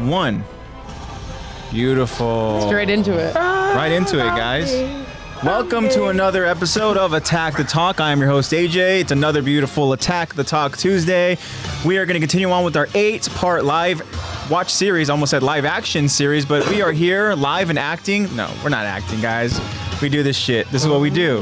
1. Beautiful. Straight into it. Right into it, guys. Welcome to another episode of Attack the Talk. I am your host, AJ. It's another beautiful Attack the Talk Tuesday. We are going to continue on with our 8-part live watch series. Almost said live action series, but we are here live and acting. No, we're not acting, guys. We do this shit. This is what we do.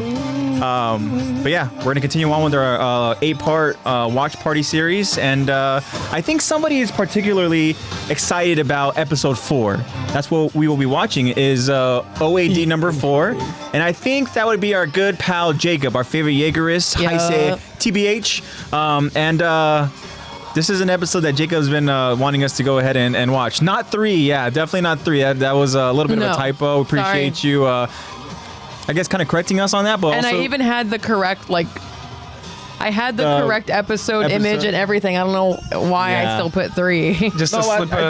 But yeah, we're going to continue on with our 8-part watch party series. And I think somebody is particularly excited about episode 4. That's what we will be watching is OAD number 4. And I think that would be our good pal Jacob, our favorite Jaegerist, Heise TBH. This is an episode that Jacob's been wanting us to go ahead and watch. Not 3, yeah, definitely not 3. That was a little bit of a typo. Appreciate you, I guess, kind of correcting us on that. But and also, I even had the correct, correct episode image and everything. I don't know why I still put 3. Just a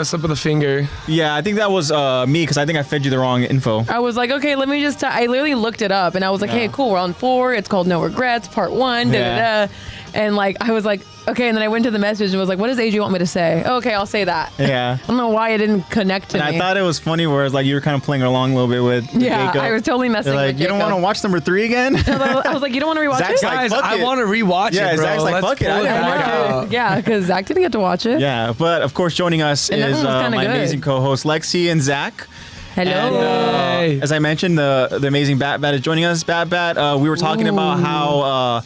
slip of the finger. Yeah, I think that was me because I think I fed you the wrong info. I was like, okay, let me just. I literally looked it up and I was like, hey, cool, we're on 4. It's called No Regrets, Part 1. Da da da. And I was like, okay, and then I went to the message and was like, what does AJ want me to say? Oh, okay, I'll say that. Yeah. I don't know why it didn't connect to me. And I thought it was funny where it's like you were kind of playing along a little bit with Jacob. I was totally messing with Jacob. You don't want to watch number 3 again? I was like, you don't want to rewatch Zach's it? like, Guys, fuck I it. want to rewatch it, bro. Yeah, Zach's like, fuck it. I didn't watch it. Yeah, because Zach didn't get to watch it. Yeah, but of course joining us And that is one was kinda my good. amazing co-host Lexi and Zach. Hello. And, as I mentioned, the amazing Bat is joining us. Bat, we were talking about how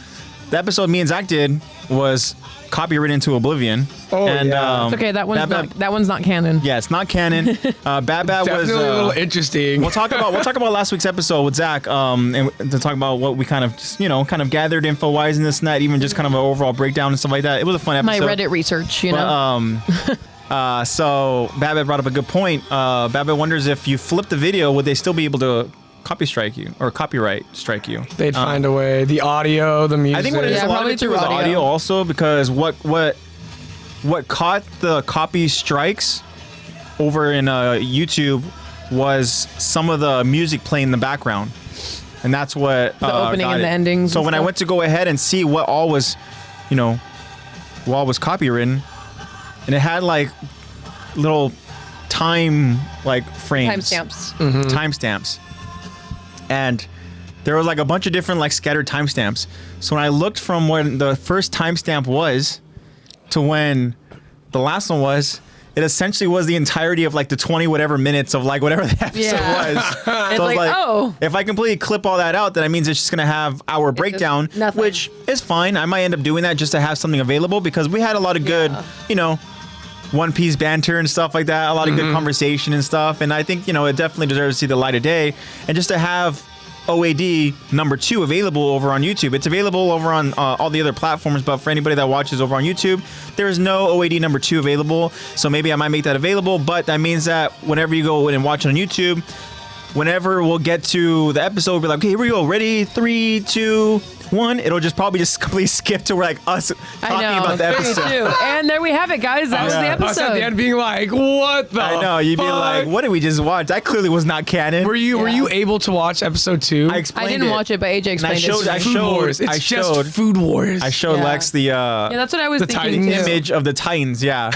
the episode me and Zach did was copywritten into oblivion. Oh, and, yeah. It's okay, that one's not canon. Yeah, it's not canon. Bat was Definitely a little interesting. We'll talk about last week's episode with Zach, and to talk about what we kind of gathered info wise in this and that, even just kind of an overall breakdown and stuff like that. It was a fun episode. My Reddit research, you know. So Babette brought up a good point. Babette wonders if you flip the video, would they still be able to copyright strike you? They'd find a way. The audio, the music. I think what it is, a lot of it too is audio also, because what caught the copy strikes over in YouTube was some of the music playing in the background, and that's what the opening and the endings. So when I went to go ahead and see what all was copywritten, and it had little time frames, timestamps. And there was a bunch of different scattered timestamps. So when I looked from when the first timestamp was to when the last one was, it essentially was the entirety of the 20 whatever minutes of whatever the episode was. So it's if I completely clip all that out, then that means it's just gonna have our breakdown, which is fine. I might end up doing that just to have something available because we had a lot of good, One Piece banter and stuff like that, a lot of good conversation and stuff, and I think, it definitely deserves to see the light of day, and just to have OAD number 2 available over on YouTube. It's available over on all the other platforms, but for anybody that watches over on YouTube, there is no OAD number 2 available, so maybe I might make that available, but that means that whenever you go in and watch it on YouTube, whenever we'll get to the episode, we'll be like, okay, here we go, ready, 3, 2, 1. It'll completely skip to us talking about the episode. And there we have it, guys. That was the episode. Us at the end being like, what the I know, you'd be like, what did we just watch? That clearly was not canon. Were you able to watch episode 2? I explained I didn't watch it, but AJ explained it. I showed Food Wars. I showed Lex the yeah, that's what I was thinking too. image of the Titans. Yeah.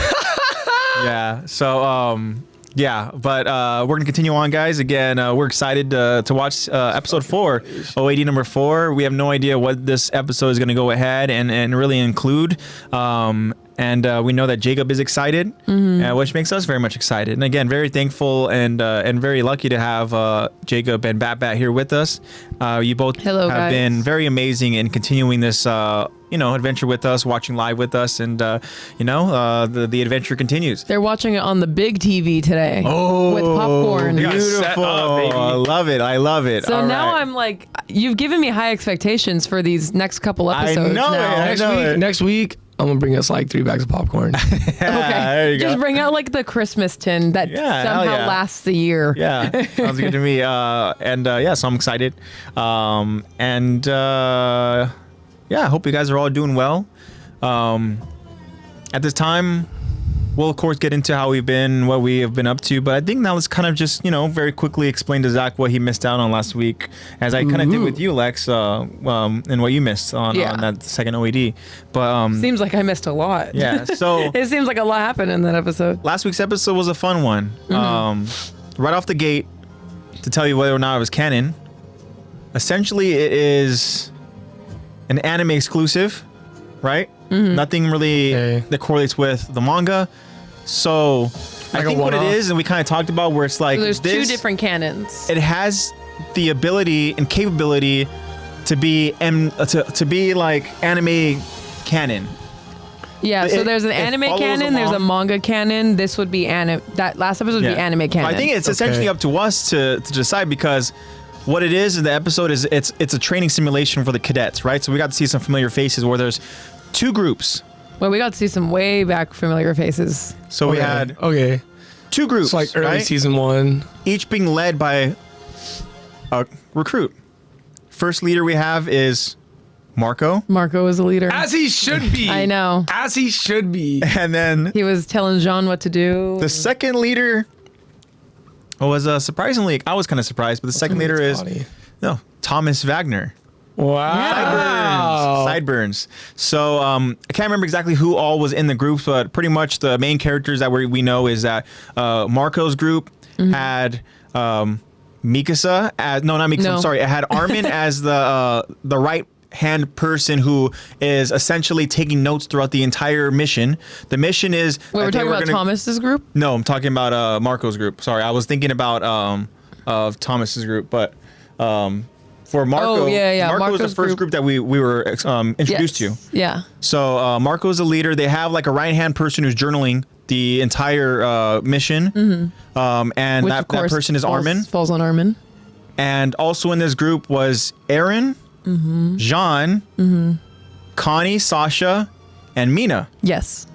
Yeah. So yeah, but we're gonna continue on, guys. Again, we're excited to watch episode 4, OAD number 4. We have no idea what this episode is gonna go ahead and really include. And we know that Jacob is excited, which makes us very much excited. And again, very thankful and very lucky to have Jacob and Bat here with us. You both have been very amazing in continuing this adventure with us, watching live with us, and the adventure continues. They're watching it on the big TV today. Oh, with popcorn. Beautiful. I love it. So now I'm like, you've given me high expectations for these next couple episodes. Next week, I'm gonna bring us 3 bags of popcorn. Okay, there you go. Just bring out the Christmas tin that somehow lasts a year. Yeah, sounds good to me. So I'm excited. I hope you guys are all doing well. At this time, we'll of course get into how we've been, what we have been up to. But I think now let's kind of just very quickly explain to Zach what he missed out on last week, as I kind of did with you, Lex, and what you missed on that second OAD. But seems like I missed a lot. Yeah. So it seems like a lot happened in that episode. Last week's episode was a fun one. Right off the gate, to tell you whether or not it was canon. Essentially, it is an anime exclusive, right? Nothing really that correlates with the manga. So I think what it is, and we kind of talked about, where it's like so there's two different canons. It has the ability and capability to be like anime canon. Yeah, so there's an anime canon, there's a manga canon. This would be that last episode would be anime canon. I think it's essentially up to us to decide, because what it is in the episode is it's a training simulation for the cadets, right? So we got to see some familiar faces where there's two groups. Well, we got to see some way back familiar faces. So we had two groups, it's like early season 1, each being led by a recruit. First leader we have is Marco. Marco is a leader. As he should be. I know. As he should be. And then he was telling Jean what to do. The second leader was surprisingly, I was kind of surprised, but the second leader is Thomas Wagner. Wow. Sideburns. So I can't remember exactly who all was in the group, but pretty much the main characters that we know is that Marco's group had Mikasa as not Mikasa. No. I'm sorry. It had Armin as the right hand person who is essentially taking notes throughout the entire mission. The mission is we're talking about Thomas's group? No, I'm talking about Marco's group. Sorry, I was thinking about of Thomas's group, but for Marco, Marco was the first group that we were introduced to. Yeah. So Marco's the leader. They have like a right hand person who's journaling the entire mission, and that person is Armin. Falls on Armin. And also in this group was Erwin, Jean, Connie, Sasha, and Mina. Yes.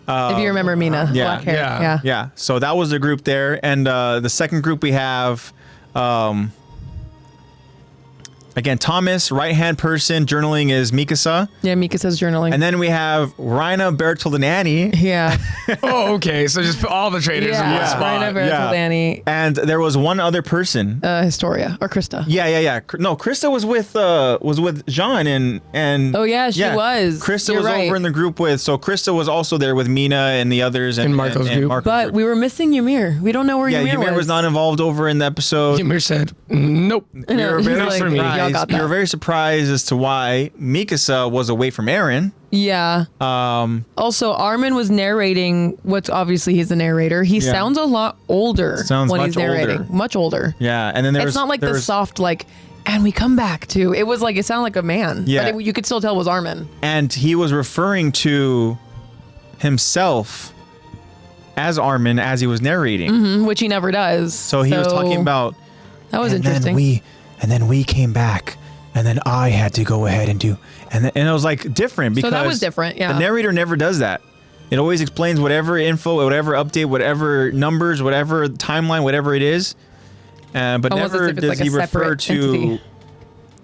If you remember Mina, black hair. Yeah. So that was the group there. And the second group we have, again, Thomas, right-hand person, journaling is Mikasa. Yeah, Mikasa's journaling. And then we have Raina Bertoldani. Yeah. Oh, okay. So just put all the traders in one spot. Raina Bertoldani. And there was one other person. Historia or Krista. Yeah. No, Krista was with Jean and oh yeah, she was. Krista was over in the group so Krista was also there with Mina and the others and Marco's group. But we were missing Ymir. We don't know where Ymir was. Ymir was not involved over in the episode. Ymir said, "Nope." We were very surprised. You were very surprised as to why Mikasa was away from Eren. Yeah. Also, Armin was narrating. Obviously he's the narrator. He sounds a lot older when he's narrating. Much older. Yeah, and then it's not like the soft and we come back to. It was like it sounded like a man. Yeah, but you could still tell it was Armin. And he was referring to himself as Armin as he was narrating, which he never does. So he was talking about. That was interesting. And then we came back, and then I had to go ahead and do, and it was like different because that was different. Yeah, the narrator never does that. It always explains whatever info, whatever update, whatever numbers, whatever timeline, whatever it is. But never does he refer to entity.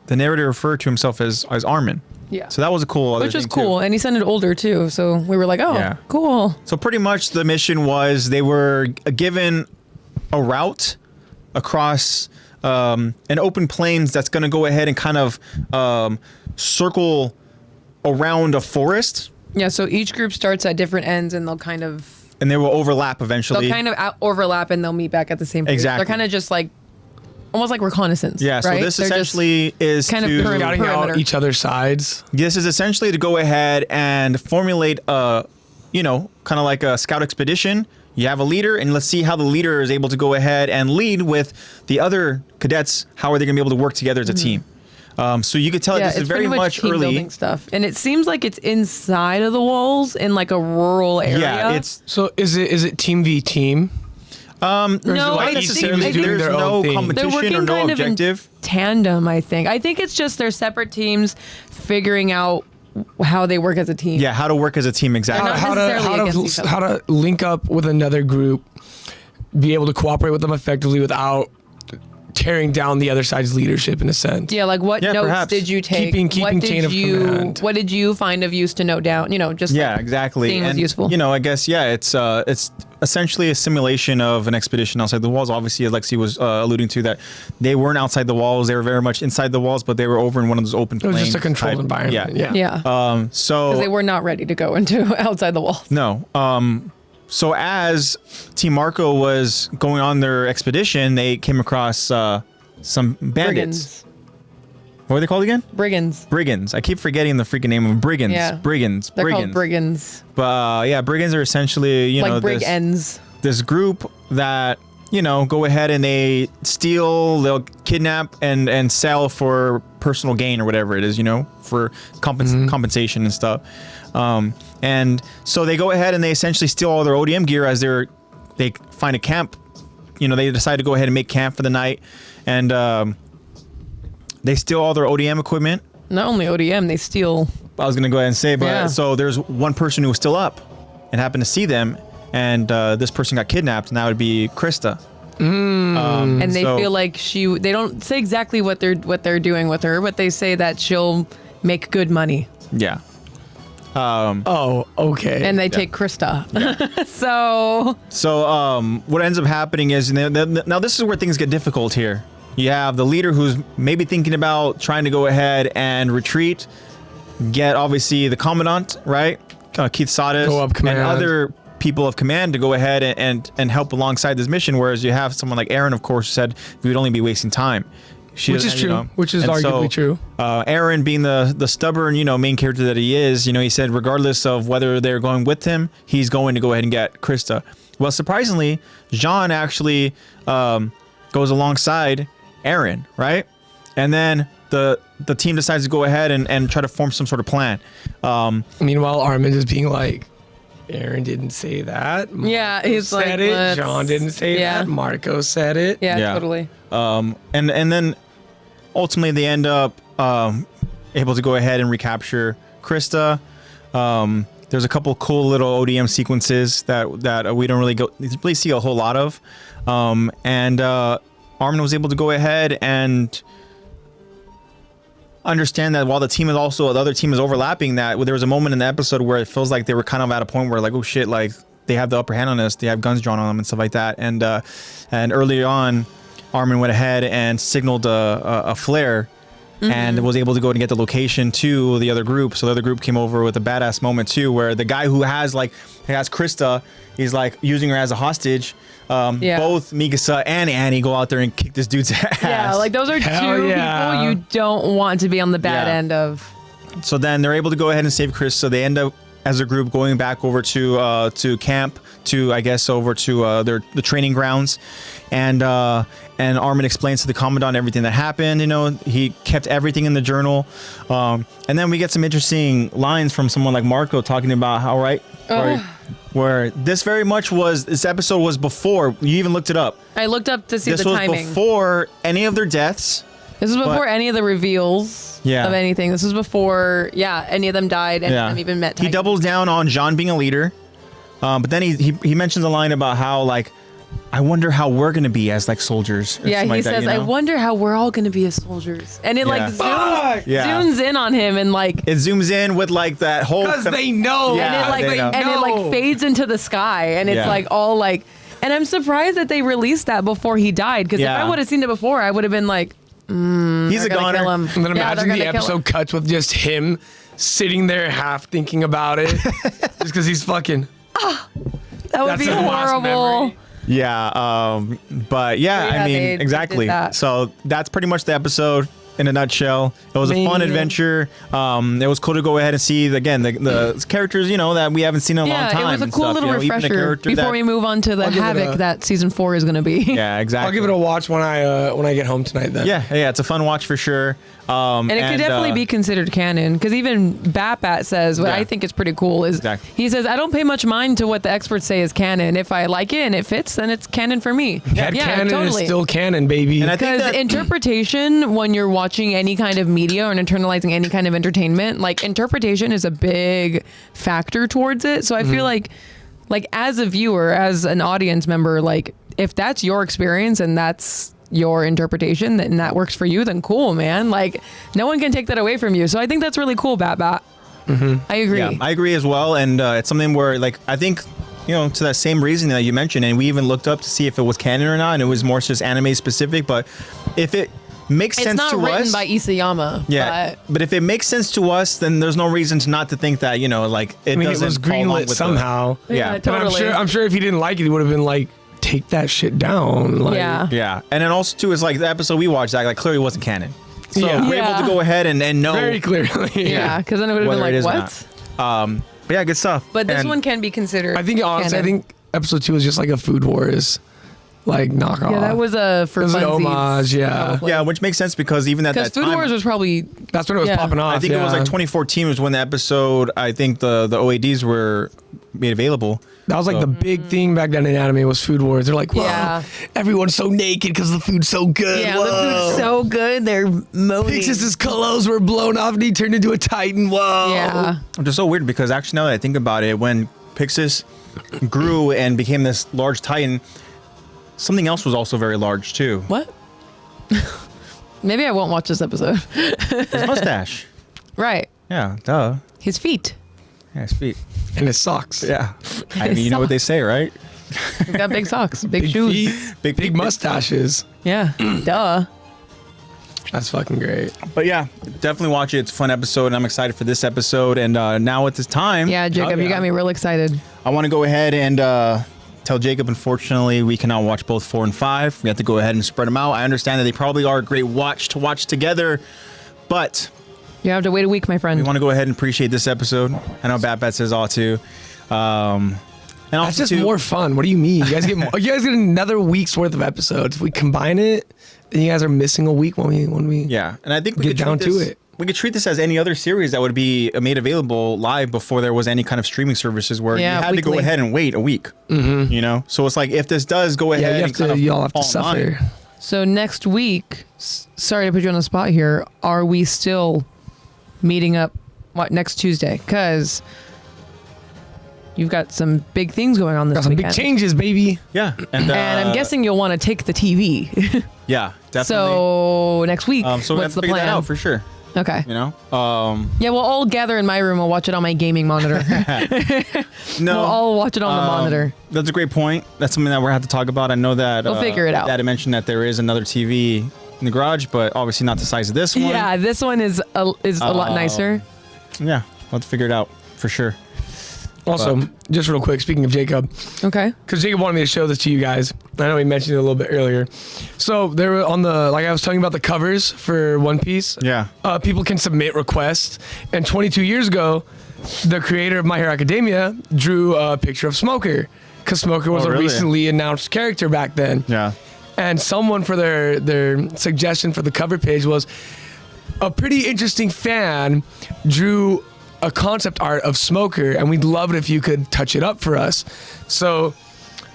The narrator refer to himself as Armin. Yeah. So that was a cool other Which was thing cool, and he sounded older too. So we were like, cool. So pretty much the mission was they were given a route across an open plains that's going to go ahead and kind of circle around a forest. Yeah, so each group starts at different ends, and they'll kind of... And they will overlap eventually. They'll kind of overlap, and they'll meet back at the same place. Exactly. They're kind of just like... Almost like reconnaissance. Yeah, right? So this essentially is kind of scouting out each other's sides. This is essentially to go ahead and formulate kind of like a scout expedition. You have a leader, and let's see how the leader is able to go ahead and lead with the other cadets. How are they going to be able to work together as a team? So you could tell this is very much team early building stuff, and it seems like it's inside of the walls in like a rural area. Yeah, so is it team v team? No, not necessarily. There's no competition or no objective. Tandem, I think. I think it's just they're separate teams figuring out how they work as a team. Yeah, how to work as a team, exactly. How to link up with another group, be able to cooperate with them effectively without tearing down the other side's leadership in a sense. Yeah, like what notes perhaps. did you take? Keeping chain of command. What did you find of use to note down? Just exactly. Being was useful. I guess it's essentially a simulation of an expedition outside the walls. Obviously, Alexi was alluding to that they weren't outside the walls; they were very much inside the walls, but they were over in one of those open. It was just a controlled environment. Yeah. So they were not ready to go into outside the walls. No. So as Team Marco was going on their expedition, they came across some bandits. Brigands. What were they called again? Brigands. I keep forgetting the freaking name of brigands. Yeah. Brigands. They're called brigands. But brigands are essentially, like brig ends. This group that, go ahead and they steal, they'll kidnap and sell for personal gain or whatever it is, for compensation and stuff. And so they go ahead and they essentially steal all their ODM gear as they find a camp. They decide to go ahead and make camp for the night, and they steal all their ODM equipment. Not only ODM, they steal. I was gonna go ahead and say, but so there's one person who was still up and happened to see them, and this person got kidnapped, and that would be Krista. And they feel like they don't say exactly what they're doing with her, but they say that she'll make good money. Yeah. Okay. And they take Krista. Yeah. So what ends up happening is now this is where things get difficult here. You have the leader who's maybe thinking about trying to go ahead and retreat, get obviously the commandant, right? Keith Sadas, go up command. And other people of command to go ahead and help alongside this mission, whereas you have someone like Aaron, of course, who said we would only be wasting time. Which is true. Which is arguably true. Erwin, being the stubborn, main character that he is, he said regardless of whether they're going with him, he's going to go ahead and get Krista. Well, surprisingly, Jean actually goes alongside Aaron, right? And then the team decides to go ahead and try to form some sort of plan. Meanwhile, Armin is being like, Aaron didn't say that. Marco he's said it. John didn't say that. Marco said it. Yeah, totally. And then ultimately they end up able to go ahead and recapture Krista. There's a couple cool little ODM sequences that we don't really see a whole lot of. And Armin was able to go ahead and understand that while the other team is overlapping, that there was a moment in the episode where it feels like they were kind of at a point where like, oh shit, like they have the upper hand on us, they have guns drawn on them and stuff like that. And early on, Armin went ahead and signaled a flare and was able to go and get the location to the other group. So the other group came over with a badass moment too, where the guy who has Krista, he's like using her as a hostage. Both Mikasa and Annie go out there and kick this dude's ass. Yeah, like those are two people you don't want to be on the bad end of. So then they're able to go ahead and save Krista. So they end up as a group going back over to camp, to I guess over to the training grounds, and Armin explains to the commandant everything that happened. He kept everything in the journal, and then we get some interesting lines from someone like Marco talking about how where this episode was before you even looked it up. I looked up to see the timing. This was before any of their deaths. This was before any of the reveals of anything. This was before, any of them died, any of them even met Titan. He doubles down on Jean being a leader, but then he mentions a line about how, like, I wonder how we're going to be as, like, soldiers. Yeah, he says, I wonder how we're all going to be as soldiers. And it, like, zooms in on him and, like... It zooms in with, like, that whole... Because they know. Yeah, and it, like, fades into the sky. And it's, like, all, like... And I'm surprised that they released that before he died. Because if I would have seen it before, I would have been like... He's a goner. And then imagine the episode cuts with just him sitting there half thinking about it. Just because he's fucking... that would be horrible. Yeah, but I mean, exactly. So that's pretty much the episode in a nutshell. It was a fun adventure. It was cool to go ahead and see again the characters, that we haven't seen in a long time. Yeah, it was a cool little refresher before we move on to the havoc that season 4 is going to be. Yeah, exactly. I'll give it a watch when I get home tonight. Then. Yeah, it's a fun watch for sure. And it could definitely be considered canon, because even Bat says what I think is pretty cool is he says, I don't pay much mind to what the experts say is canon. If I like it and it fits, then it's canon for me. Canon totally. Is still canon, baby. And I think because interpretation, when you're watching any kind of media or internalizing any kind of entertainment, like interpretation is a big factor towards it. So I feel like as a viewer, as an audience member, like if that's your experience and that's your interpretation and that works for you, then cool, man. Like, no one can take that away from you. So I think that's really cool, Bat. I agree. Yeah, I agree as well. And it's something where, like, I think, you know, to that same reason that you mentioned, and we even looked up to see if it was canon or not, and it was more just anime specific. But if it makes sense to us, it's not written by Isayama. Yeah, but if it makes sense to us, then there's no reason to not to think that, you know, like it doesn't. It was greenlit somehow. Yeah, totally. I'm sure if he didn't like it, he would have been like, take that shit down. Like, yeah. And then also too is like the episode we watched that like clearly wasn't canon. So we're able to go ahead and know very clearly. Yeah, because then it would have been like, what? But yeah, good stuff. But this one can be considered. I think honestly, I think episode 2 was just like a Food Wars, like knockoff. Yeah, that was a for an homage. Yeah, yeah, which makes sense because even at that time, Food Wars was probably that's when it was popping off. I think it was like 2014 was when the episode. I think the OADs were made available. That was like the big thing back then in anime was Food Wars. They're like, whoa, everyone's so naked because the food's so good. Yeah, the food's so good. They're moaning. Pixis' clothes were blown off and he turned into a Titan. Whoa. Yeah. Which is so weird because actually now that I think about it, when Pixis grew and became this large Titan, something else was also very large too. What? Maybe I won't watch this episode. His mustache. Right. Yeah, duh. His feet. Yeah, his feet. And his socks. Yeah. I mean, you know what they say, right? He's got big socks, big shoes. Feet, big mustaches. Yeah. Duh. That's fucking great. But yeah, definitely watch it. It's a fun episode, and I'm excited for this episode. And now at this time... Yeah, Jacob, you got me real excited. I want to go ahead and tell Jacob, unfortunately, we cannot watch both 4 and 5. We have to go ahead and spread them out. I understand that they probably are a great watch to watch together, but... You have to wait a week, my friend. We want to go ahead and appreciate this episode. I know Bat says all too. And that's just more fun. What do you mean? You guys get another week's worth of episodes. If we combine it, then you guys are missing a week when we yeah. And I think we get down to it. We could treat this as any other series that would be made available live before there was any kind of streaming services where you had to go ahead and wait a week. You know, so it's like if this does go ahead, y'all have to suffer. So next week, sorry to put you on the spot here. Are we still meeting up next Tuesday? Because you've got some big things going on this weekend. Big changes, baby. Yeah. And I'm guessing you'll want to take the TV. Yeah, definitely. So next week, so what's the figure plan? That out for sure. Okay. You know? Yeah, we'll all gather in my room. We'll watch it on my gaming monitor. No. We'll all watch it on the monitor. That's a great point. That's something that we're going to have to talk about. I know that... We'll figure it out. Dad mentioned that there is another TV in the garage, but obviously not the size of this one. Yeah, this one is a lot nicer. Yeah, we'll have to figure it out for sure. Also, just real quick, speaking of Jacob. Okay. Because Jacob wanted me to show this to you guys. I know he mentioned it a little bit earlier. So there were on the, like I was telling you about the covers for One Piece. Yeah. People can submit requests. And 22 years ago, the creator of My Hero Academia drew a picture of Smoker. Because Smoker was a recently announced character back then. Yeah. And someone for their suggestion for the cover page was a pretty interesting fan drew a concept art of Smoker, and we'd love it if you could touch it up for us. So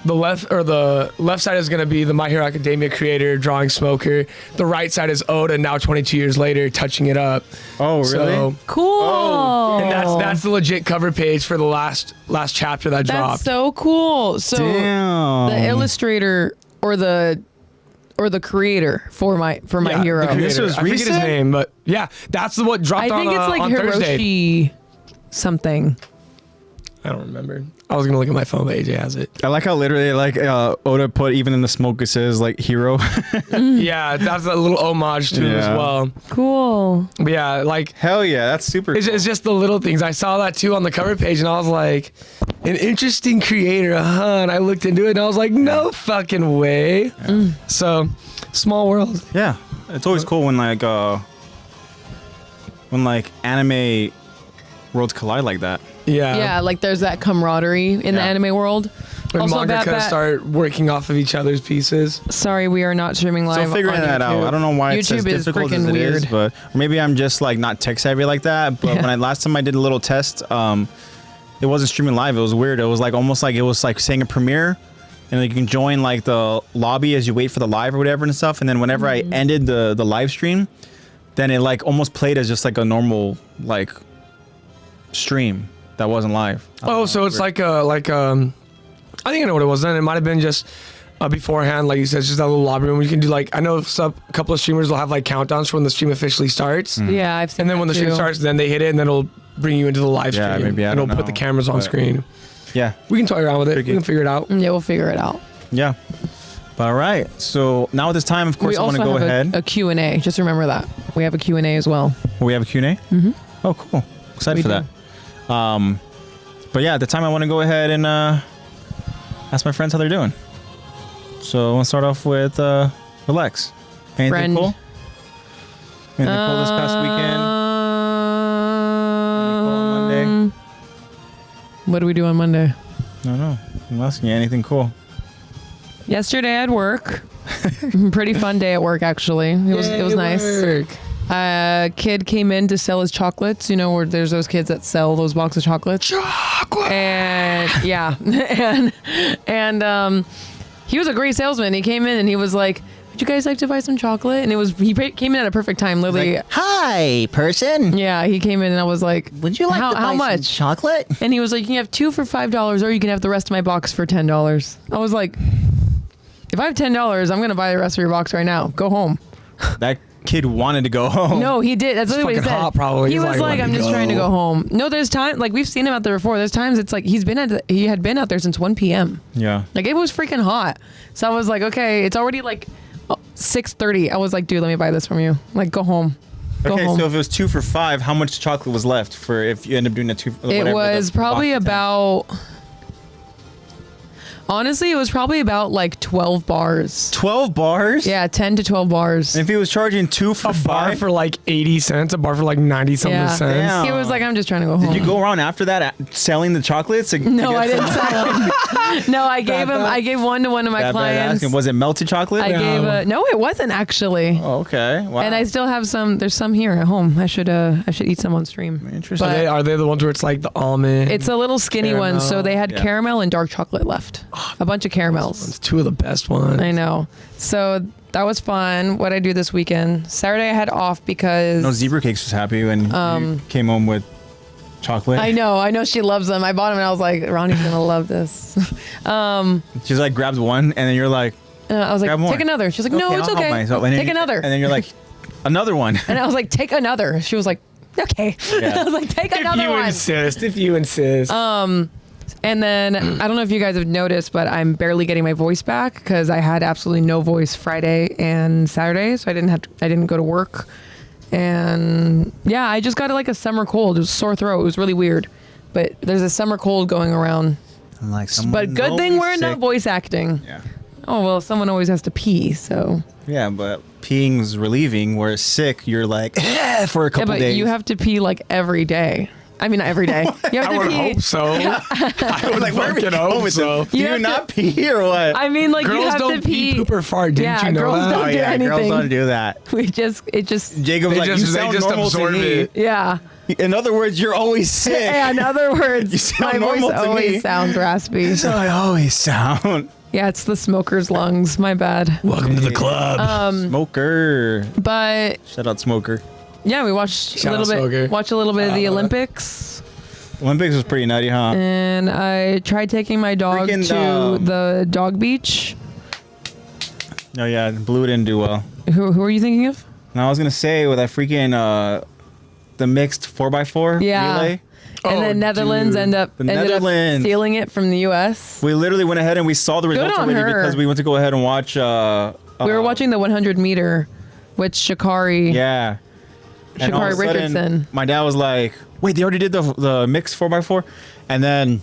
the left side is going to be the My Hero Academia creator drawing Smoker. The right side is Oda, now 22 years later, touching it up. Oh, really? So, cool. Oh. And that's the legit cover page for the last chapter that dropped. That's so cool. So the illustrator or the creator for my hero. This was I forget his name, but yeah, that's what dropped on Thursday. I think it's like Hiroshi something. I don't remember. I was gonna look at my phone, but AJ has it. I like how literally Oda put even in the smoke it says like hero. Yeah, that's a little homage to it as well. Cool. But yeah, like hell yeah, that's super. It's just the little things. I saw that too on the cover page, and I was like, an interesting creator, huh? And I looked into it, and I was like, no fucking way. Yeah. So, small world. Yeah, it's always cool when anime worlds collide like that. Yeah, like there's that camaraderie in the anime world. When manga start working off of each other's pieces. Sorry, we are not streaming live. So figuring that out. I don't know why it's as difficult as it is, but maybe I'm just like not tech savvy like that. But when last time I did a little test, it wasn't streaming live. It was weird. It was like almost like it was like saying a premiere, and like you can join like the lobby as you wait for the live or whatever and stuff. And then whenever I ended the live stream, then it like almost played as just like a normal like stream that wasn't live. Oh, so it's like I think I know what it was then. It might have been just beforehand, like you said, it's just that little lobby room. You can do like, I know a couple of streamers will have like countdowns for when the stream officially starts. Yeah, I've seen. And then when the stream starts, then they hit it, and then it'll bring you into the live stream. Yeah, maybe and it'll put the cameras on screen. Yeah, we can toy around with it. We can figure it out. Yeah, we'll figure it out. Yeah. All right. So now at this time, of course, I want to go ahead. A Q&A. Just remember that. We have a Q&A as well. We have a Q&A? Mm-hmm. Oh, cool. Excited for that. But yeah, at the time, I want to go ahead and ask my friends how they're doing. So I want to start off with Lex. Anything cool? Anything cool this past weekend? Anything cool on Monday? What do we do on Monday? I don't know. I'm asking you anything cool. Yesterday I had work. Pretty fun day at work, actually. It was nice. A kid came in to sell his chocolates. You know, where there's those kids that sell those boxes of chocolates. Chocolate. And yeah, and he was a great salesman. He came in and he was like, "Would you guys like to buy some chocolate?" And he came in at a perfect time, literally. Like, hi, person. Yeah, he came in and I was like, "Would you like to buy how much? some chocolate?" And he was like, "You can have 2 for $5, or you can have the rest of my box for $10." I was like, if I have $10, I'm gonna buy the rest of your box right now. Go home. That kid wanted to go home. No, he did. That's literally what he said. Hot, probably. He was like, I'm just trying to go home. No, there's time. Like, we've seen him out there before. There's times it's like he had been out there since 1 p.m. Yeah. Like, it was freaking hot. So I was like, okay, it's already like 6:30. I was like, dude, let me buy this from you. Like, go home. Go home. So if it was 2 for $5, how much chocolate was left for if you end up doing a 2? It was probably about. Honestly, it was probably about like 12 bars. 12 bars? Yeah, 10 to 12 bars. And if he was charging 2 for a bar $5 for like 80 cents, a bar for like 90 something cents. Damn. He was like, I'm just trying to go home. Did you go around after that selling the chocolates? No, I didn't sell them. No, I gave one to one of my clients. Was it melted chocolate? No, it wasn't actually. Oh, okay. Wow. And I still have some. There's some here at home. I should eat some on stream. Interesting. Are they the ones where it's like the almond? It's a little skinny one. So they had caramel and dark chocolate left. A bunch of caramels. It's 2 of the best ones. I know. So that was fun. What I do this weekend? Saturday I had off because. No, Zebra Cakes was happy when you came home with chocolate. I know she loves them. I bought them and I was like, Ronnie's gonna love this. She's like grabbed one and then you're like, I was like, take another. She's like, no, it's okay. Take another. And then you're like, another one. And I was like, take another. She was like, okay. Yeah. I was like, take another one. If you insist. And then I don't know if you guys have noticed, but I'm barely getting my voice back because I had absolutely no voice Friday and Saturday, so I didn't go to work. And yeah, I just got like a summer cold. It was a sore throat. It was really weird, but there's a summer cold going around. But good thing we're not voice acting. Yeah. Oh well, someone always has to pee, so. Yeah, but peeing's relieving. Whereas sick, you're like for a couple days. Yeah, but you have to pee like every day. I mean, not every day. You have I to would pee. hope so. I would like, where are we going with so. this? Do you not pee or what? I mean, like, girls you have don't to pee. Poop or fart. Didn't you know girls that? don't do anything. Girls don't do that. Jacob's like, you sound normal to me. Yeah. In other words, you're always sick. Yeah, in other words, you sound my voice normal to always me. sounds raspy. That's how I always sound. Yeah, it's the smoker's lungs. My bad. Welcome to the club. Smoker. But Shout out Smoker. yeah, we watched Shout a out little bit. Smoker. Watch a little bit of the Olympics. Olympics was pretty nutty, huh? And I tried taking my dog Freaking, to the dog beach. No, yeah, Blue didn't do well. Who are you thinking of? And I was gonna say with that freaking the mixed 4x4 relay. And then Netherlands ended up stealing it from the U.S. We literally went ahead and we saw the results already because we went to go ahead and watch. We were watching the 100 meter with Sha'Carri. Yeah. And all of a Sha'Carri sudden, Richardson. my dad was like, "Wait, they already did the mixed 4x4," and then.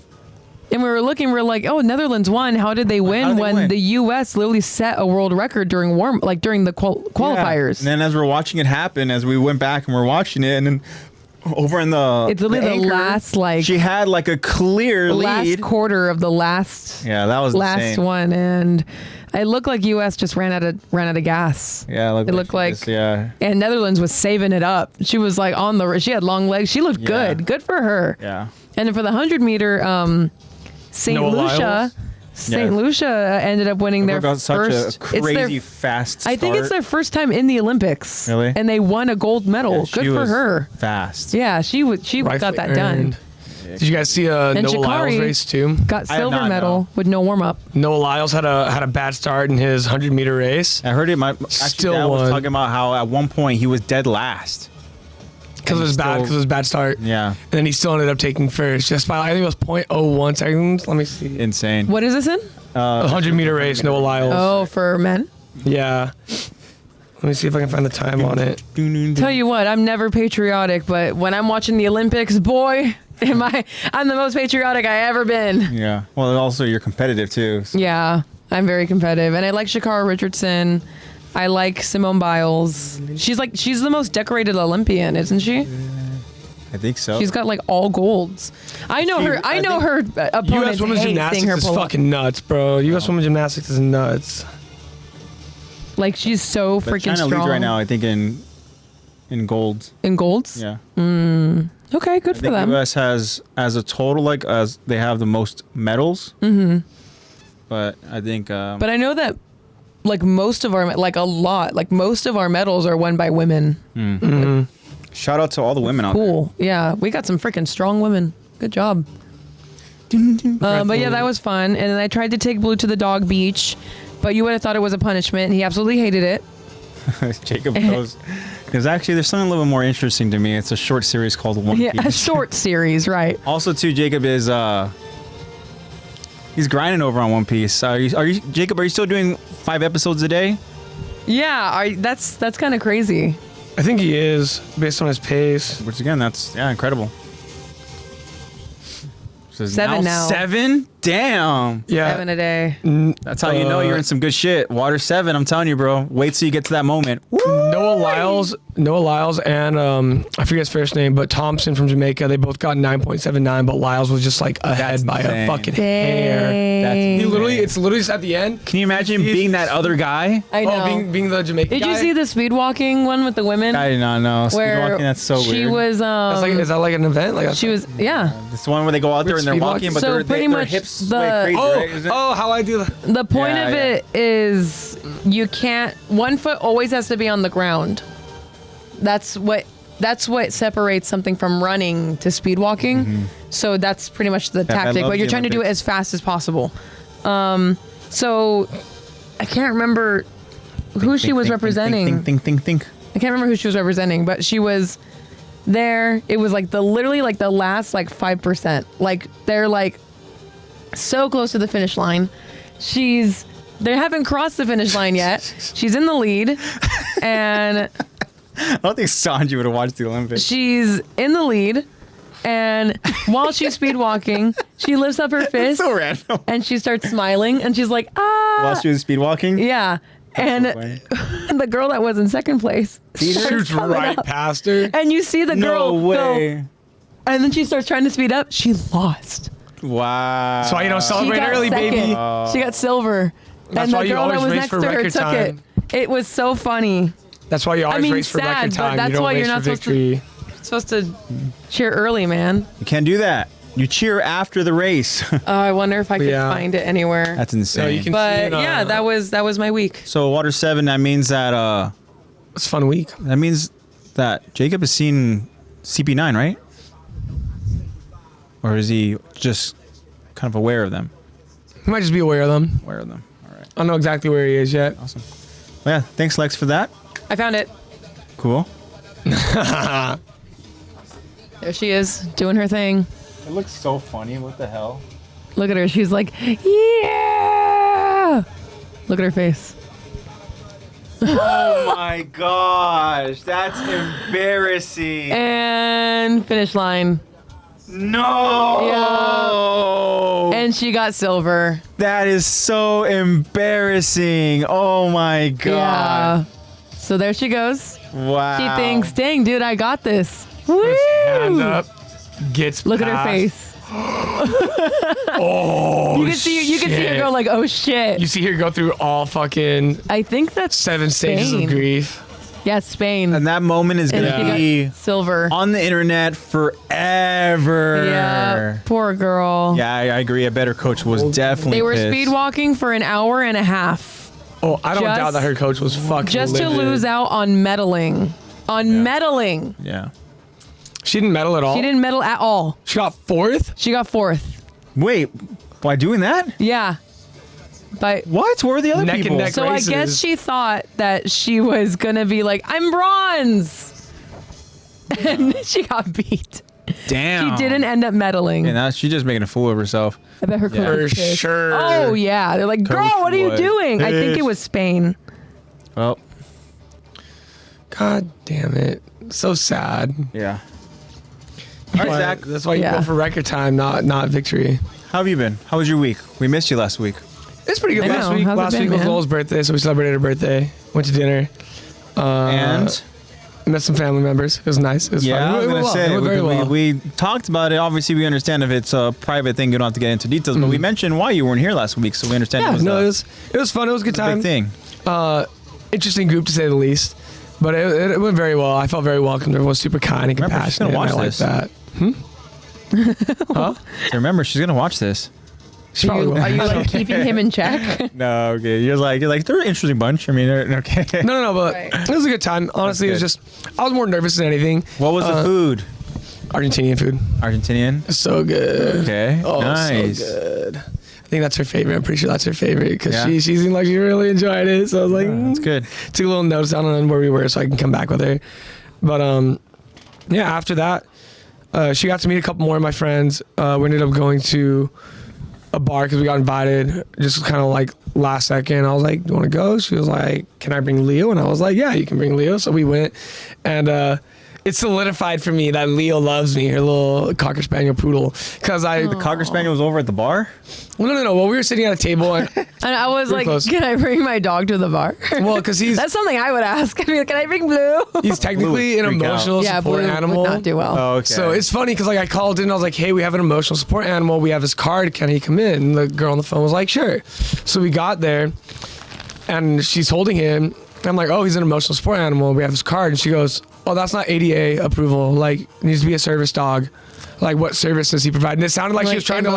And we were looking, we're like, oh, Netherlands won. How did they win when the U.S. literally set a world record during during the qualifiers? Yeah. And then as we're watching it happen, as we went back and we're watching it, and then over in the it's literally the last she had like a clear lead. Last quarter of the last. Yeah, that was last insane. one, and it looked like U.S. just ran out of gas. Yeah, it looked like and Netherlands was saving it up. She was like she had long legs. She looked good for her. Yeah. And then for the 100 meter, St. Lucia ended up winning their first. Such a crazy fast start. I think it's their first time in the Olympics. Really? And they won a gold medal. Yeah, Good for her. Fast. Yeah, she got that done. Did you guys see Noah Lyles race too? Got silver medal with no warm up. Noah Lyles had a bad start in his 100-meter race. I heard it. My dad was talking about how at one point he was dead last because of his bad start. Yeah, and then he still ended up taking first, just by I think it was 0.01 seconds. Let me see. Insane. What is this in? 100-meter race. Noah Lyles. Oh, for men. Yeah. Let me see if I can find the time on it. Tell you what, I'm never patriotic, but when I'm watching the Olympics, boy, I'm the most patriotic I ever been. Yeah. Well, also you're competitive too. So. Yeah, I'm very competitive, and I like Sha'Carri Richardson. I like Simone Biles. She's the most decorated Olympian, isn't she? I think so. She's got like all golds. I know her opponents U.S. women's hate gymnastics seeing her is pull fucking nuts, bro. U.S. women's gymnastics is nuts. Like she's so freaking China strong. leads right now, I think in golds. In golds? Yeah. Okay, good for them. U.S. has as a total as they have the most medals. Mm-hmm. But I think. But I know that most of our most of our medals are won by women. Mm-hmm. Shout out to all the women out there. Cool. Yeah, we got some freaking strong women. Good job. But yeah, that was fun. And then I tried to take Blue to the dog beach, but you would have thought it was a punishment. He absolutely hated it. Jacob goes. Because actually, there's something a little bit more interesting to me. It's a short series called One Piece. Yeah, a short series, right? Also, too, Jacob is he's grinding over on One Piece. Jacob? Are you still doing 5 episodes a day? Yeah, that's kind of crazy. I think he is, based on his pace. Which again, that's incredible. So 7 now. 7? Damn. Yeah. 7 a day. That's how you know you're in some good shit. Water 7, I'm telling you, bro. Wait till you get to that moment. Noah Lyles and I forget his first name, but Thompson from Jamaica, they both got 9.79, but Lyles was just ahead by a fucking hair. It's literally just at the end. Can you imagine being that other guy? I know. Oh, being the Jamaican guy? Did you see the speed walking one with the women? I did not know. Speed walking, that's so weird. She was is that like an event? She was It's the one where they go out there and they're walking, but so their hips sway crazy, right? How I do that. The point of it is you can't. One foot always has to be on the ground. That's what separates something from running to speed walking. Mm-hmm. So that's pretty much the tactic. But you're trying to do it as fast as possible. So I can't remember who she was representing. Think. I can't remember who she was representing, but she was there. It was literally the last 5%. They're so close to the finish line. They haven't crossed the finish line yet. She's in the lead, and I don't think Sanji would have watched the Olympics. She's in the lead, and while she's speed walking, she lifts up her fist, so random, and she starts smiling, and she's like, ah. While she was speed walking? Yeah. And the girl that was in second place shoots right past her. And you see the girl go, and then she starts trying to speed up. She lost. Wow. That's why celebrate early, second. baby. She got silver. That's why you always race for record time. It was so funny. That's why you always race for record time. That's why you're not supposed to cheer early, man. You can't do that. You cheer after the race. Oh, I wonder if I could find it anywhere. That's insane. No, you can that was my week. So Water 7, that means that it's a fun week. That means that Jacob has seen CP9, right? Or is he just kind of aware of them? He might just be aware of them. Aware of them. All right. I don't know exactly where he is yet. Awesome. Well, yeah, thanks Lex for that. I found it. Cool. There she is, doing her thing. It looks so funny. What the hell? Look at her. She's like, yeah. Look at her face. Oh my gosh. That's embarrassing. And finish line. No. Yeah. And she got silver. That is so embarrassing. Oh my god. Yeah. So there she goes. Wow. She thinks, dang, dude, I got this. Puts hand up. Gets Look past. at her face. Oh, you can see her go like, oh shit. You see her go through all fucking. I think that's 7 stages of grief. Yeah, Spain. And that moment is gonna be silver on the internet forever. Yeah, poor girl. Yeah, I agree. A better coach was definitely. They were pissed. speed walking for an hour and a half. Oh, I don't doubt that her coach was fucking just livid. to lose out on medaling. Medaling. Yeah. She didn't medal at all? She didn't medal at all. She got 4th? She got 4th. Wait, by doing that? Yeah. But what? Where were the other people? So races. I guess she thought that she was going to be like, I'm bronze. And she got beat. Damn. She didn't end up medaling. Yeah, she's just making a fool of herself. I bet her coach For sure. Oh, yeah. They're like, girl, what are you doing? I think it was Spain. Well. God damn it. So sad. Yeah. All right, Zach. That's why you go for record time, not victory. How have you been? How was your week? We missed you last week. It's pretty good last week. Last week was Lowell's birthday, so we celebrated her birthday. Went to dinner. And? Met some family members. It was nice. It was fun. I was going to say, very well. we talked about it. Obviously, we understand if it's a private thing, you don't have to get into details, but we mentioned why you weren't here last week, so we understand it was fun. It was a good time. Big thing. Interesting group, to say the least. But it went very well. I felt very welcomed. Everyone was super kind and compassionate. Remember, I like that. Huh? So remember, she's going to watch this. Are you like keeping him in check? No, okay. You're like they're an interesting bunch. I mean, okay. No, but it was a good time. Honestly, it was just, I was more nervous than anything. What was the food? Argentinian food. Argentinian? So good. Okay. Oh, nice. So good. I think that's her favorite. I'm pretty sure that's her favorite because she seemed like she really enjoyed it. So I was like, that's good. Took a little notes down on where we were so I can come back with her. But after that, she got to meet a couple more of my friends. We ended up going to a bar because we got invited just kind of like last second. I was like, do you want to go? She was like, can I bring Leo? And I was like, yeah, you can bring Leo. So we went, and it solidified for me that Leo loves me, her little Cocker Spaniel poodle. The Cocker Spaniel was over at the bar? Well, no. Well, we were sitting at a table. And I was like, close. Can I bring my dog to the bar? Well, because that's something I would ask. I mean, can I bring Blue? He's technically an emotional support animal. Would not do well. Oh, okay. So it's funny because I called in. I was like, hey, we have an emotional support animal. We have his card. Can he come in? And the girl on the phone was like, sure. So we got there, and she's holding him. I'm like, oh, he's an emotional support animal. We have his card. And she goes, oh, that's not ADA approval. Like, it needs to be a service dog. Like, what service does he provide? And it sounded like she was trying to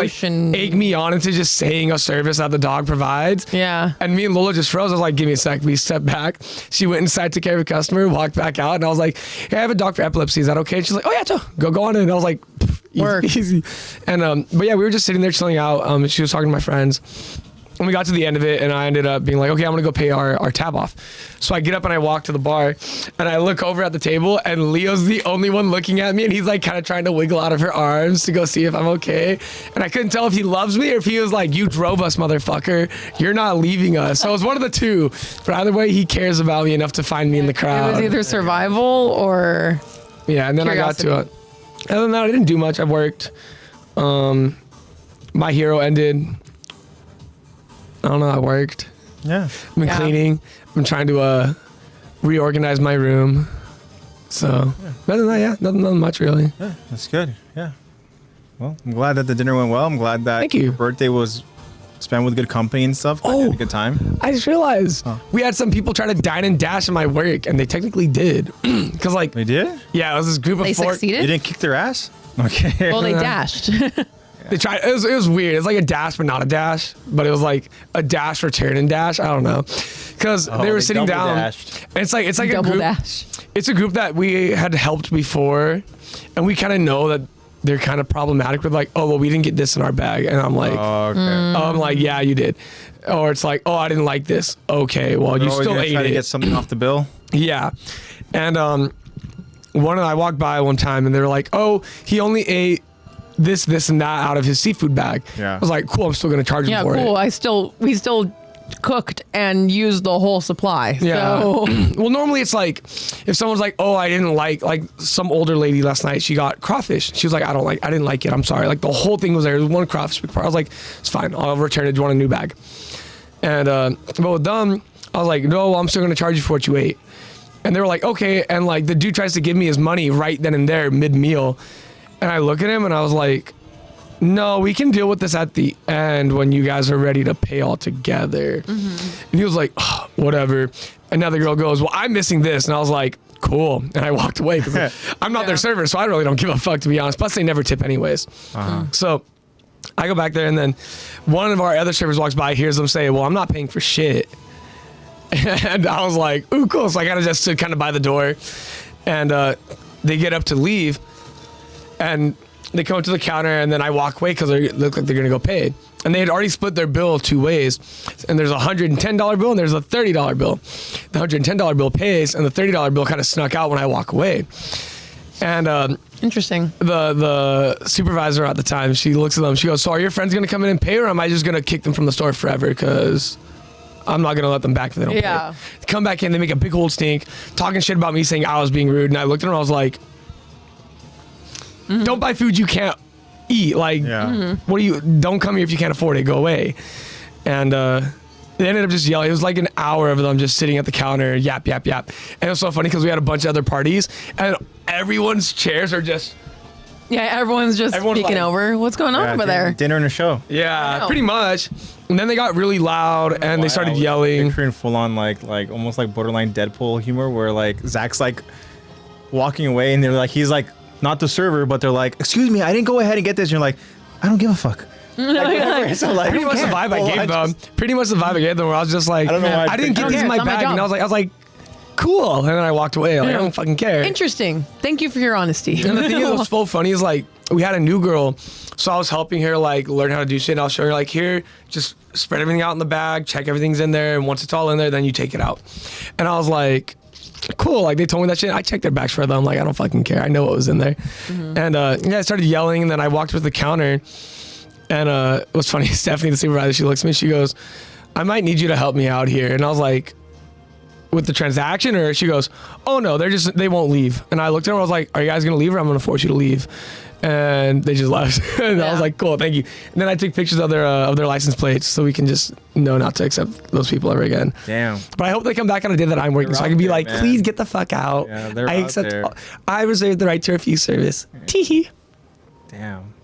egg me on into just saying a service that the dog provides. Yeah. And me and Lola just froze. I was like, give me a sec. We stepped back. She went inside, took care of a customer, walked back out. And I was like, hey, I have a dog for epilepsy. Is that okay? And she's like, oh, yeah, go on in. And I was like, easy. And, but yeah, we were just sitting there chilling out. She was talking to my friends. And we got to the end of it, and I ended up being like, okay, I'm going to go pay our tab off. So I get up and I walk to the bar, and I look over at the table, and Leo's the only one looking at me, and he's like kind of trying to wiggle out of her arms to go see if I'm okay. And I couldn't tell if he loves me or if he was like, you drove us, motherfucker. You're not leaving us. So it was one of the two. But either way, he cares about me enough to find me in the crowd. It was either survival or yeah, and then curiosity. I got to it. Other than that, I didn't do much. I worked. My Hero ended. I don't know. I worked. Yeah. I've been cleaning. I'm trying to reorganize my room. So, other than that, nothing much really. Yeah, that's good. Yeah. Well, I'm glad that the dinner went well. I'm glad that your birthday was spent with good company and stuff. I had a good time. I just realized we had some people try to dine and dash in my work, and they technically did. Because they did? Yeah, it was this group of 4. They succeeded? You didn't kick their ass? Okay. Well, they dashed. They tried. It was weird. It's like a dash, but not a dash. But it was like a dash, return, and dash. I don't know, because they were sitting down. Dashed. And it's like double a group. Dash. It's a group that we had helped before, and we kind of know that they're kind of problematic with like, oh well, we didn't get this in our bag, and I'm like, I'm like, yeah, you did, or it's like, oh, I didn't like this. Okay, well, you still ate try it. To get something off the bill. Yeah, and I walked by one time, and they were like, oh, he only ate this, and that out of his seafood bag. Yeah. I was like, cool, I'm still going to charge him for it. Yeah, cool. We still cooked and used the whole supply. Yeah. So. Well, normally it's like, if someone's like, oh, I didn't like some older lady last night, she got crawfish. She was like, I didn't like it. I'm sorry. Like the whole thing was there. There was one crawfish part. I was like, it's fine. I'll return it. Do you want a new bag? And, but with them, I was like, no, I'm still going to charge you for what you ate. And they were like, okay. And like the dude tries to give me his money right then and there mid-meal. And I look at him and I was like, no, we can deal with this at the end when you guys are ready to pay all together. Mm-hmm. And he was like, oh, whatever. Another girl goes, well, I'm missing this. And I was like, cool. And I walked away because I'm not their server, so I really don't give a fuck, to be honest. Plus, they never tip anyways. So I go back there, and then one of our other servers walks by, hears them say, well, I'm not paying for shit. And I was like, ooh, cool. So I kind of just stood kind of by the door. And they get up to leave. And they come up to the counter, and then I walk away because they look like they're gonna go pay. And they had already split their bill 2 ways. And there's a $110 bill and there's a $30 bill. The $110 bill pays, and the $30 bill kind of snuck out when I walk away. And interesting. The supervisor at the time, she looks at them. She goes, "So are your friends gonna come in and pay, or am I just gonna kick them from the store forever? Because I'm not gonna let them back if they don't pay." They come back in, they make a big old stink, talking shit about me, saying I was being rude. And I looked at them, I was like, "Don't buy food you can't eat. Like, what do you? Don't come here if you can't afford it. Go away." And they ended up just yelling. It was like an hour of them just sitting at the counter, yap, yap, yap. And it was so funny because we had a bunch of other parties, and everyone's chairs are just... Yeah, everyone's peeking like, over. What's going on over there? Dinner and a show. Yeah, pretty much. And then they got really loud, and they started yelling. Picturing full on like almost like borderline Deadpool humor, where like Zach's like walking away, and they're like, he's like not the server, but they're like, "Excuse me, I didn't go ahead and get this." And you're like, "I don't give a fuck." So like, pretty much the vibe I gave them. Pretty much the vibe I gave them, where I was just like, I didn't get these in my bag, and I was like, cool. And then I walked away. Like, I don't fucking care. Interesting. Thank you for your honesty. And the thing that was so funny is like, we had a new girl, so I was helping her like learn how to do shit. And I'll show her like, here, just spread everything out in the bag, check everything's in there, and once it's all in there, then you take it out. And I was like, cool. Like, they told me that shit. I checked their bags for them. Like, I don't fucking care. I know what was in there. And I started yelling, and then I walked with the counter. And it was funny. Stephanie, the supervisor, she looks at me. She goes, "I might need you to help me out here." And I was like, "With the transaction?" Or she goes, "Oh no, they won't leave." And I looked at her. I was like, "Are you guys gonna leave, or I'm gonna force you to leave?" And they just left. And I was like, "Cool, thank you." And then I took pictures of their license plates so we can just know not to accept those people ever again. Damn. But I hope they come back on a day that I'm working, so I can be like, man, "Please get the fuck out." Yeah, they're I accept. I reserve the right to refuse service. Teehee. Damn.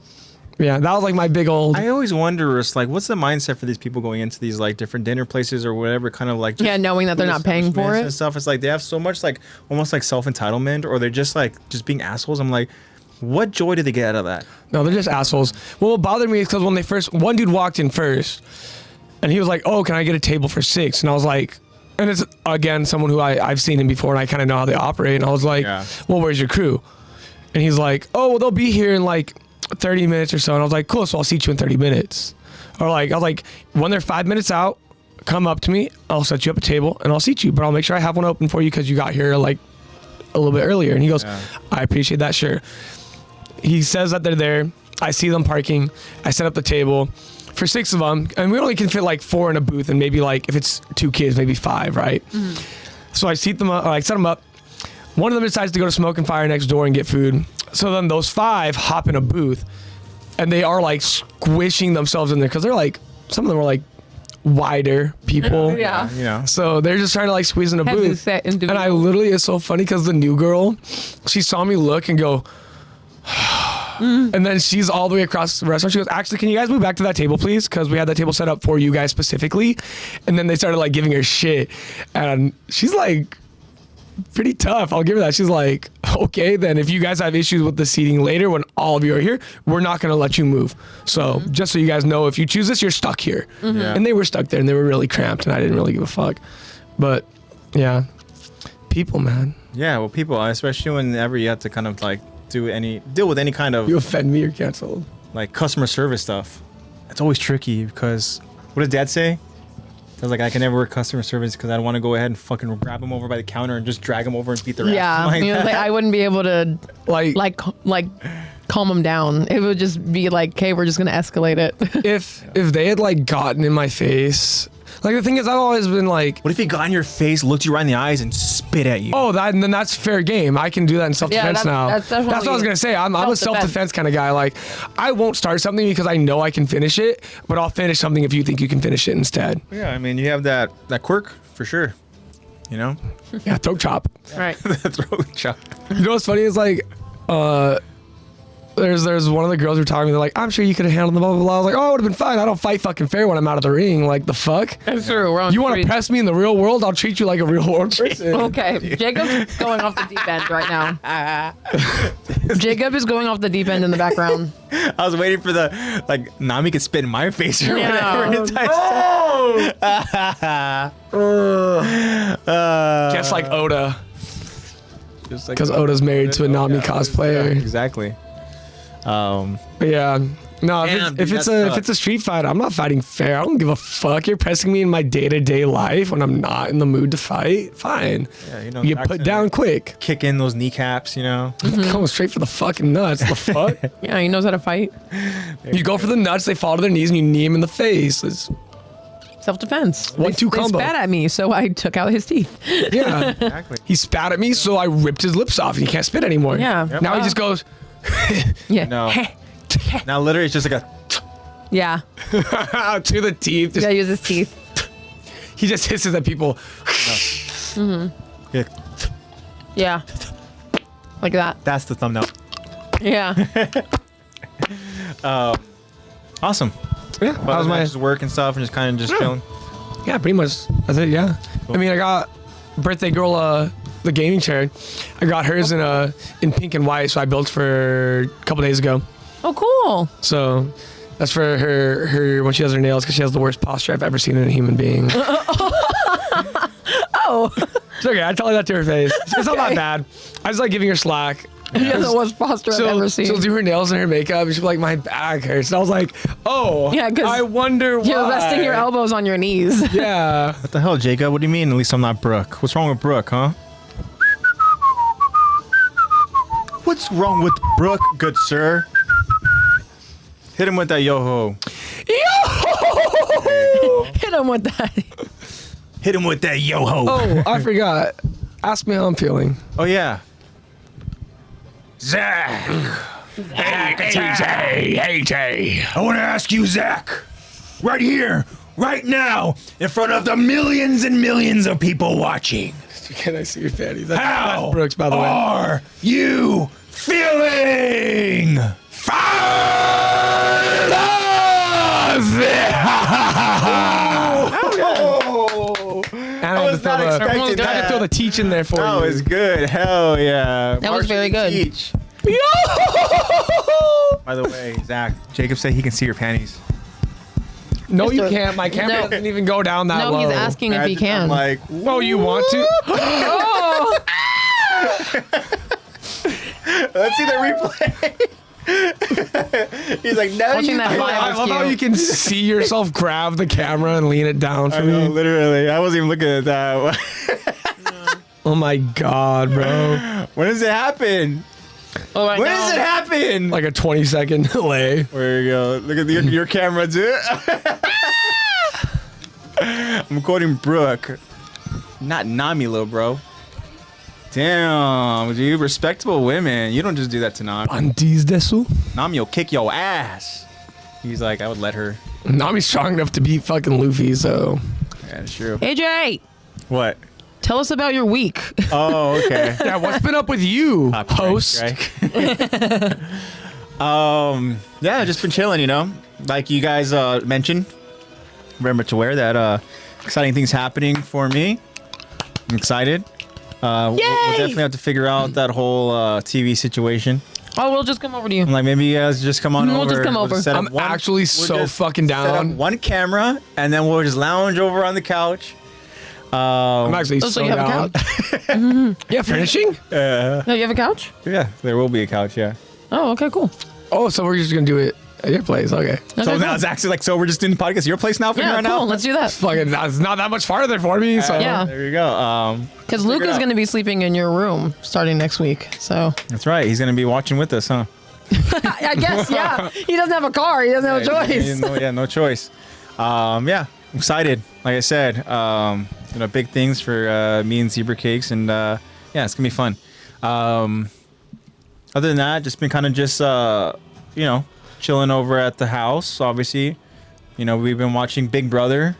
Yeah, that was like my big old... I always wonder, it's like, what's the mindset for these people going into these like different dinner places or whatever, kind of like... Just knowing that they're not paying for it. And stuff. It's like they have so much like, almost like self-entitlement, or they're just like, just being assholes. I'm like, what joy do they get out of that? No, they're just assholes. Well, what bothered me is because when one dude walked in first, and he was like, "Oh, can I get a table for 6?" And I was like... And it's, again, someone who I've seen him before, and I kind of know how they operate. And I was like, "Well, where's your crew?" And he's like, "Oh, well, they'll be here in like 30 minutes or so." And I was like, "Cool, so I'll seat you in 30 minutes. Or like, I was like, when they're 5 minutes out, come up to me, I'll set you up a table and I'll seat you, but I'll make sure I have one open for you because you got here like a little bit earlier." And he goes, "I appreciate that, sure." He says that they're there. I see them parking. I set up the table for 6 of them, and we only can fit like 4 in a booth, and maybe like, if it's 2 kids, maybe 5, right? So I seat them up, I set them up. One of them decides to go to Smoke and Fire next door and get food. So then those 5 hop in a booth, and they are like squishing themselves in there because they're like, some of them are like wider people. Yeah. So they're just trying to like squeeze in a booth. And I literally, it's so funny because the new girl, she saw me look and go, and then she's all the way across the restaurant. She goes, "Actually, can you guys move back to that table, please? Because we had that table set up for you guys specifically." And then they started like giving her shit. And she's like, pretty tough. I'll give her that. She's like, "Okay, then if you guys have issues with the seating later when all of you are here, we're not going to let you move. So just so you guys know, if you choose this, you're stuck here." And they were stuck there, and they were really cramped, and I didn't really give a fuck. But yeah, people, man. Yeah, well, people, especially whenever you have to kind of like deal with any kind of... You offend me, you're canceled. Like customer service stuff. It's always tricky because... What does Dad say? I was like, I can never work customer service because I don't want to go ahead and fucking grab them over by the counter and just drag them over and beat their ass. Yeah, Like like, I wouldn't be able to like calm them down. It would just be like, "Okay, we're just gonna escalate it." If they had like gotten in my face, like the thing is, I've always been like, what if he got in your face, looked you right in the eyes, and spit at you? "Oh, then that's fair game. I can do that in self-defense now." That's what I was gonna say. I'm a self-defense kind of guy. Like, I won't start something because I know I can finish it, but I'll finish something if you think you can finish it instead. Yeah, I mean, you have that quirk for sure. You know? Yeah, throat chop. Right. Throat chop. You know what's funny is like, there's one of the girls who were talking to me, they're like, "I'm sure you could have handled the blah, blah, blah." I was like, "Oh, it would have been fine. I don't fight fucking fair when I'm out of the ring." Like, the fuck? That's true. We're on You want to press me in the real world? I'll treat you like a real world person. Okay, Jacob's going off the deep end right now. Jacob is going off the deep end in the background. I was waiting for the, like, Nami could spit in my face or whatever. Just like Oda. Just like Because Oda's married to a Nami cosplayer. Yeah, exactly. Yeah. No, if it's a street fight, I'm not fighting fair. I don't give a fuck. You're pressing me in my day-to-day life when I'm not in the mood to fight. Fine. Yeah, you know, you get put down quick. Kick in those kneecaps, you know. Going straight for the fucking nuts. The fuck? Yeah, he knows how to fight. You go for the nuts, they fall to their knees, and you knee him in the face. It's self-defense. 1-2 combo. They spat at me, so I took out his teeth. Yeah. Exactly. He spat at me, so I ripped his lips off, and he can't spit anymore. Yeah. Yep. Now he just goes. Yeah. No. Now literally it's just like a. Yeah. To the teeth. You gotta use his teeth. He just hisses at people. Yeah. Yeah. Like that. That's the thumbnail. Yeah. Awesome. Yeah. That was my just work and stuff and just kind of just chilling. Yeah, pretty much. That's it. Yeah. Cool. I mean, I got birthday girl the gaming chair. I got hers in pink and white, so I built for a couple days ago. Oh, cool. So that's for her when she does her nails, because she has the worst posture I've ever seen in a human being. Oh. It's okay. I tell her that to her face. It's not that bad. I just like giving her slack. He has the worst posture I've ever seen. She'll do her nails and her makeup, and she'll be like, my back hurts. And I was like, oh, Yeah, 'cause I wonder why. You're resting your elbows on your knees. Yeah. What the hell, Jacob? What do you mean? At least I'm not Brooke. What's wrong with Brooke, huh? What's wrong with Brooke, good sir? Hit him with that yo-ho. Hit him with that. Hit him with that yo-ho. Oh, I forgot. Ask me how I'm feeling. Oh, yeah. Zach. AJ. I want to ask you, Zach, right here, right now, in front of the millions and millions of people watching. Can I see your panties? How That's Brooks, by the way. are you feeling? And I had to throw the teach in there for you. That was good. Hell yeah. That was very good. Teach. By the way, Zach, Jacob said he can see your panties. No, you can't. My camera No. doesn't even go down that low. No, he's asking if he can. I'm like, Oh, you want to? Oh. let's see the replay. He's like, no, Watching that live. I love how you can see yourself grab the camera and lean it down for I know, me. literally. I wasn't even looking at that. Oh my God, bro. When does it happen? Oh, When does it happen? Like a 20-second delay. There you go. Look at your camera, dude. I'm quoting Brooke. Not Namilo, bro. Damn, dude. Respectable women. You don't just do that to Nami. Bandis desu? Nami will kick your ass. He's like, I would let her. Nami's strong enough to beat fucking Luffy, so. Yeah, that's true. AJ, What? tell us about your week. Oh, okay. Yeah, what's been up with you, host? Right? Yeah, just been chilling, you know. Like you guys mentioned, very much aware that exciting things happening for me. I'm excited. We'll definitely have to figure out that whole TV situation. Oh, we'll just come over to you. I'm like, maybe you guys just come on over. We'll just come over. set up I'm actually so fucking set up down. one camera, and then we'll just lounge over on the couch. I'm actually Oh, so so you have a down. Yeah, finishing? No, you have a couch? Yeah, there will be a couch, yeah. Oh, okay, cool. Oh, so we're just going to do it at your place. Okay. Okay, So cool. now it's actually like, so we're just doing the podcast at your place now from here Yeah, on cool. out? Let's do that. Fucking, it's not that much farther for me, so. Yeah. There you go. Because Luke figure it is out. going to be sleeping in your room starting next week. So That's right. He's going to be watching with us, huh? I guess, yeah. He doesn't have a car. He doesn't have a choice. No choice. Yeah, I'm excited. Like I said, big things for me and Zebra Cakes, and yeah, it's gonna be fun. Other than that, just been kind of just chilling over at the house. Obviously, we've been watching Big Brother.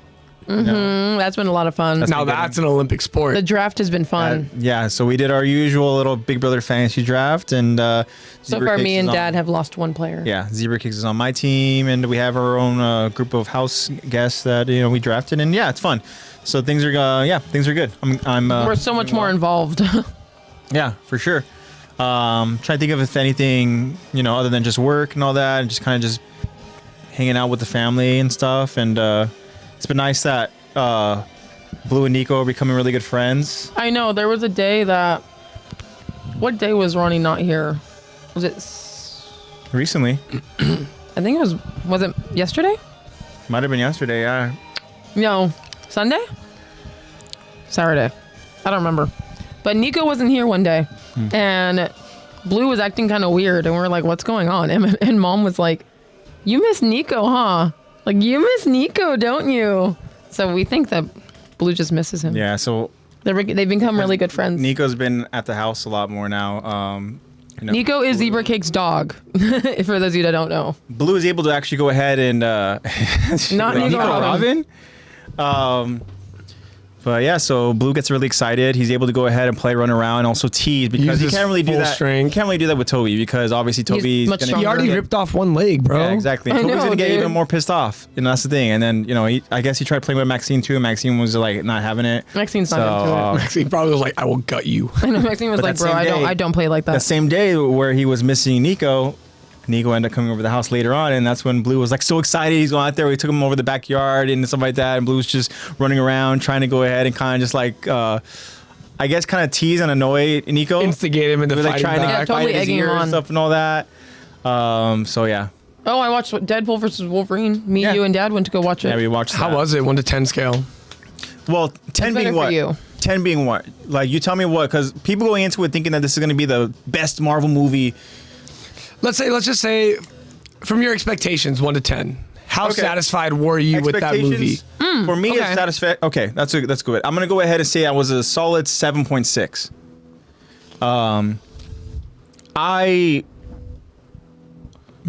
That's been a lot of fun. Now that's an Olympic sport. The draft has been fun. Yeah, so we did our usual little Big Brother fantasy draft, and So Zebra far, Cakes me is and on- Dad have lost one player. Yeah, Zebra Cakes is on my team, and we have our own group of house guests that we drafted, and yeah, it's fun. So things are good. I'm We're so much more involved. Yeah, for sure. Trying to think of if anything other than just work and all that, and just kind of just hanging out with the family and stuff, and it's been nice that Blue and Nico are becoming really good friends. I know. There was a day that. What day was Ronnie not here? Was it Recently. I think was it yesterday? Might have been yesterday, yeah. No, Sunday? Saturday. I don't remember. But Nico wasn't here one day, and Blue was acting kind of weird, and we were like, what's going on? And Mom was like, you miss Nico, huh? Like, you miss Nico, don't you? So we think that Blue just misses him. Yeah, so... They've become really good friends. Nico's been at the house a lot more now. Nico is Zebra Cake's dog, for those of you that don't know. Blue is able to actually go ahead and... Not Nico Robin. But yeah, so Blue gets really excited. He's able to go ahead and play, run around, and also tease because he can't really do that. He can't really do that with Toby because obviously Toby's much He already ripped off one leg, bro. Yeah, exactly. Toby's gonna get even more pissed off. You know, that's the thing. And then I guess he tried playing with Maxine too. And Maxine was like not having it. Maxine's not into it. Maxine probably was like, "I will gut you." I know Maxine was like, "Bro, I don't play like that." The same day where he was missing Nico ended up coming over the house later on, and that's when Blue was like so excited. He's going out there. We took him over the backyard and stuff like that, and Blue was just running around trying to go ahead and kind of just like, I guess, kind of tease and annoy Nico, instigate him into like trying to totally fight his ear and stuff and all that. So yeah. Oh, I watched Deadpool versus Wolverine. You and Dad went to go watch it. Yeah, we watched that. How was it? 1 to 10 scale. Well, 10 being what? 10 being what? Like, you tell me what, because people going into it thinking that this is going to be the best Marvel movie. Let's just say, from your expectations, 1 to 10, how satisfied were you with that movie? For me, it's satisfied. Okay, that's good. I'm gonna go ahead and say I was a solid 7.6. I'm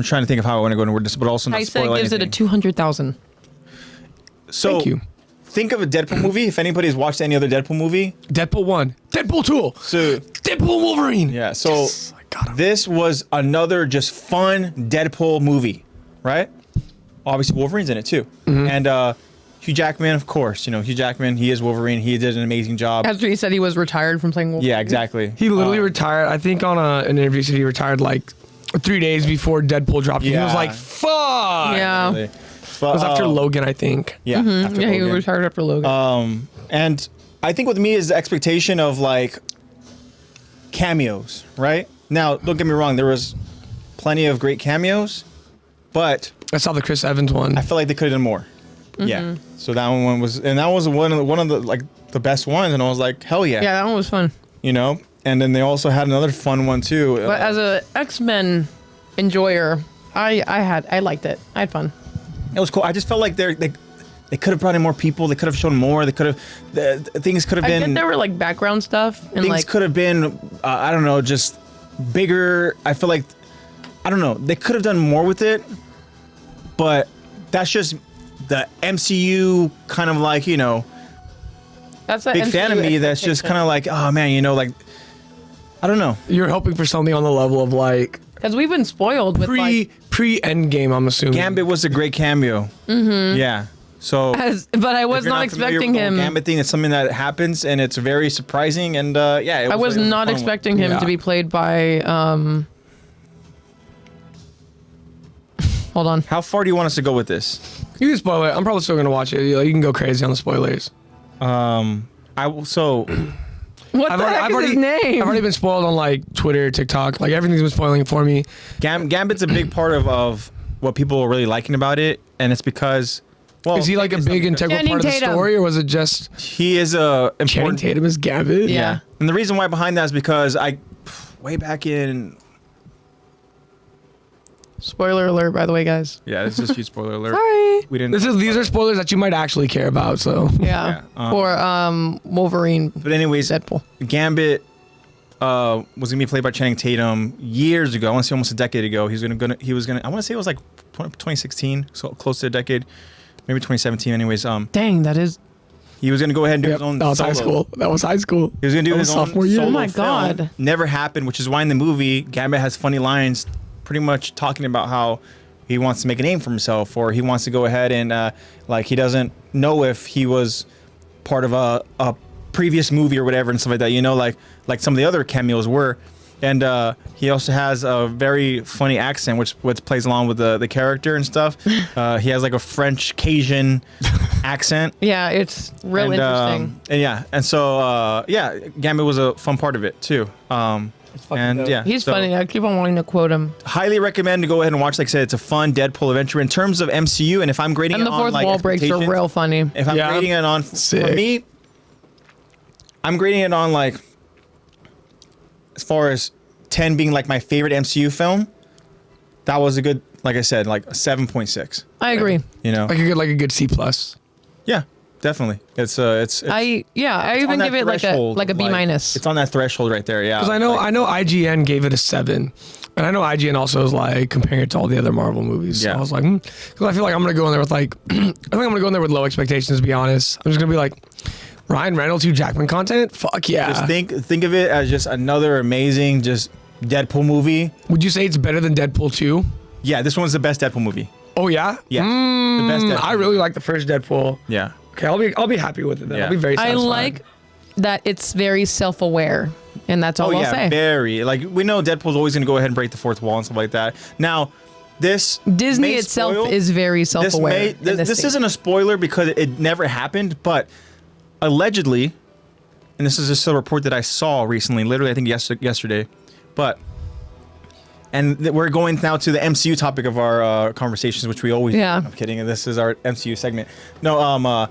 trying to think of how I want to go into word this, but also not spoil anything. gives it a 200,000. So thank you. Think of a Deadpool movie. If anybody's watched any other Deadpool movie, Deadpool 1, Deadpool 2, so Deadpool Wolverine. Yeah. So this was another just fun Deadpool movie, right? Obviously Wolverine's in it too, and Hugh Jackman, of course. Hugh Jackman. He is Wolverine. He did an amazing job. After he said he was retired from playing Wolverine. Yeah, exactly. He literally retired. I think on an interview, he said he retired like 3 days before Deadpool dropped. Yeah. He was like, "Fuck." Yeah. Really. But, It was after Logan, I think. Yeah. After Yeah, he Logan. retired after Logan. And I think with me is the expectation of like cameos, right? Now, don't get me wrong, there was plenty of great cameos, but I saw the Chris Evans one. I feel like they could have done more. Yeah. So that one was one of the like the best ones, and I was like, hell yeah. Yeah, that one was fun. And then they also had another fun one too. But as a X-Men enjoyer, I liked it. I had fun. It was cool. I just felt like they could have brought in more people. They could have shown more. They could have things could have been. I get there were like background stuff and things like could have been I don't know, just bigger. I feel like I don't know. They could have done more with it, but that's just the MCU kind of like that's a big fan of me. That's just kind of like, oh man, like I don't know. You're hoping for something on the level of like because we've been spoiled with pre Endgame. I'm assuming Gambit was a great cameo. Yeah. So, but I was not expecting him. Gambit thing, it's something that happens, and it's very surprising. And yeah, I was not expecting him to be played by. Hold on. How far do you want us to go with this? You can spoil it. I'm probably still gonna watch it. You can go crazy on the spoilers. I will. So, what the heck is his name? I've already been spoiled on like Twitter, TikTok. Like everything's been spoiling it for me. Gambit's a big part of what people are really liking about it, and it's because. Well, is he like a big integral part of the story, or was it just he is a important? Channing Tatum is Gambit. Yeah. And the reason why behind that is because way back in. Spoiler alert, by the way, guys. Yeah, this is a huge spoiler alert. Sorry. We didn't. These are spoilers that you might actually care about. So Yeah. For Wolverine. But anyways, Deadpool. Gambit was gonna be played by Channing Tatum years ago. I want to say almost a decade ago. He was gonna. I want to say it was like 2016, so close to a decade, maybe 2017. Anyways, Dang, that is. he was gonna go ahead and do his own. that was solo. high school. That was high school. He was gonna do his own sophomore year. solo Oh my film. God. Never happened, which is why in the movie Gambit has funny lines, pretty much talking about how he wants to make a name for himself, or he wants to go ahead and like he doesn't know if he was part of a previous movie or whatever and stuff like that. Like some of the other cameos were. And he also has a very funny accent, which plays along with the character and stuff. He has like a French Cajun accent. Yeah, it's real interesting. And so Gambit was a fun part of it too. And yeah, he's funny. I keep on wanting to quote him. Highly recommend to go ahead and watch. Like I said, it's a fun Deadpool adventure in terms of MCU. And if I'm grading And it the on fourth like wall breaks are real funny. if I'm grading it on for me, I'm grading it on like as far as 10 being like my favorite MCU film. That was a good, like I said, like a 7.6. I agree. You know, like a good C+. Yeah, definitely. It's I even give it like a B minus. It's on that threshold right there. Yeah. Because I know IGN gave it a 7, and I know IGN also is like comparing it to all the other Marvel movies. Yeah. So I was like, because I feel like I'm gonna go in there with like, I think I'm gonna go in there with low expectations. To be honest, I'm just gonna be like, Ryan Reynolds, Hugh Jackman content. Fuck yeah. Just think of it as just another amazing just Deadpool movie. Would you say it's better than Deadpool 2? Yeah, this one's the best Deadpool movie. Oh yeah. Yeah. The best Deadpool. I really like the first Deadpool. Yeah. Okay, I'll be happy with it then. Yeah. I'll be very satisfied. I like that it's very self-aware, and that's all I'll say. Very. Like, we know Deadpool's always going to go ahead and break the fourth wall and stuff like that. Now, this Disney itself is very self-aware. This isn't a spoiler because it never happened, but allegedly, and this is just a report that I saw recently, literally I think yesterday, but we're going now to the MCU topic of our conversations, which we always do. I'm kidding, and this is our MCU segment. No,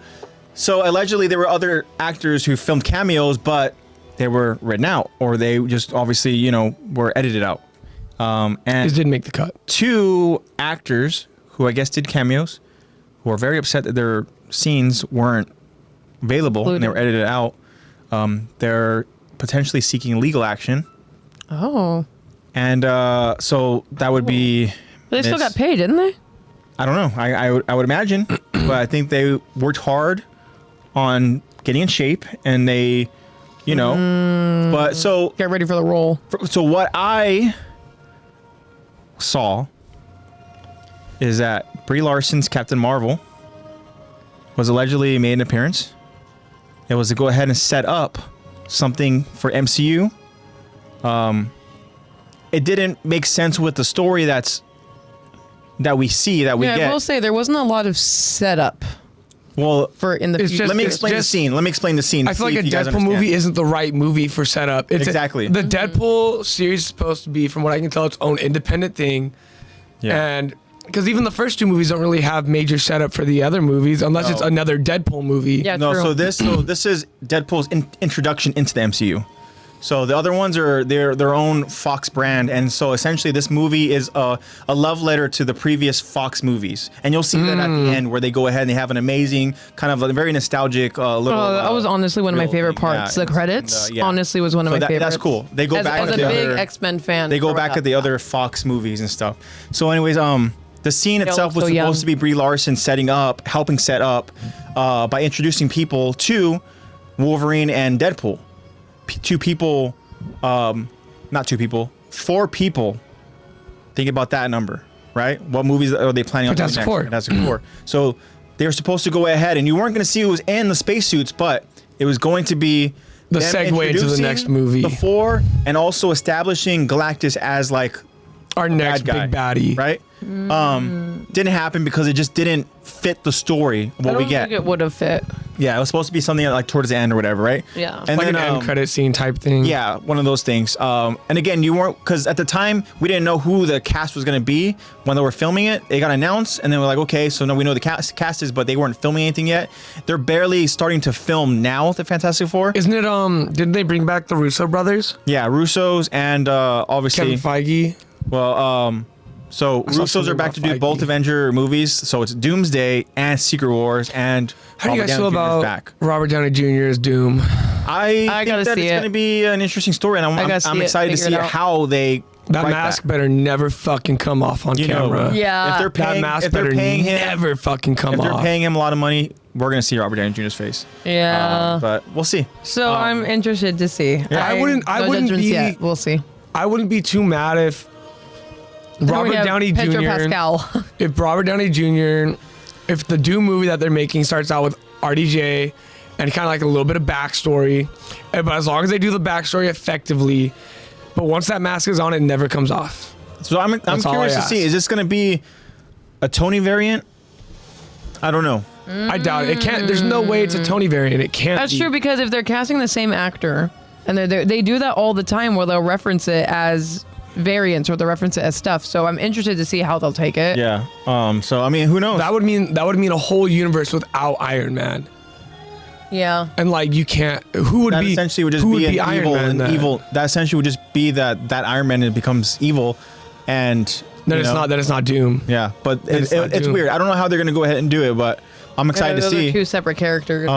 so allegedly there were other actors who filmed cameos, but they were written out, or they just obviously, were edited out. And this didn't make the cut. 2 actors who I guess did cameos, who are very upset that their scenes weren't available and they were edited out. They're potentially seeking legal action. Oh. And so that would be. But they still got paid, didn't they? I don't know. I would imagine, but I think they worked hard on getting in shape, and they, but so get ready for the role. So what I saw is that Brie Larson's Captain Marvel was allegedly made an appearance. It was to go ahead and set up something for MCU. It didn't make sense with the story that we get. I will say there wasn't a lot of setup. Well, for in the future. Let me explain the scene. I feel like a Deadpool movie isn't the right movie for setup. Exactly. The Deadpool series is supposed to be, from what I can tell, its own independent thing. Yeah. And because even the first 2 movies don't really have major setup for the other movies, unless it's another Deadpool movie. Yeah, no. True. So this is Deadpool's introduction into the MCU. So the other ones are their own Fox brand, and so essentially this movie is a love letter to the previous Fox movies, and you'll see that at the end where they go ahead and they have an amazing kind of a very nostalgic little. That was honestly one of my favorite parts. The credits honestly was one of my favorites. That's cool. They go back as to a big X-Men fan. They go back at the other Fox movies and stuff. So anyways, the scene itself was supposed to be Brie Larson helping set up by introducing people to Wolverine and Deadpool. 4 people. Think about that number, right? What movies are they planning on doing next? Fantastic Four. So they were supposed to go ahead, and you weren't going to see who was in the spacesuits, but it was going to be the segue into the next movie. Before, and also establishing Galactus as like our next big baddie, right? Didn't happen because it just didn't fit the story of what we get. I don't think it would have fit. Yeah, it was supposed to be something like towards the end or whatever, right? Yeah. And like then, an end credit scene type thing. Yeah, one of those things. And again, you weren't, because at the time we didn't know who the cast was going to be when they were filming it. It got announced, and then we're like, okay, so now we know the cast is, but they weren't filming anything yet. They're barely starting to film now, the Fantastic Four. Isn't it? Didn't they bring back the Russo brothers? Yeah, Russos and obviously Kevin Feige. Well, so Russos are back to do both Avenger movies. So it's Doomsday and Secret Wars, and how do you guys feel about Robert Downey Jr.'s Doom? I think that it's going to be an interesting story, and I'm excited to see how they. That mask better never fucking come off on camera. Yeah, if they're paying him, never fucking come off. If they're paying him a lot of money, we're gonna see Robert Downey Jr.'s face. Yeah, but we'll see. So I'm interested to see. Yeah, I wouldn't be. Yet. We'll see. I wouldn't be too mad if Robert Downey Jr. Pascal. If Robert Downey Jr. If the Doom movie that they're making starts out with RDJ and kind of like a little bit of backstory, but as long as they do the backstory effectively, but once that mask is on, it never comes off. So I'm curious to see. Is this going to be a Tony variant? I don't know. I doubt it. It can't. There's no way it's a Tony variant. It can't. That's true, because if they're casting the same actor, And they do that all the time where they'll reference it as variants or they'll reference it as stuff. So I'm interested to see how they'll take it. Yeah. So I mean, who knows? That would mean a whole universe without Iron Man. Yeah. And like you can't. Who would that be? essentially would just who be would an Iron evil. Man then? Evil. That essentially would just be that Iron Man becomes evil, and That it's not. That it's not Doom. Yeah, but It's not it's Doom. weird. I don't know how they're gonna go ahead and do it, but I'm excited to Those see. are two separate characters.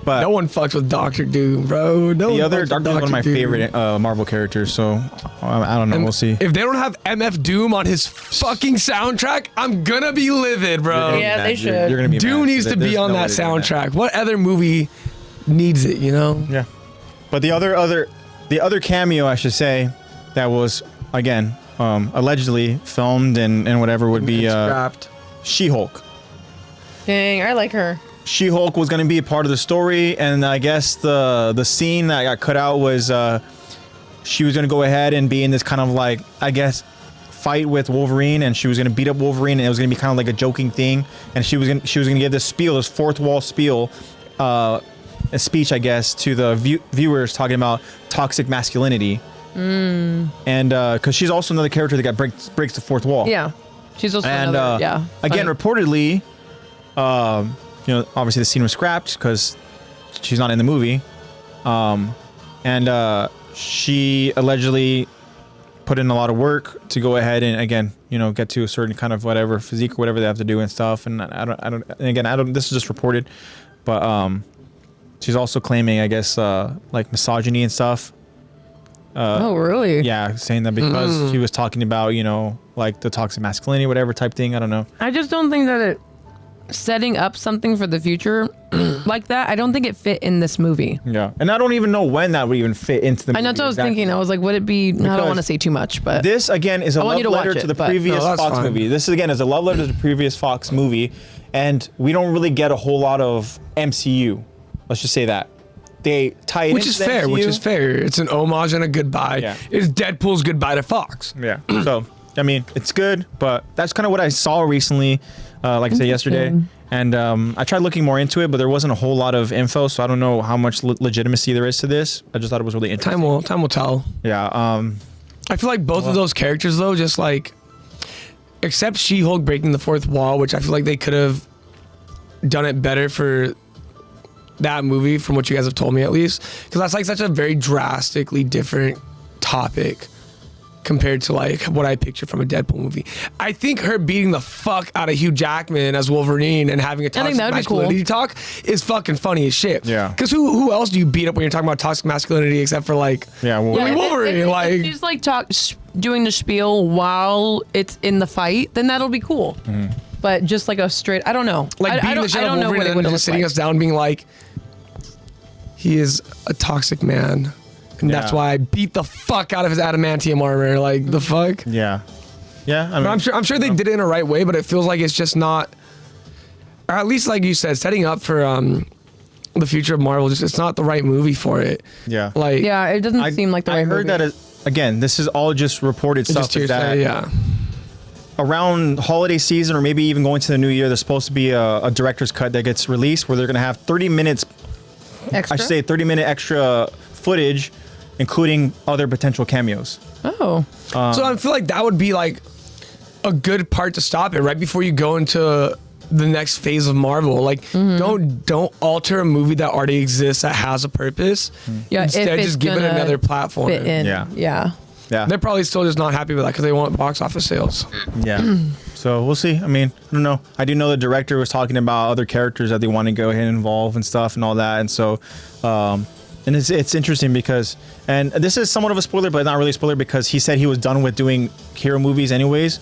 But No one fucks with Doctor Doom, bro. No. the one other fucks Doctor is with one of my Dr. Doom. favorite Marvel characters, so I don't know. And We'll see. If they don't have MF Doom on his fucking soundtrack, I'm gonna be livid, bro. Yeah, they should. You're gonna be Doom mad. needs to There's be on no that way they're doing soundtrack. What other movie needs it? You know? Yeah, but the other cameo, I should say, that was again allegedly filmed and whatever would be Scrapped. She-Hulk. Dang, I like her. She-Hulk was going to be a part of the story, and I guess the scene that got cut out was she was going to go ahead and be in this kind of like, I guess, fight with Wolverine, and she was going to beat up Wolverine, and it was going to be kind of like a joking thing, and she was going to give this spiel, this fourth wall spiel, a speech, I guess, to the viewers talking about toxic masculinity, and because she's also another character that breaks the fourth wall. Yeah. She's also And another, again, reportedly, obviously the scene was scrapped because she's not in the movie, and she allegedly put in a lot of work to go ahead and again, get to a certain kind of whatever physique or whatever they have to do and stuff. And I don't. This is just reported, but she's also claiming, I guess, like misogyny and stuff. oh, really? Yeah, saying that because she was talking about, like the toxic masculinity, whatever type thing. I don't know. I just don't think that setting up something for the future like that, I don't think it fit in this movie. Yeah, and I don't even know when that would even fit into the movie. I know that's what I was thinking. I was like, would it be? I don't want to say too much, but this again is a love letter to the previous that's Fox fine. movie. This again is a love letter to the previous Fox movie, and we don't really get a whole lot of MCU. Let's just say that they tie it Which into is the fair. MCU. Which is fair. It's an homage and a goodbye. Yeah. It's Deadpool's goodbye to Fox. Yeah. So I mean, it's good, but that's kind of what I saw recently. Like I said yesterday. And I tried looking more into it, but there wasn't a whole lot of info, so I don't know how much legitimacy there is to this. I just thought it was really interesting. Time will tell. Yeah. I feel like both of those characters, though, just like, except She-Hulk breaking the fourth wall, which I feel like they could have done it better for that movie, from what you guys have told me at least, because that's like such a very drastically different topic compared to like what I picture from a Deadpool movie. I think her beating the fuck out of Hugh Jackman as Wolverine and having a toxic that'd be cool. masculinity talk is fucking funny as shit. Yeah. Because who else do you beat up when you're talking about toxic masculinity except for like yeah. Well, Yeah. Wolverine, if like- she's like doing the spiel while it's in the fight, then that'll be cool. But just like a straight, I don't know. like I beating don't, the shit I out of don't know Wolverine what it and would then look just sitting like. us down being like, he is a toxic man. And that's Yeah. why I beat the fuck out of his adamantium armor. Like, the fuck? yeah. Yeah. I mean, I'm sure they did it in a right way, but it feels like it's just not, or at least like you said, setting up for the future of Marvel, just it's not the right movie for it. Yeah. Like, Yeah, it doesn't seem like the right I heard movie. again, this is all just reported it's stuff. just Is that yeah. around holiday season or maybe even going to the new year, there's supposed to be a director's cut that gets released where they're going to have 30 minutes, Extra? I should say 30-minute extra footage, including other potential cameos. Oh. So I feel like that would be like a good part to stop it right before you go into the next phase of Marvel. Like, don't alter a movie that already exists that has a purpose. Yeah, if Instead, it's just give it gonna another platform. Fit in. Yeah. Yeah. Yeah. They're probably still just not happy with that because they want box office sales. Yeah. So we'll see. I mean, I don't know. I do know the director was talking about other characters that they want to go ahead and involve and stuff and all that. And so, and it's interesting because, and this is somewhat of a spoiler, but not really a spoiler because he said he was done with doing hero movies anyways,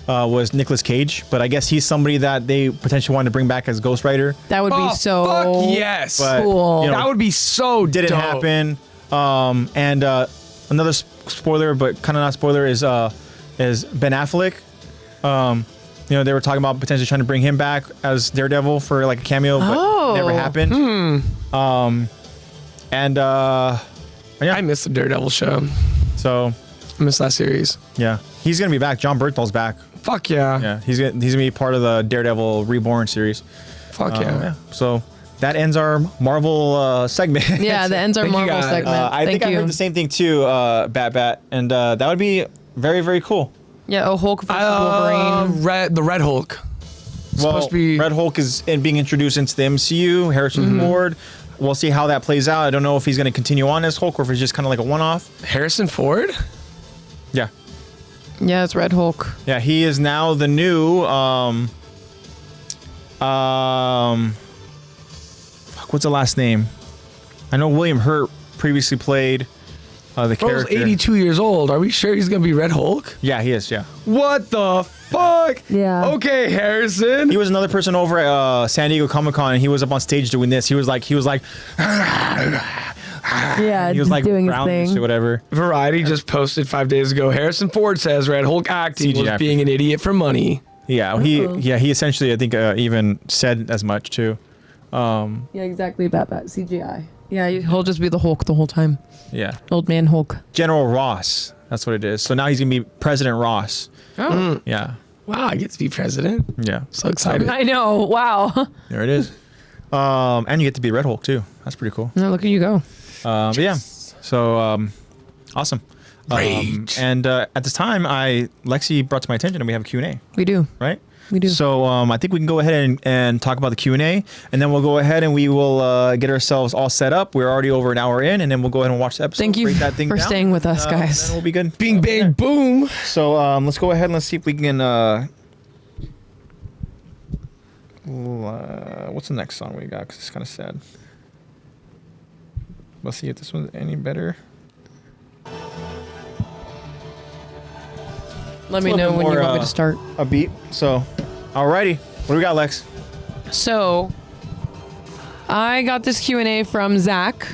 was Nicolas Cage. But I guess he's somebody that they potentially wanted to bring back as Ghost Rider. That would be so fuck yes. But, cool. you know, That would be so didn't dope. happen. And another spoiler, but kind of not spoiler, is Ben Affleck. They were talking about potentially trying to bring him back as Daredevil for like a cameo, but never happened. I missed the Daredevil show. So I missed that series. yeah, he's gonna be back. John Bernthal's back. Fuck yeah. Yeah, he's gonna be part of the Daredevil Reborn series. Fuck yeah. So that ends our Marvel segment. Yeah, that ends our Marvel segment. I think I heard the same thing too, Bat, and that would be very, very cool. Yeah, Hulk versus Wolverine. The Red Hulk. Well, Red Hulk is being introduced into the MCU. Harrison Ford. We'll see how that plays out. I don't know if he's going to continue on as Hulk or if it's just kind of like a one-off. Harrison Ford? Yeah. Yeah, it's Red Hulk. Yeah, he is now the new what's the last name? I know William Hurt previously played the character. 82 years old. Are we sure he's going to be Red Hulk? Yeah, he is, yeah. What the fuck? Yeah. Okay, Harrison. He was another person over at San Diego Comic-Con, and he was up on stage doing this. He was like yeah, he was like doing his brownish thing. or whatever. Variety just posted 5 days ago. Harrison Ford says Red Hulk acting CGI was being an idiot for money. Yeah, he essentially, I think, even said as much too. Yeah, exactly about that. CGI. Yeah, he'll just be the Hulk the whole time. Yeah. Old man Hulk. General Ross. That's what it is. So now he's going to be President Ross. Oh. Yeah. Wow, I get to be president. Yeah. So excited. I know. Wow. There it is. And you get to be Red Hulk too. That's pretty cool. Now look at you go. But yeah. So awesome. Rage. And at this time, Lexi brought to my attention, and we have a Q&A, We do. right? We do. So I think we can go ahead and talk about the Q&A, and then we'll go ahead and we will get ourselves all set up. We're already over an hour in, and then we'll go ahead and watch the episode. Thank you break that thing for down, staying with us, guys. And then we'll be good. Bing, bang, boom. So let's go ahead and let's see if we can. What's the next song we got? Because it's kind of sad. Let's see if this one's any better. Let me know when you want me to start. A beat. So, alrighty. What do we got, Lex? So, I got this Q&A from Zach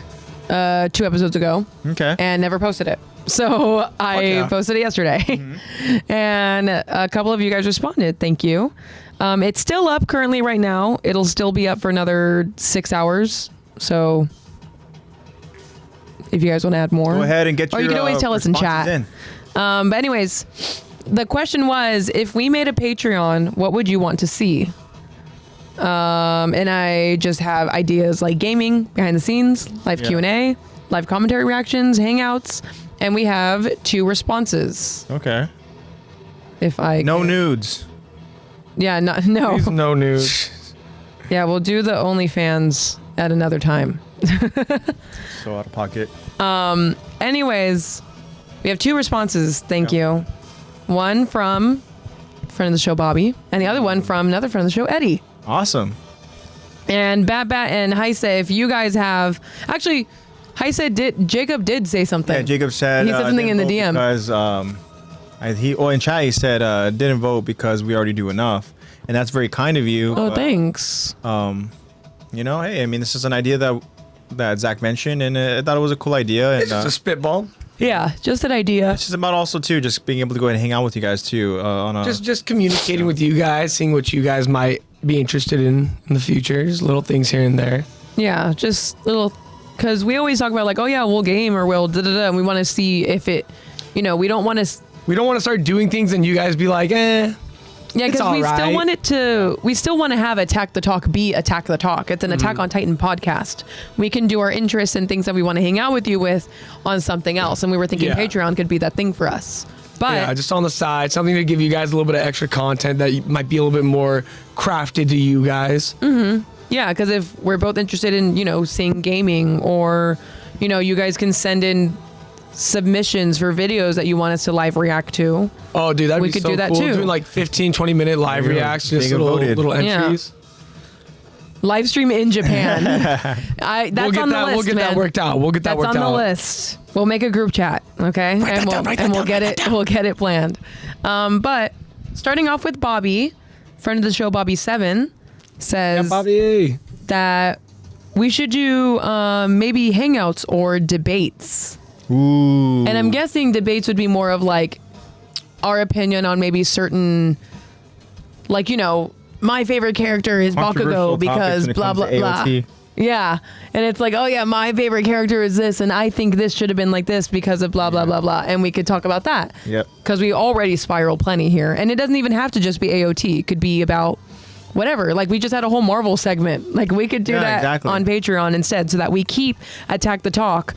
2 episodes ago. Okay. And never posted it. So I posted it yesterday. And a couple of you guys responded. Thank you. It's still up currently right now. It'll still be up for another 6 hours. So if you guys want to add more. Go ahead and get your Or you can always tell us in chat. But anyways, the question was, if we made a Patreon, what would you want to see? And I just have ideas like gaming, behind the scenes, live Q&A, live commentary reactions, hangouts, and we have 2 responses. Okay. If I No nudes. Yeah, no. Please, no news. Yeah, we'll do the OnlyFans at another time. So out of pocket. Anyways, we have 2 responses. Thank you. One from friend of the show, Bobby, and the other one from another friend of the show, Eddie. Awesome. And Bat and Heise, if you guys have... Actually, Jacob did say something. Yeah, Jacob said... He said something in the DM. Because, in chat he said, didn't vote because we already do enough. And that's very kind of you. Oh, thanks. You know, hey, I mean, this is an idea that Zach mentioned, and I thought it was a cool idea. And, It's just a spitball. Yeah, just an idea. It's just about also, too, just being able to go ahead and hang out with you guys, too. Just communicating with you guys, seeing what you guys might be interested in the future. Just little things here and there. Yeah, just little... Because we always talk about like, oh, yeah, we'll game or we'll da-da-da, and we want to see if it... You know, we don't want to... We don't want to start doing things and you guys be like, eh. Yeah, because we still want it to. We still want to have Attack the Talk be Attack the Talk. It's an Attack on Titan podcast. We can do our interests and things that we want to hang out with you with on something else. And we were thinking Patreon could be that thing for us. But yeah, just on the side, something to give you guys a little bit of extra content that might be a little bit more crafted to you guys. Yeah, because if we're both interested in seeing gaming, or you guys can send in submissions for videos that you want us to live react to. Oh, dude, that'd be so cool. We could do that too. Doing like 15-20 minute live reacts, just little entries. Live stream in Japan. That's on the list, We'll get that worked out. That's on the list. We'll make a group chat, okay? We'll get it planned. But starting off with Bobby, friend of the show, Bobby7, says that we should do maybe hangouts or debates. Ooh. And I'm guessing debates would be more of like our opinion on maybe certain, like, my favorite character is Bakugo because blah, blah, blah. Yeah. And it's like, oh, yeah, my favorite character is this, and I think this should have been like this because of blah, blah, blah, blah. And we could talk about that. Yep. Because we already spiral plenty here. And it doesn't even have to just be AOT. It could be about whatever. Like we just had a whole Marvel segment. Like we could do that on Patreon instead, so that we keep Attack the Talk.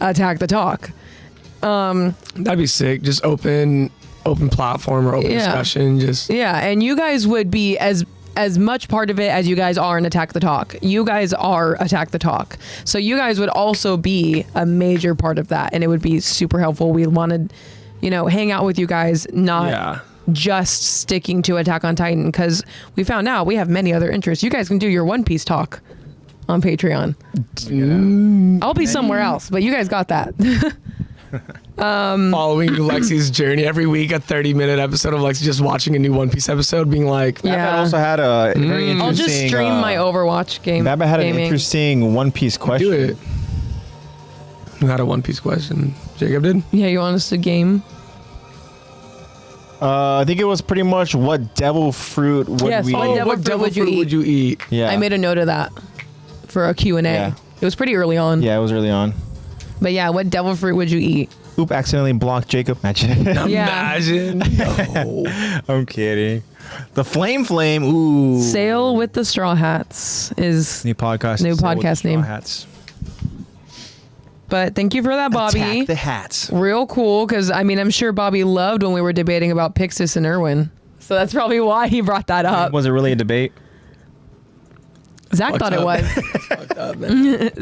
That'd be sick. Just open platform or open discussion. And you guys would be as much part of it as you guys are in Attack the Talk. You guys are Attack the Talk. So you guys would also be a major part of that, and it would be super helpful. We wanted, hang out with you guys, not just sticking to Attack on Titan, because we found out we have many other interests. You guys can do your One Piece talk on Patreon. I'll be somewhere else, but you guys got that. Following Lexi's journey every week, a 30-minute episode of Lexi just watching a new One Piece episode, being like, I also had a very interesting. I'll just stream my Overwatch game. Babba had an interesting One Piece question. Do it. Who had a One Piece question? Jacob did? Yeah, you want us to game? I think it was pretty much what devil fruit would we? What devil fruit would you eat? Yeah, I made a note of that for a Q&A. Yeah. It was pretty early on. Yeah, it was early on. But yeah, what devil fruit would you eat? Oop, accidentally blocked Jacob. Imagine. No. I'm kidding. The Flame. Ooh. Sail with the Straw Hats is new podcast name. Hats. But thank you for that, Bobby. Attack the hats. Real cool, because I'm sure Bobby loved when we were debating about Pixis and Erwin. So that's probably why he brought that up. Was it really a debate? Zach thought it was.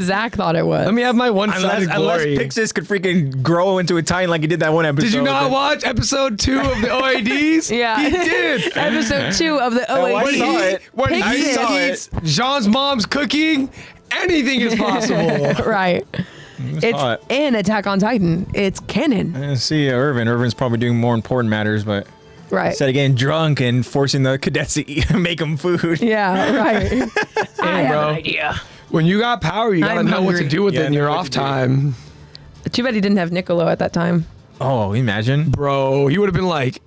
Zach thought it was. Let me have my one-sided glory. Unless Pixis could freaking grow into a Titan like he did that one episode. Did you not watch episode 2 of the OADs? Yeah. He did. Episode 2 of the OADs. When he eats Jean's mom's cooking, anything is possible. Right. It's in Attack on Titan. It's canon. I see Erwin. Erwin's probably doing more important matters, but... Right. Instead of getting drunk and forcing the cadets to make them food. Yeah, right. I have an idea. When you got power, you gotta know what to do with it in your off time. Too bad he didn't have Niccolo at that time. Oh, imagine. Bro, he would have been like,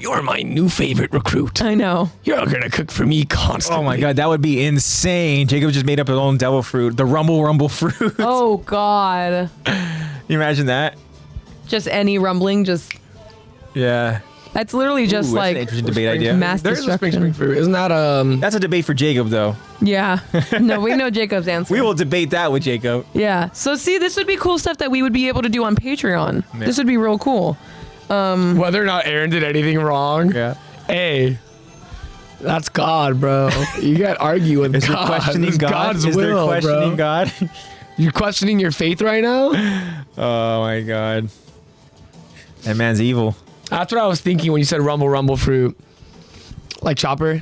you're my new favorite recruit. I know. You're gonna cook for me constantly. Oh my god, that would be insane. Jacob just made up his own devil fruit. The rumble fruit. Oh god. You imagine that? Just any rumbling, just... Yeah. That's literally just that's an interesting debate idea. Mass There's destruction. a spring fruit. Isn't that That's a debate for Jacob though. Yeah. No, we know Jacob's answer. We will debate that with Jacob. Yeah. So see, this would be cool stuff that we would be able to do on Patreon. Yeah. This would be real cool. Whether or not Aaron did anything wrong. Yeah. Hey. That's God, bro. You got to argue with God. God. Questioning God? God's Is there will, questioning bro. God? You're questioning your faith right now? Oh my god. That man's evil. That's what I was thinking when you said rumble fruit. Like Chopper.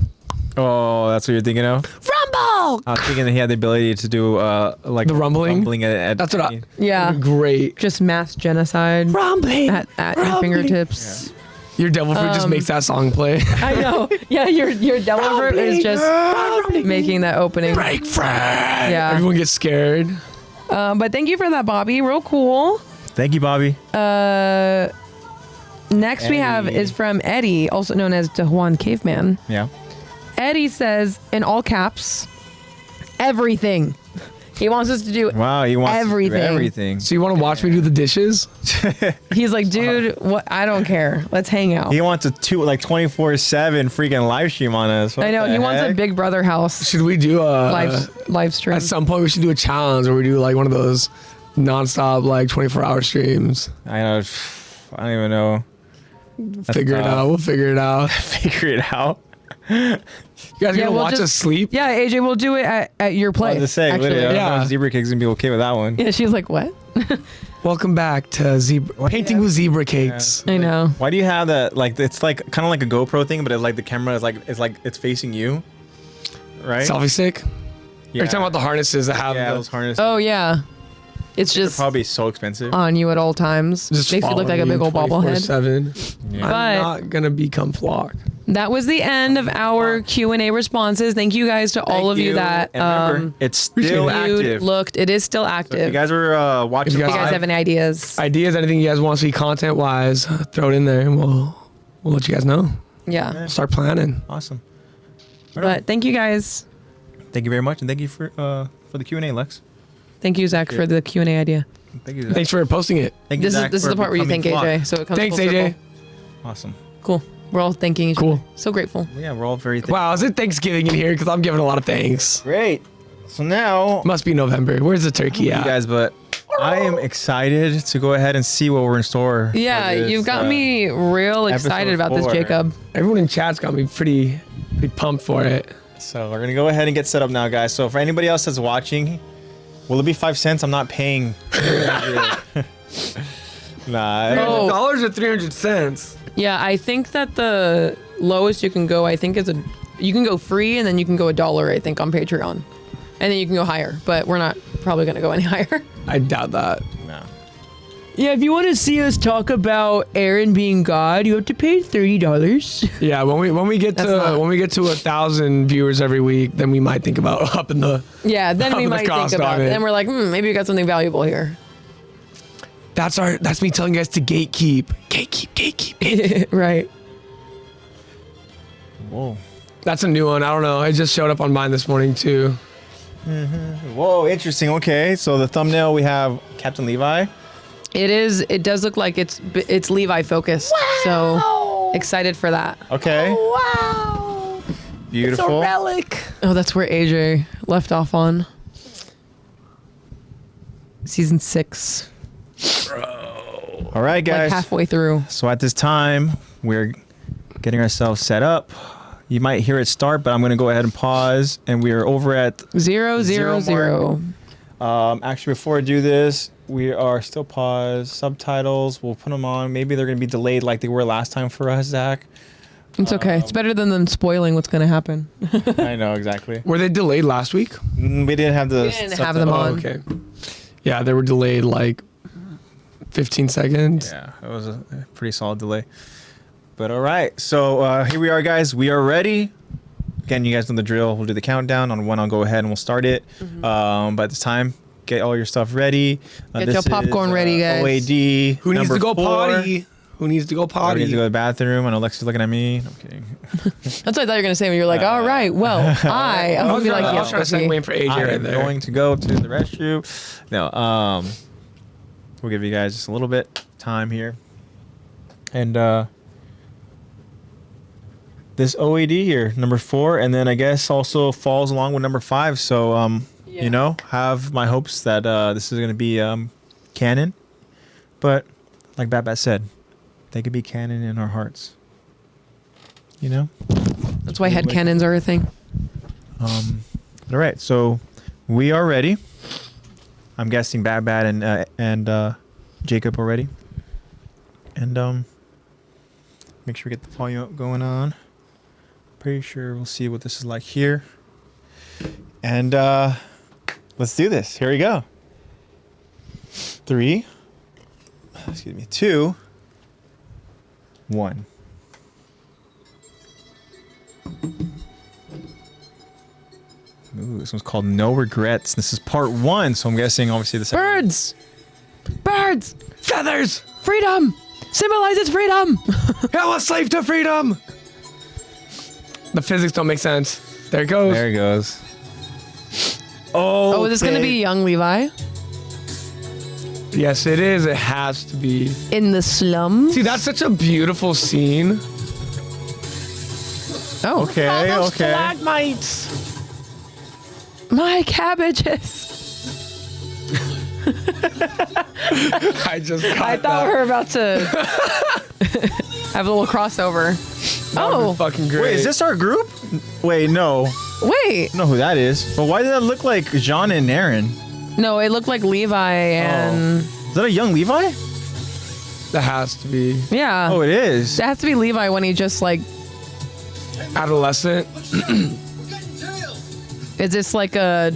Oh, that's what you're thinking of? Rumble! I was thinking that he had the ability to do like the rumbling at that's what I... Yeah. Great. Just mass genocide. Rumbling. At your fingertips. Yeah. Your devil fruit just makes that song play. I know. Yeah, your devil fruit is just making that opening. Break free. Yeah. Everyone gets scared. But thank you for that, Bobby. Real cool. Thank you, Bobby. Next Eddie. We have is from Eddie, also known as Dajuan Caveman. Yeah. Eddie says, in all caps, everything. He wants us to do everything. So you want to watch me do the dishes? He's like, dude, what? I don't care. Let's hang out. He wants a 24/7 freaking live stream on us. I know. He wants a Big Brother house. Should we do a live stream? At some point, we should do a challenge where we do like one of those nonstop, like 24-hour streams. I know. I don't even know. Figure it out. We'll figure it out. Figure it out. You guys gonna watch us sleep? Yeah, AJ, we'll do it at your place. I was to say, yeah. Zebra Cake's gonna be okay with that one. Yeah, she's like, what? Welcome back to painting with zebra cakes. Yeah. I know. Why do you have that? Like, it's like kind of like a GoPro thing, but it's like the camera is it's facing you, right? Selfie stick. Yeah. Are you talking about the harnesses that have those harnesses? Oh yeah. It's just probably so expensive on you at all times. Just makes you look like a big old bobblehead. 24/7. Yeah. I'm not gonna become flock. That was the end of our Q&A responses. Thank you guys to all of you that remember, it's still active. It is still active. So if you guys are watching, if you guys have any ideas, anything you guys want to see content wise, throw it in there, and we'll let you guys know. Yeah. Start planning. Awesome. But thank you guys. Thank you very much, and thank you for the Q&A, Lex. Thank you, Zach, for the Q&A idea. Thank you, Zach. Thanks for posting it. Thank you, Zach, this is the part where you thank AJ. So it comes Thanks, full AJ. circle. Awesome. Cool. We're all thanking each other. So grateful. Yeah, we're all very thankful. Wow, is it Thanksgiving in here? Because I'm giving a lot of thanks. Great. So now, Must be November. Where's the turkey at? you guys, but I am excited to go ahead and see what we're in store. Yeah, for this, you've got me real excited about this, 4. Jacob. Everyone in chat's got me pretty pumped for it. So we're gonna go ahead and get set up now, guys. So for anybody else that's watching, will it be 5 cents? I'm not paying. Nah. $300 or 300 cents? Yeah, I think that the lowest you can go, I think is you can go free and then you can go $1, I think, on Patreon. And then you can go higher, but we're not probably gonna go any higher. I doubt that. No. Yeah, if you want to see us talk about Aaron being God, you have to pay $30. Yeah, when we get to 1,000 viewers every week, then we might think about upping the. Yeah, then we the might think cost about on it. it. Then we're like, maybe we got something valuable here. That's me telling you guys to gatekeep. Right. Whoa. That's a new one. I don't know. It just showed up on mine this morning too. Whoa, interesting. Okay, so the thumbnail we have Captain Levi. It does look like it's Levi focused. Wow. So excited for that. Okay. Wow. Beautiful. It's a relic. Oh, that's where AJ left off on. Season 6. All right, guys. Like halfway through. So at this time, we're getting ourselves set up. You might hear it start, but I'm going to go ahead and pause. And we are over at 0, 0, 0. Actually, before I do this, we are still paused. Subtitles, we'll put them on. Maybe they're going to be delayed like they were last time for us, Zach. It's okay. It's better than them spoiling what's going to happen. I know, exactly. Were they delayed last week? We didn't have the We didn't have them on. Oh, okay. Yeah, they were delayed like 15 seconds. Yeah, it was a pretty solid delay. But all right, so here we are, guys. We are ready. Again, you guys know the drill. We'll do the countdown. On 1, I'll go ahead and we'll start it. By this time, get all your stuff ready. Get your popcorn ready, guys. OAD. Who needs to go 4. potty? Who needs to go potty? Who needs to go to the bathroom? I know Lexi's looking at me. I'm kidding. That's what I thought you were going to say when you were like, all right, well, I'm going to be like, I was yes, trying to say waiting for AJ I right am there. going to go to the restroom. No, we'll give you guys just a little bit time here. And this OAD here, number 4, and then I guess also falls along with number 5. So, you know, have my hopes that this is going to be canon. But like Bat said, they could be canon in our hearts. You know? That's why headcanons are a thing. All right, so we are ready. I'm guessing Bat and Jacob are ready. And make sure we get the volume up going on. Pretty sure we'll see what this is like here. And let's do this. Here we go. 3, 2, 1. Ooh, this one's called No Regrets. This is part 1, so I'm guessing obviously the second. Birds! Feathers! Freedom! Symbolizes freedom! Hell, a slave to freedom! The physics don't make sense. There it goes. There it goes. Oh, is this going to be young Levi? Yes, it is. It has to be. In the slums? See, that's such a beautiful scene. Oh. Okay, okay. Stalagmites. My cabbages. I just I thought we were about to have a little crossover. Oh, fucking great. Wait, is this our group? Wait, no. wait. I don't know who that is. But why did that look like Jean and Aaron? No, it looked like Levi and... Is that a young Levi? That has to be Yeah. Oh, it is. It has to be Levi when he just like... adolescent. Is this like a...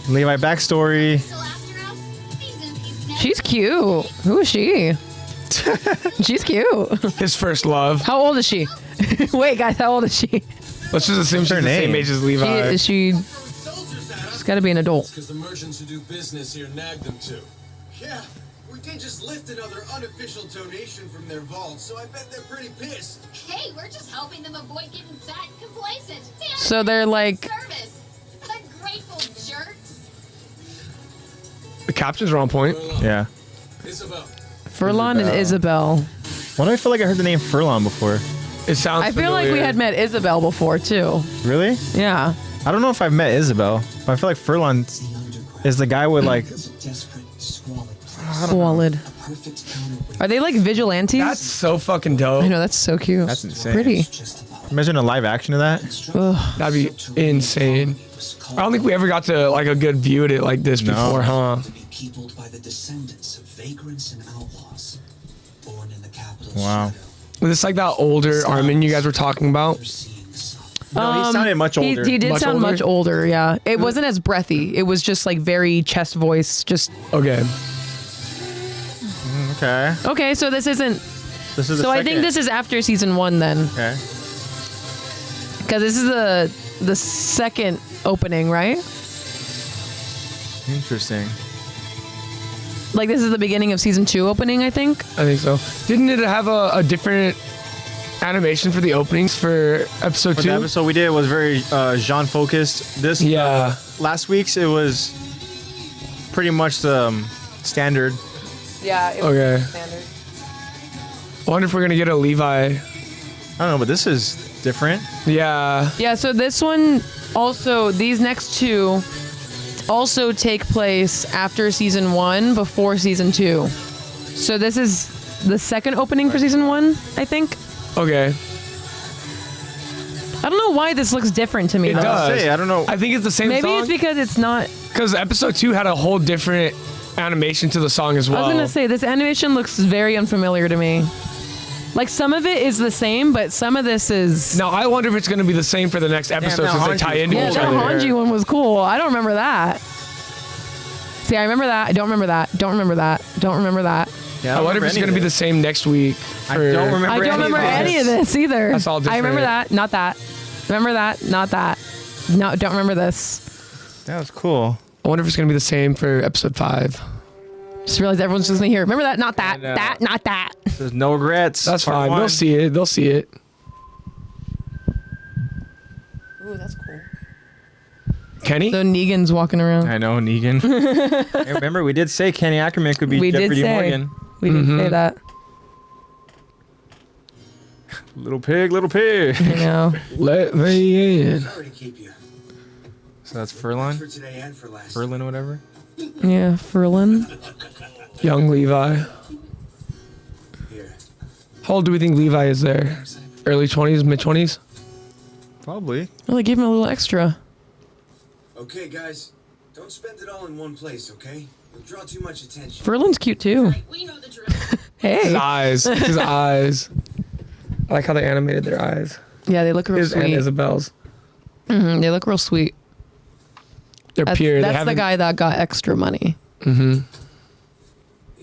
Levi backstory. She's cute. Who is she? She's cute. His first love. How old is she? Wait, guys, how old is she? Let's just assume she's her the same name? age as Levi. She's got to be an adult. Because the merchants who do business here nagged them to. Yeah, we did just lift another unofficial donation from their vault, so I bet they're pretty pissed. Hey, we're just helping them avoid getting fat and complacent. Damn So they're like... service. Ungrateful jerks. The captions are on point. Yeah. Isabel. Furlon and Isabel. Why do I feel like I heard the name Furlon before? It sounds I feel like we familiar. had met Isabel before too. Really? Yeah. I don't know if I've met Isabel, but I feel like Furlon is the guy with like. Squalid. Are they like vigilantes? That's so fucking dope. I know, that's so cute. That's insane. Pretty. Imagine a live action of that. Ugh. That'd be insane. I don't think we ever got to like a good view at it like this before, huh? To be peopled by the descendants of vagrants and outlaws, born in the capital's Wow. shadow, Was this like that older Armin you guys were talking about? seeing the sun. No, he sounded much older. He did Much sound older? much older, yeah. It wasn't as breathy. It was just like very chest voice. Just Okay. Okay. okay. So this isn't. This is. So I think this is after season 1 then, Okay. because this is the second opening, right? Interesting. Like this is the beginning of season 2 opening, I think. I think so. Didn't it have a different animation for the openings for episode But 2? the episode we did was very genre focused. This Yeah. last week's it was pretty much the standard. Yeah. It Okay. standard. I wonder if we're gonna get a Levi. I don't know, but this is different. Yeah. Yeah. So this one also, these next 2 also take place after season 1, before season 2. So this is the second opening for season 1, I think. Okay. I don't know why this looks different to me. It though. does. I don't know. I think it's the same Maybe song. it's because it's not. Because episode 2 had a whole different animation to the song as well. I was gonna say this animation looks very unfamiliar to me. Like some of it is the same, but some of this is. Now I wonder if it's gonna be the same for the next episode that since they Hanji tie was into cool. Yeah, each that other. Hanji one was cool. I don't remember that. See, I remember that. I don't remember that. Don't remember that. Don't remember that. Yeah, I wonder if it's gonna be the same next week. I For, don't remember. I don't remember of any of this either. That's all I remember different. that, not that. Remember that, not that. No, don't remember this. That was cool. I wonder if it's gonna be the same for episode 5. Just realized everyone's just gonna hear. Remember that, not that. I know. That, not that. There's no regrets. That's Part fine. one. They'll see it. They'll see it. Ooh, that's cool. Kenny? So Negan's walking around. I know, Negan. Hey, remember, we did say Kenny Ackerman could be We did Jeffrey D. say. Morgan. We did say that. Little pig, little pig. I know. Let me in. Sorry to keep you. So that's For Furlon? today and for last. Furlon or whatever? Yeah, Furlan. Young Levi. Here. How old do we think Levi is there? Early 20s, mid 20s? Probably. Well, they gave him a little extra. Okay, guys. Don't spend it all in one place, okay? You'll draw too much attention. Furlan's cute too. We know the drill. His Hey. eyes. His eyes. I like how they animated their eyes. Yeah, they look real His and sweet. Isabel's. They look real sweet. They're That's, pure. They that's the haven't- guy that got extra money. These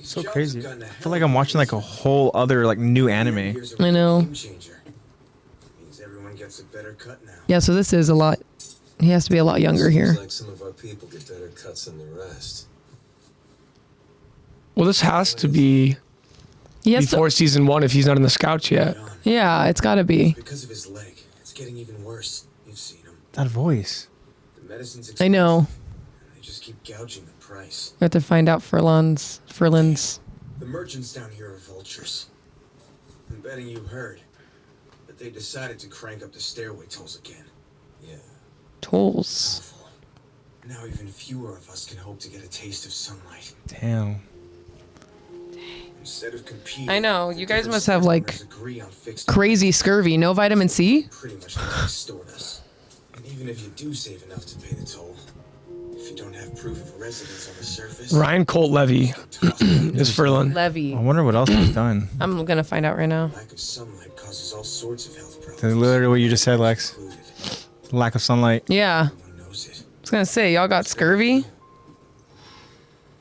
So jobs crazy. have gotten a I hell feel like of I'm a watching like a whole other like new anime. Here's a I know. game changer. Means everyone gets a better cut now. Yeah, so this is a lot. He has to be a lot younger here. Seems like some of our people get better cuts than the rest. Well, this has to be He has before season 1 if he's not in the scouts yet. yeah, it's got to be. Because of his leg. It's getting even worse. You've seen him. That voice. The medicine's I know. expensive, and they just keep gouging the price. We have to find out Furlan's. The merchants down here are vultures. I'm betting you heard. But they decided to crank up the stairway tolls again. Yeah. Tolls. Awful. Now even fewer of us can hope to get a taste of sunlight. Damn. Instead of competing, I know, the you guys different must have, like, customers agree on fixed Crazy scurvy. No vitamin C? pretty much to extort us. And even if you do save enough to pay the toll, if you don't have proof of residence on the surface, Ryan Colt Levy is Furlan. Levy. I wonder what else he's done. I'm going to find out right now. lack of sunlight causes all sorts of health problems. That's literally what you just said, Lex. Included. Lack of sunlight. Yeah. Everyone knows it. I was going to say, y'all got scurvy?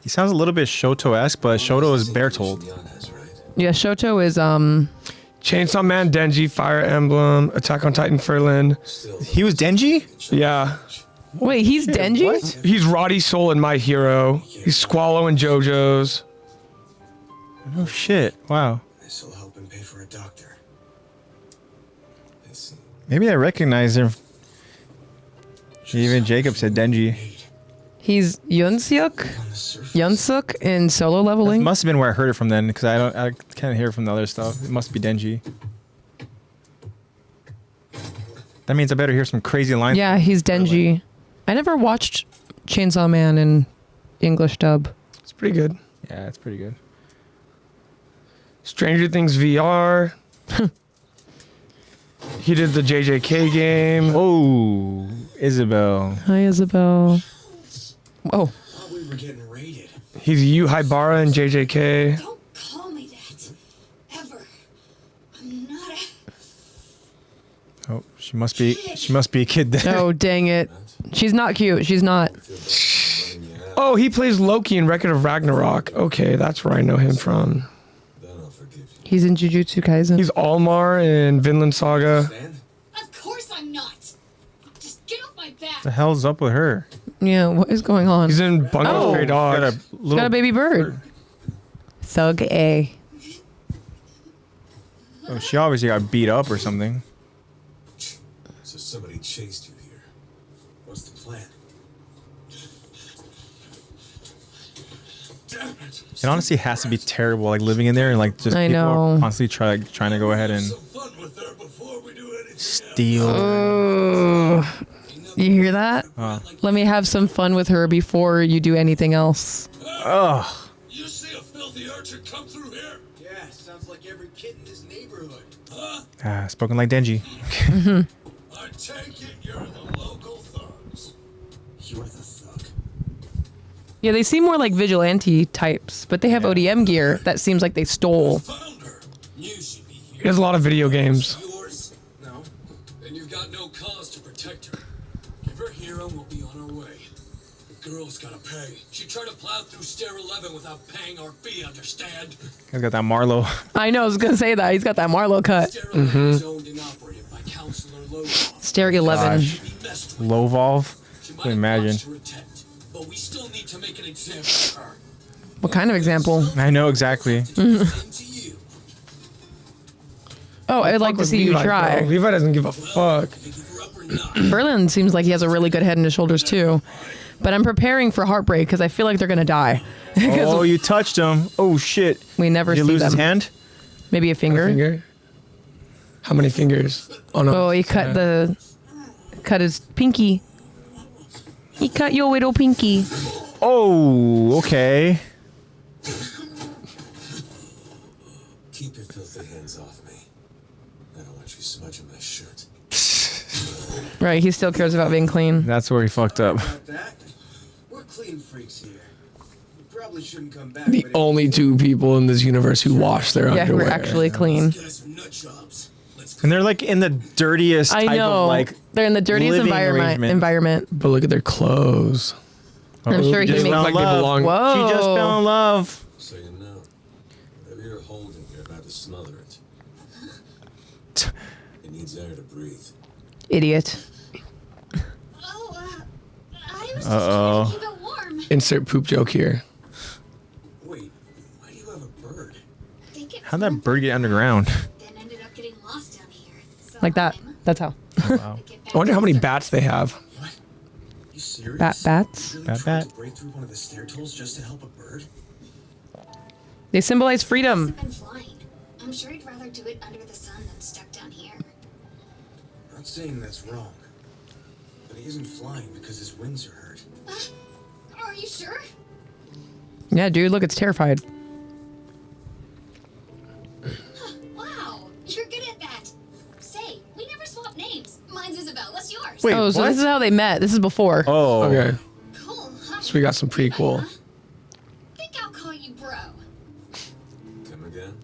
He sounds a little bit Shoto-esque, but Shoto is Bertold. Neon has, right? Yeah, Shoto is, Chainsaw Man, Denji, Fire Emblem, Attack on Titan, Furlan. Still, He was Denji? Yeah. wait, he's Denji? What? He's Roddy Soul in My Hero. He's Squallow in JoJo's. Oh shit! Wow. This will help him pay for a doctor. I see. Maybe I recognize him. Even Jacob said Denji. He's Yunsuk in Solo Leveling. Must have been where I heard it from then, because I can't hear it from the other stuff. It must be Denji. That means I better hear some crazy lines. Yeah, he's Denji. I never watched Chainsaw Man in English dub. It's pretty good. Yeah, it's pretty good. Stranger Things VR. He did the JJK game. Oh, Isabel. Hi, Isabel. Oh. Thought we were getting raided. He's Yu Haibara in JJK. Don't call me that. Ever. I'm not a... Oh, she must be a kid then. Oh, dang it. She's not cute. She's not. Oh, he plays Loki in Record of Ragnarok. Okay, that's where I know him from. Then I'll forgive you. He's in Jujutsu Kaisen. He's Almar in Vinland Saga. Stand? Of course I'm not. Just get off my back. The hell's up with her? Yeah, what is going on? He's in Bungo Oh. Stray Dogs. Got a baby bird. Thug A. Oh, she obviously got beat up or something. So somebody chased you here. What's the plan? Damn it. It honestly has to be terrible, like living in there and like just I people are know. constantly trying to go ahead and Some fun with her before we do anything. steal. You hear that? Let me have some fun with her before you do anything else. Ugh. You see a filthy archer come through here? Yeah, sounds like every kid in this neighborhood. Ah, spoken like Denji. I take it you're the local thugs. You're the thug. Yeah, they seem more like vigilante types, but they have ODM gear that seems like they stole. Found her. You should be He here. has a lot of video games. Yours? No. And you've got no cause to protect her. Give her here and we'll be on our way. The girl's gotta pay. She tried to plow through Stair 11 without paying our fee, understand? He's got that Marlowe. I know, I was gonna say that. He's got that Marlowe cut. Stair 11 is owned and operated by Counselor Logan. Stair 11. Gosh. Be messed with. Low Volve. She Can might you have imagine? botched her attempt, but we still need to make an example of her. What kind of example? I know exactly. Same to you. Oh, I'd like Fuck to with see you Levi, try. bro. Levi doesn't give a fuck. If you give her up or not. Berlin seems like he has a really good head and his shoulders too. But I'm preparing for heartbreak because I feel like they're gonna die. Oh, you touched him. Oh shit. We never Did you see lose them. his hand? Maybe a finger. Finger? How many fingers? Oh no. Oh, he cut his pinky. He cut your little pinky. Oh, okay. Keep your filthy hands off me. I don't want you smudging my shirt. Right, he still cares about being clean. That's where he fucked up. About that, we're clean freaks here. We probably shouldn't come back. The but if- only two people in this universe who wash their Yeah, underwear. we're actually clean. You guys are nut jobs. Let's And they're like in the dirtiest I type know. of like. They're in the dirtiest living arrangement. environment. But look at their clothes. I'm sure he just makes fell Look in like they love. belong. Whoa. She just fell in love. so you know. Whatever you're holding, you're about to smother it. It needs air to breathe. Idiot. Oh, I was just Uh-oh. trying to keep it warm. Insert poop joke here. Wait, why do you have a bird? I think it How'd that flew bird get underground? Then ended up getting lost down here. So Like that. That's how. Wow. I wonder how many bats they have. What? You serious? Bats? You really Bat tried bat. to break through one of the stair tools just to help a bird? They symbolize freedom. Been flying. I'm sure he'd rather do it under the sun than stuck down here. Not saying that's wrong, but he isn't flying because his wings are hurt. Are you sure? Yeah, dude, look, it's terrified. Wow, you're good at that. Say, we never swapped names. Mine's Isabel. What's yours? Wait, Oh, so what? this is how they met. This is before. Oh. Okay. Cool. Huh? So we got some prequel. Huh? Think I'll call you bro. Come again?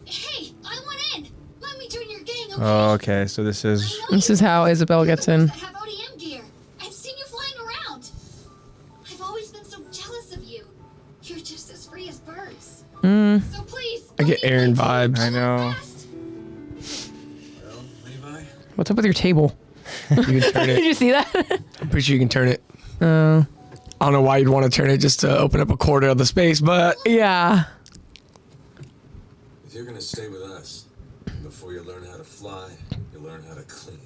Hey, I want in. Let me join your gang, okay? Oh, okay. So this is. I know This you. is how Isabel gets in. I have ODM gear. I've seen you flying around. I've always been so jealous of you. You're just as free as birds. So please. I get don't Aaron leave me vibes. I know. fast. Well, Levi, What's up with your table? You can turn Did it. you see that? I'm pretty sure you can turn it. Oh. I don't know why you'd want to turn it just to open up a quarter of the space, but Yeah. If you're gonna stay with us, before you learn how to fly, you learn how to clean.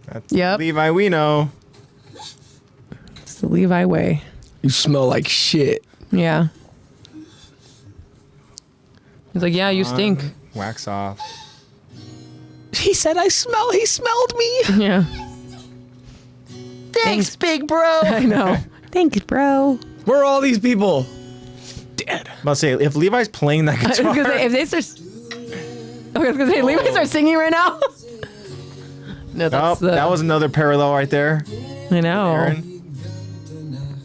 That's Yep. Levi, we know. It's the Levi way. You smell like shit. Yeah. He's like, yeah, you stink. Wax off. He said he smelled me. Yeah. Thanks, big bro. I know. Thanks, bro. Where are all these people? Dead. I'll say, if Levi's playing that I was guitar, gonna say, if they start, I was gonna say, Levi start singing right now. No, that's that was another parallel right there. I know. Aaron.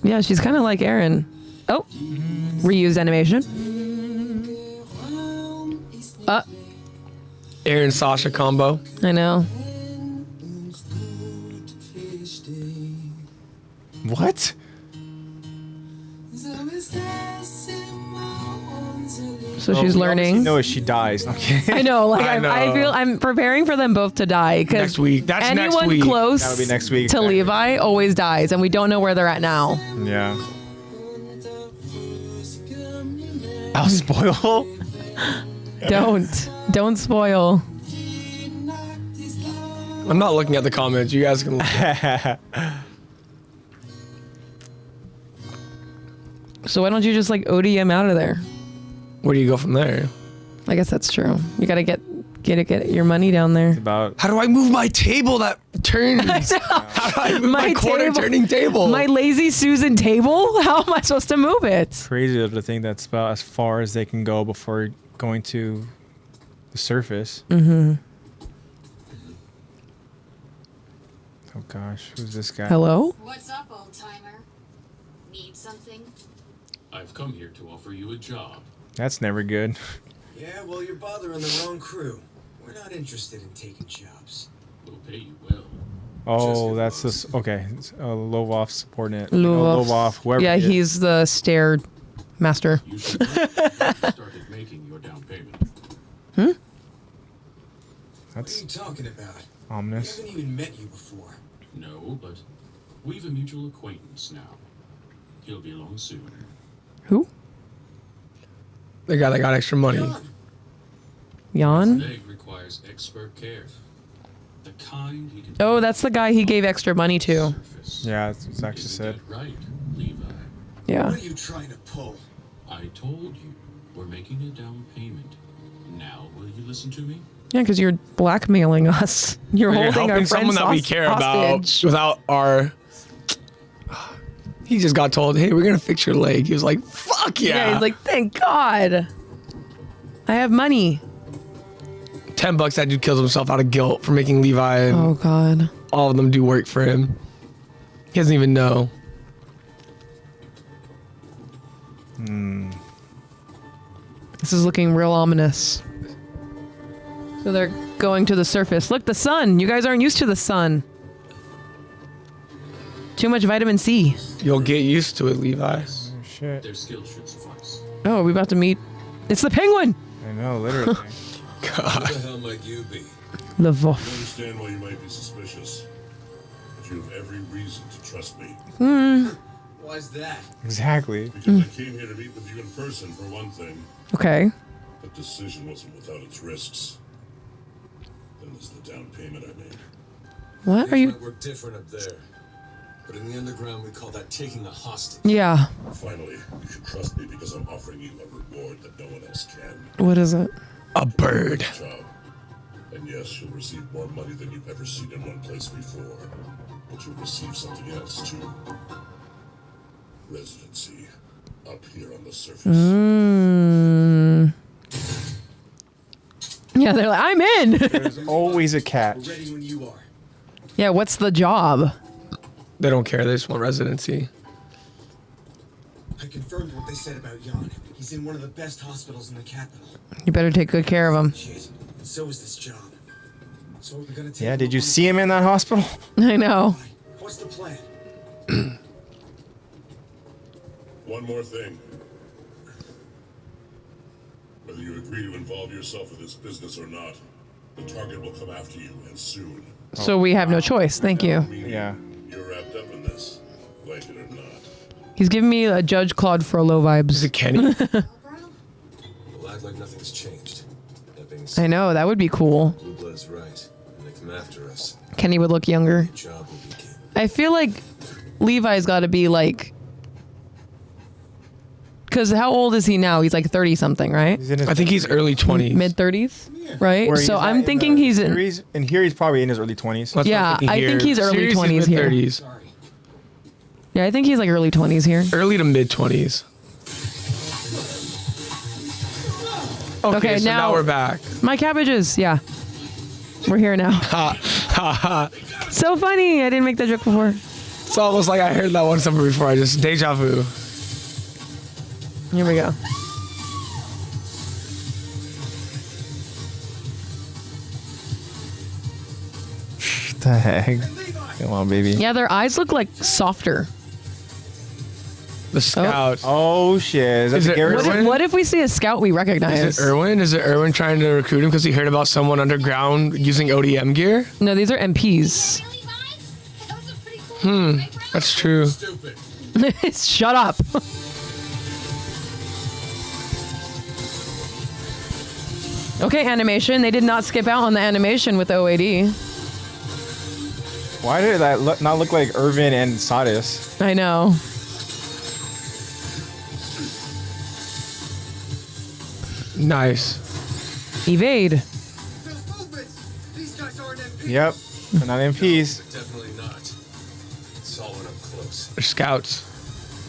Yeah, she's kind of like Aaron. Oh, reused animation. Aaron Sasha combo. I know. What? So she's learning. No, she dies. Okay. I know. Like I know. I feel I'm preparing for them both to die because Next week. That's anyone next week. close That'll be next week. to Exactly. Levi always dies, and we don't know where they're at now. Yeah. I'll spoil. Don't spoil. I'm not looking at the comments. You guys can look. So why don't you just like ODM out of there? Where do you go from there? I guess that's true. You gotta get your money down there. About How do I move my table that turns? How do I move my corner turning table? My lazy Susan table? How am I supposed to move it? crazy to think that's about as far as they can go before going to the surface. Mm-hmm. Oh gosh, who's this guy? Hello? What's up, old timer? Need something? I've come here to offer you a job. That's never good. Yeah, well, you're bothering the wrong crew. We're not interested in taking jobs. We'll pay you well. Oh, that's this. Okay, it's a Lovov subordinate. Lovov. Lovov, whoever. Yeah, he is. he's the stair master. You should have started making your down payment. What are That's you talking about? We ominous. haven't even met you before. No, but we've a mutual acquaintance now. He'll be along soon. Who? The guy that got extra money. John, Jan? An egg requires expert care. The kind he can Oh, that's the guy he gave extra money to. surface. Yeah, it's actually Isn't said. that right, Levi? Yeah. what are you trying to pull? I told you we're making a down payment. Now will you listen to me? Yeah, because you're blackmailing us. You're You're holding our helping someone friends that we care hostage. about without our. He just got told, "Hey, we're gonna fix your leg." He was like, "Fuck yeah!" Yeah, he's like, thank God. I have money. $10. That dude kills himself out of guilt for making Levi and Oh God. all of them do work for him. He doesn't even know. This is looking real ominous. So they're going to the surface. Look, the sun. You guys aren't used to the sun. Too much vitamin C. You'll get used to it, Levi. Oh, shit. Their skill should suffice. Oh, are we about to meet? It's the penguin. I know, literally. Who the hell might you be? The I Voff. understand why you might be suspicious, but you have every reason to trust me. Why's that? Exactly. Because I came here to meet with you in person, for one thing. Okay. That decision wasn't without its risks. Then there's the down payment I made. What are Things you? might work different up there. But in the underground, we call that taking a hostage. Yeah. Finally, you should trust me because I'm offering you a reward that no one else can. What is it? A bird. Job. And yes, you'll receive more money than you've ever seen in one place before. But you'll receive something else too. Residency. Up here on the surface. Yeah, they're like, I'm in. There's always a We're catch. ready when you are. Yeah, what's the job? They don't care. They just want residency. I confirmed what they said about Jan. He's in one of the best hospitals in the capital. You better take good care of him. Shit. And so is this job. So we're gonna take Yeah, him did you up on see him in that hospital? I know. What's the plan? One more thing. Whether you agree to involve yourself in this business or not, the target will come after you, and soon. So we have no choice. Thank you. Meaning Yeah. You're wrapped up in this, like it or not. He's giving me a Judge Claude Frollo Is vibes. it Kenny? We'll act like nothing's changed. That being I said, know, that would be cool. Blue Blood's right. When they come after us, Kenny would look younger. your job will begin. I feel like Levi's got to be like, because how old is he now? He's like 30 something, right? I think he's early 20s. Mid 30s, right? Where So he's I'm at thinking in the he's in. series, and here he's probably in his early 20s. That's what I'm Yeah, thinking I here. think he's early Series, 20s here. mid-30s. Sorry. Yeah, I think he's like early 20s here. Early to mid 20s. Okay, so now we're back. My cabbages, yeah. We're here now. Ha ha ha. So funny. I didn't make that joke before. It's almost like I heard that one somewhere before. I just deja vu. Here we go. What the heck? Come on, baby. Yeah, their eyes look like softer. The scouts. Oh shit! Is that Is the it Garrett? Erwin? What if we see a scout we recognize? Is it Erwin? Is it Erwin trying to recruit him because he heard about someone underground using ODM gear? No, these are MPs. Really, Levi? That was a pretty cool move, right, bro? That's true. Stupid. Shut up. Okay, animation. They did not skip out on the animation with OAD. Why did that not look like Erwin and Sadis? I know. Nice. Evade. Those movements! These guys aren't MPs! Yep, they're not MPs. Definitely not. Saw one up close. They're scouts.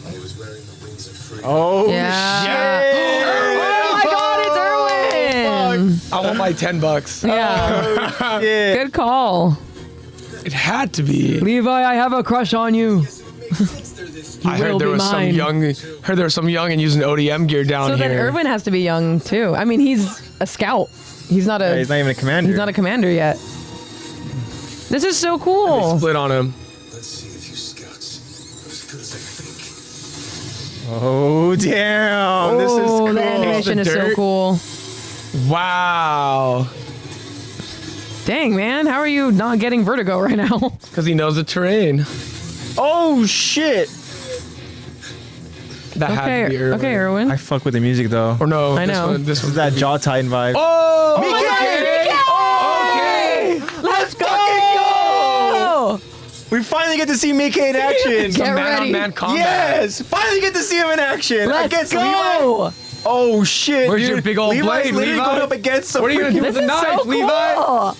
He was wearing the wings of freedom. Oh Yeah. shit! Oh my God, it's Erwin. I want my $10. Yeah. Shit. Good call. It had to be. Levi, I have a crush on you. Guess it makes sense they're this I will heard there be was mine. some young and using ODM gear down So here. then Erwin has to be young too. I mean, he's a scout. He's not Yeah, a he's not even a commander. he's not a commander yet. This is so cool. Split on him. Let's see if you scouts are as good as I think. Oh damn! This is Oh, cool. the animation is so dirt. cool. Wow. Dang, man, how are you not getting vertigo right now? Because he knows the terrain. Oh shit! That had to be Erwin. Okay, Erwin. I fuck with the music though. Or no, I know. This This is one. that Jaw Titan vibe. Oh! Okay! Let's fucking go! We finally get to see Mike in action. Get ready. Man-on-man combat. Yes! Finally get to see him in action. Let's against go! Levi. Oh shit! Where's dude. your big old Levi's blade, literally Levi? going up against some What are you gonna do freaking- with the This is knife, so Levi? cool.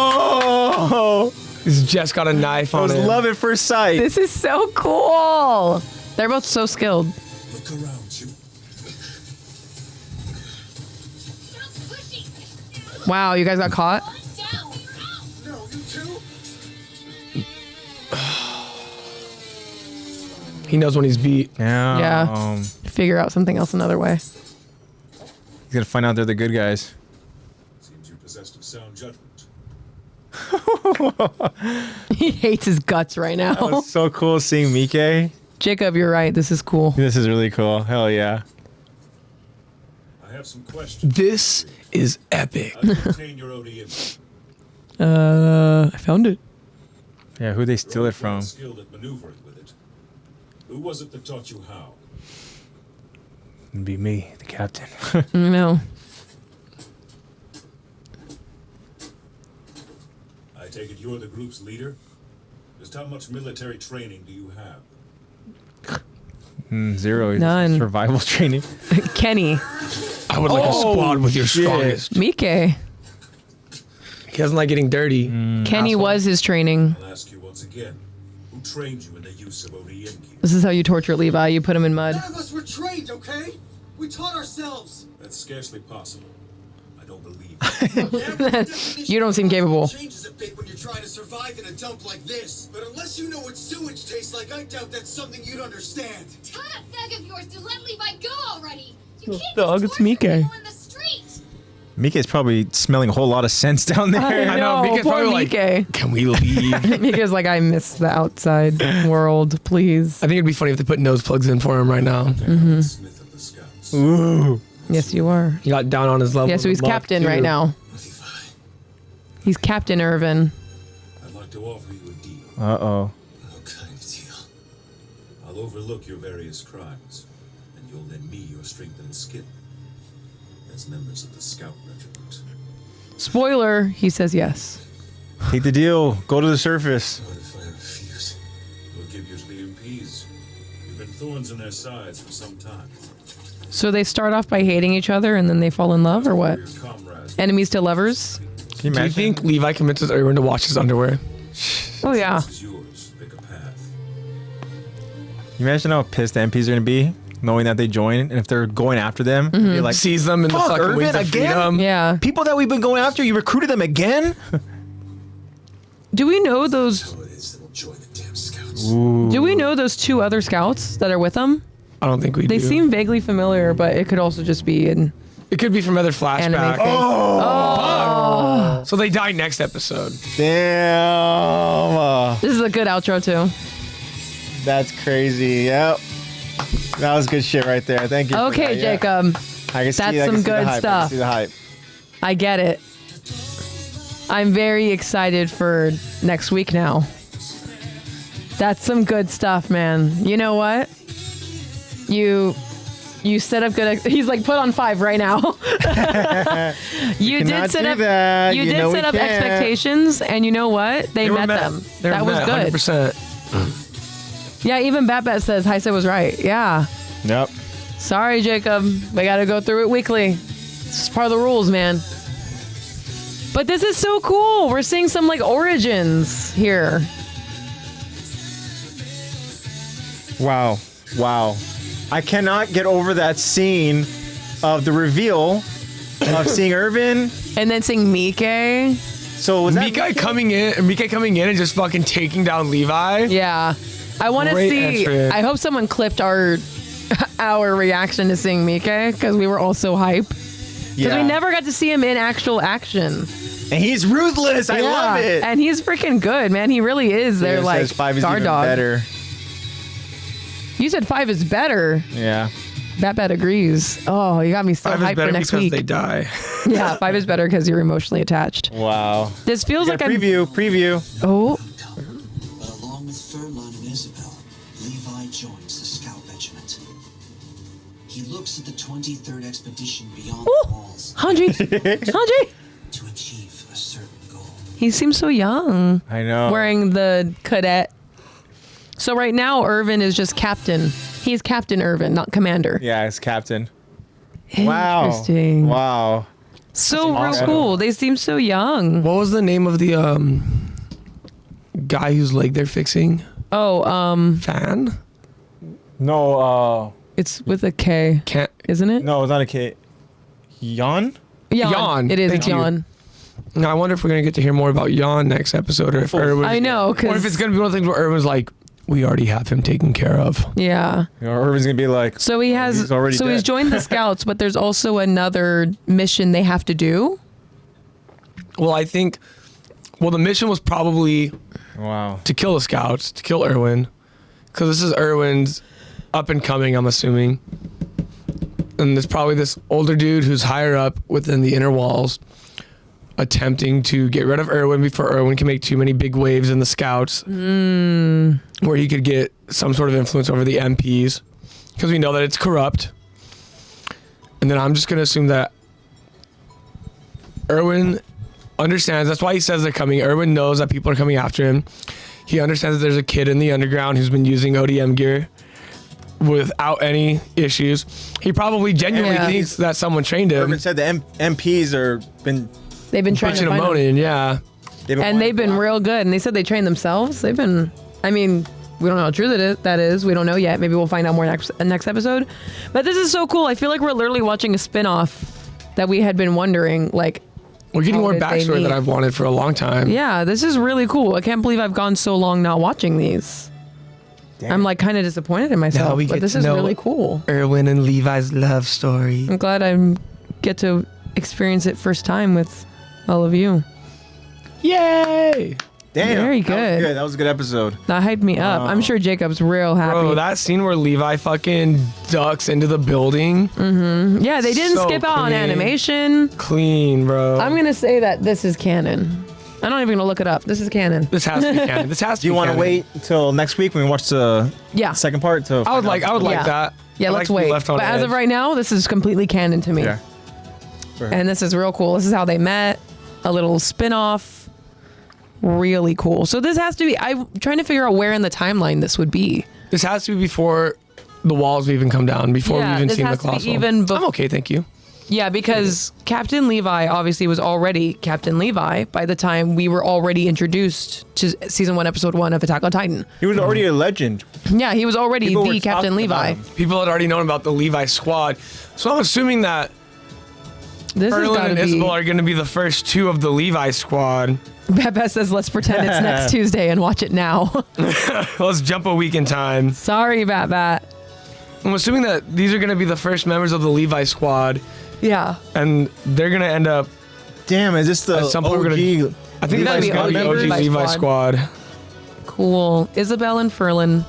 Oh! He's just got a knife I on was him. love at first sight. This is so cool. They're both so skilled. Look around you. Stop pushing! Wow, you guys got caught? Calm down! No, you too? He knows when he's beat. Yeah. Yeah. Figure out something else another way. He's gonna find out they're the good guys. Seems you possessed of sound judgment. He hates his guts right That now. was so cool seeing Mike. Jacob, you're right. This is cool. This is really cool. Hell yeah. I have some questions. This is epic. How do you obtain your ODM? I found it. Yeah, who'd they steal it from? Skilled at maneuvering with it. Who was it that taught you how? It'd be me, the captain. No. I take it you're the group's leader? Just how much military training do you have? Zero. None. Survival training. Kenny. I would like a squad with your shit. strongest. Mike. He doesn't like getting dirty. Kenny was his training. I'll ask you once again. Who trained you in the use of ODM gear? This is how you torture Levi. You put him in mud. None of us were trained, okay? We taught ourselves. That's scarcely possible. I don't believe it. You don't seem capable. Changes a bit when you're trying to survive in a dump like this. But unless you know what sewage tastes like, I doubt that's something you'd understand. Tell that thug of yours to let Levi go already! You can't Thug, just it's torture Mike. people in the street! Mika's probably smelling a whole lot of scents down there. I know, Mika's poor probably like, Mike. can we leave? Mika's like, I miss the outside world, please. I think it'd be funny if they put nose plugs in for him right now. Smith of the Scouts. Ooh. Yes, you are. He got down on his level. Yeah, so he's of luck, captain too. right now. Levi, He's Captain Erwin. I'd like to offer you a deal. Uh-oh. What kind of deal? I'll overlook your various crimes, and you'll lend me your strength and skill as members of the Scout Regiment. Spoiler, he says yes. Take the deal. Go to the surface. What if I refuse? figures the MPs. You've been thorns in their sides for some time. So they start off by hating each other and then they fall in love, or what? Your comrades. Enemies to lovers? Can you Do you imagine? think Levi convinces Erwin to wash his underwear? Oh, yeah. This is yours. Pick a path. You imagine how pissed the MPs are gonna be knowing that they join, and if they're going after them, be like, Sees them in the fuck, fucking Erwin, wings of again? freedom. Yeah. people that we've been going after, you recruited them again? Do we know those? So it is that will join the damn scouts. Do we know those 2 other scouts that are with them? I don't think we They do. seem vaguely familiar, but it could also just be an It could be from other anime flashbacks. thing. So they die next episode. Damn. This is a good outro too. That's crazy. Yep. That was good shit right there. Thank you. for Okay, that, yeah. Jacob. I can see, That's I can some see the good hype. I can stuff. see the hype. I get it. I'm very excited for next week now. That's some good stuff, man. You know what? You set up good. He's like, put on 5 right now. you did cannot set do up. that. You You did know we set up can't. expectations, and you know what? They were met met. them. They were That was met, good. 100%. Yeah, even Bat says Heisa was right. Yeah. Yep. Sorry, Jacob. We got to go through it weekly. It's just part of the rules, man. But this is so cool. We're seeing some like origins here. Wow. Wow. I cannot get over that scene of the reveal of seeing Erwin. And then seeing Mike. So was that Mika coming in and just fucking taking down Levi. Yeah. I want to Great see. entrance. I hope someone clipped our reaction to seeing Mike because we were all so hype. Because we never got to see him in actual action. And he's ruthless. I love it. And he's freaking good, man. He really is. They're It like says 5 is guard even dog. better. You said 5 is better. Yeah. Bat agrees. Oh, you got me so 5 is hyped better for next because week. they die. Yeah, 5 is better because you're emotionally attached. Wow. This feels We like got I'm. preview. Oh, But along with Furlan and Isabel, Levi joins the scout regiment. He looks at the 23rd expedition beyond the walls Hanji. Hanji. to achieve a certain goal. He seems so young. I know. Wearing the cadet. So right now, Erwin is just captain. He's Captain Erwin, not commander. Yeah, it's captain. Wow. Interesting. Wow. So real awesome. cool. They seem so young. What was the name of the guy whose leg they're fixing? Oh, Fan? No, it's with a K, Can't. isn't it? no, it's not a K. Yon? Jan. It is Thank you. Jan. Now I wonder if we're gonna get to hear more about Jan next episode, or if Erwin. I know, Or if it's because gonna be one of the things where Erwin's like, we already have him taken care of. yeah. You know, Erwin's gonna be like, So he has. he's already so he's dead. joined the scouts, but there's also another mission they have to do. Well, I think. Well, the mission was probably wow. to kill the scouts, to kill Erwin, because this is Erwin's up and coming. I'm assuming, and there's probably this older dude who's higher up within the inner walls, attempting to get rid of Erwin before Erwin can make too many big waves in the scouts, where he could get some sort of influence over the MPs, because we know that it's corrupt. And then I'm just gonna assume that Erwin understands. That's why he says they're coming. Erwin knows that people are coming after him. He understands that there's a kid in the underground who's been using ODM gear without any issues. He probably genuinely Yeah. thinks that someone trained him. Erwin said the MPs are been They've been trying Pushing to him find on him. in, yeah. And they've been real good. And they said they train themselves. They've been. I mean, we don't know how true that is. We don't know yet. Maybe we'll find out more next episode. But this is so cool. I feel like we're literally watching a spin-off that we had been wondering, like. We're getting How more did they backstory meet? that I've wanted for a long time. Yeah, this is really cool. I can't believe I've gone so long not watching these. I'm like kind of disappointed in myself, Now we but get this to is know- really cool. Erwin and Levi's love story. I'm glad I get to experience it first time with all of you. Yay! Damn. Very That was good. good. That was a good episode. That hyped me up. I'm sure Jacob's real happy. Bro, that scene where Levi fucking ducks into the building. Yeah, they didn't So skip out on clean. animation. Clean, bro. I'm going to say that this is canon. I'm not even going to look it up. This is canon. This has to be canon. This has to Do you be want to canon. wait until next week when we watch the Yeah. second part? To I would like Yeah. that. Yeah, I let's like to be wait. left on But as edge. of right now, this is completely canon to me. Yeah. And this is real cool. This is how they met. A little spin-off. really cool. So this has to be, I'm trying to figure out where in the timeline this would be. This has to be before the walls even come down, before we even seen the this has to colossal. be even I'm okay, thank you. Yeah, because Captain Levi obviously was already Captain Levi by the time we were already introduced to season 1, episode 1 of Attack on Titan. He was already a legend. Yeah, he was already People were the Captain talking Levi. about him. People had already known about the Levi squad, so I'm assuming that This has Erwin got and to Isabel be. are going to be the first 2 of the Levi squad. Bebe says, let's pretend it's next Tuesday and watch it now. Let's jump a week in time. Sorry, Bat. I'm assuming that these are going to be the first members of the Levi squad, Yeah. and they're going to end up. Damn, is this the At some point we're OG? gonna- I think That'd that's be going to be OG OG Levi squad. Cool. Isabel and Furlan.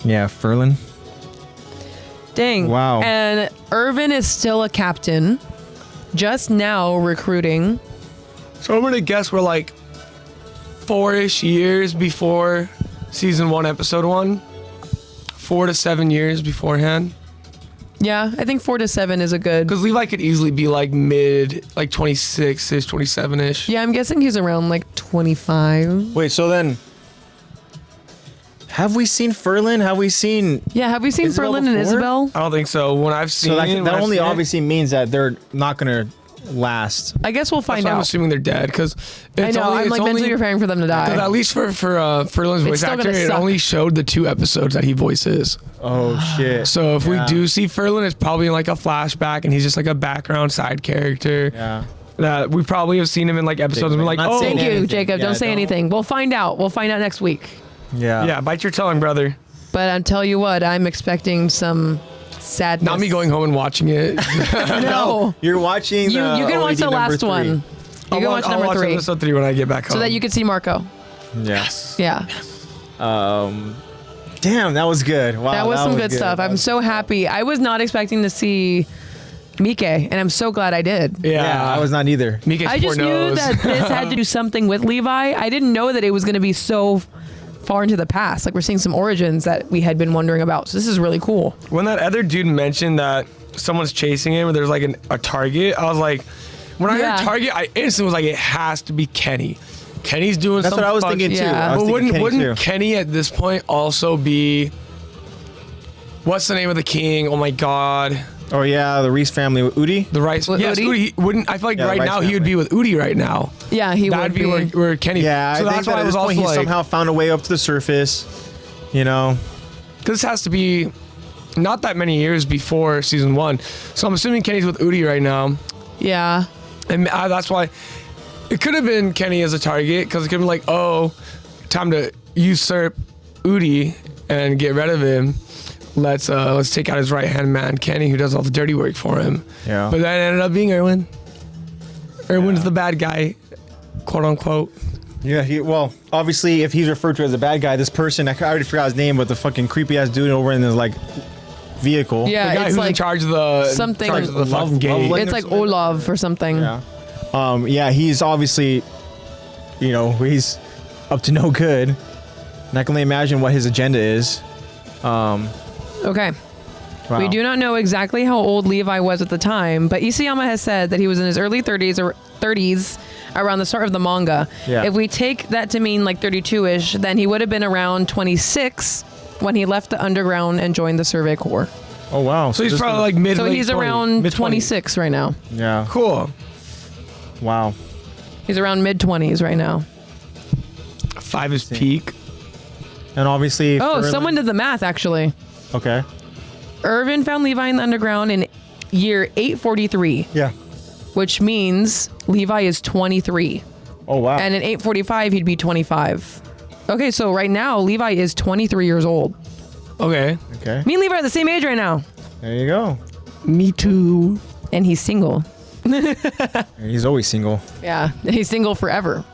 Yeah, Furlan. Dang. Wow. And Erwin is still a captain, just now recruiting. So I'm going to guess we're like 4-ish years before season 1, episode 1. 4 to 7 years beforehand. Yeah, I think 4 to 7 is a good. Because Levi could easily be like mid, like 26-ish, 27-ish. Yeah, I'm guessing he's around like 25. Wait, so then, have we seen Furlan? Have we seen? Yeah, have we seen Isabel Furlan and before? Isabel? I don't think so. When I've seen So that, when that I've only seen it, obviously means that they're not gonna last. I guess we'll that's find why I'm out. assuming they're dead. Because I know, I'm like mentally preparing for them to die. At least for Furlan's voice still actor, gonna it suck. only showed the 2 episodes that he voices. Oh shit. So if we Yeah. do see Furlan, it's probably like a flashback, and he's just like a background side character. Yeah. That we probably have seen him in like episodes and been like, Not oh, saying Thank you, anything. Jacob. Yeah, Don't say anything. We'll find out. We'll find out next week. Yeah. yeah, bite your tongue, brother. But I'll tell you what, I'm expecting some sadness. Not me going home and watching it. No. You're watching. You the can watch OAD the number last 3. one. You can watch I'll number watch 3. episode 3 when I get back home. So that you can see Marco. Yes. Yeah. Damn, that was good. Wow. That was some good stuff. I'm so happy. I was not expecting to see Mike, and I'm so glad I did. Yeah, I was not either. Mika's I just poor knew nose. that this had to do something with Levi. I didn't know that it was going to be so far into the past. Like, we're seeing some origins that we had been wondering about. So this is really cool. When that other dude mentioned that someone's chasing him or there's like a target, I was like, when I Yeah. heard target, I instantly was like, it has to be Kenny. Kenny's doing That's some what I was fuck- thinking too. Yeah. I was But thinking wouldn't Kenny too. Kenny at this point also be, what's the name of the king? Oh my God. Oh yeah, the Reese family with Udi. The Rice. With Yes, Udi? Udi. Wouldn't, I feel like Yeah, the right Rice now he would family. be with Udi right now. Yeah, he That'd would be be. where Kenny. Yeah, so I that's think why that I at was this also point he like, somehow found a way up to the surface. You know. because this has to be not that many years before season 1. So I'm assuming Kenny's with Udi right now. Yeah. And that's why it could have been Kenny as a target, because it could have been like, oh, time to usurp Udi and get rid of him. Let's take out his right hand man, Kenny, who does all the dirty work for him. Yeah. But that ended up being Erwin. Erwin's the bad guy, quote unquote. Yeah. Well, obviously, if he's referred to as a bad guy, this person, I already forgot his name, but the fucking creepy ass dude over in his like vehicle. Yeah, The guy it's who's in like charge of the something- charge of the fucking Love- gate. love- it's like Olav or something. Yeah. Yeah, he's obviously, you know, he's up to no good. And I can only imagine what his agenda is. Okay. Wow. We do not know exactly how old Levi was at the time, but Isayama has said that he was in his early 30s or 30s around the start of the manga. Yeah. If we take that to mean like 32-ish, then he would have been around 26 when he left the underground and joined the Survey Corps. Oh wow. So he's this probably is- like mid. So late he's 20, around mid-20s. 26 right now. Yeah. Cool. Wow. He's around mid-20s right now. 5 is peak. And obviously. Oh, Furlan- someone did the math actually. Okay. Erwin found Levi in the underground in year 843, Yeah. which means Levi is 23. Oh wow. And in 845, he'd be 25. Okay, so right now, Levi is 23 years old. Okay. Okay. Me and Levi are the same age right now. There you go. Me too. And he's single. And he's always single. Yeah, he's single forever.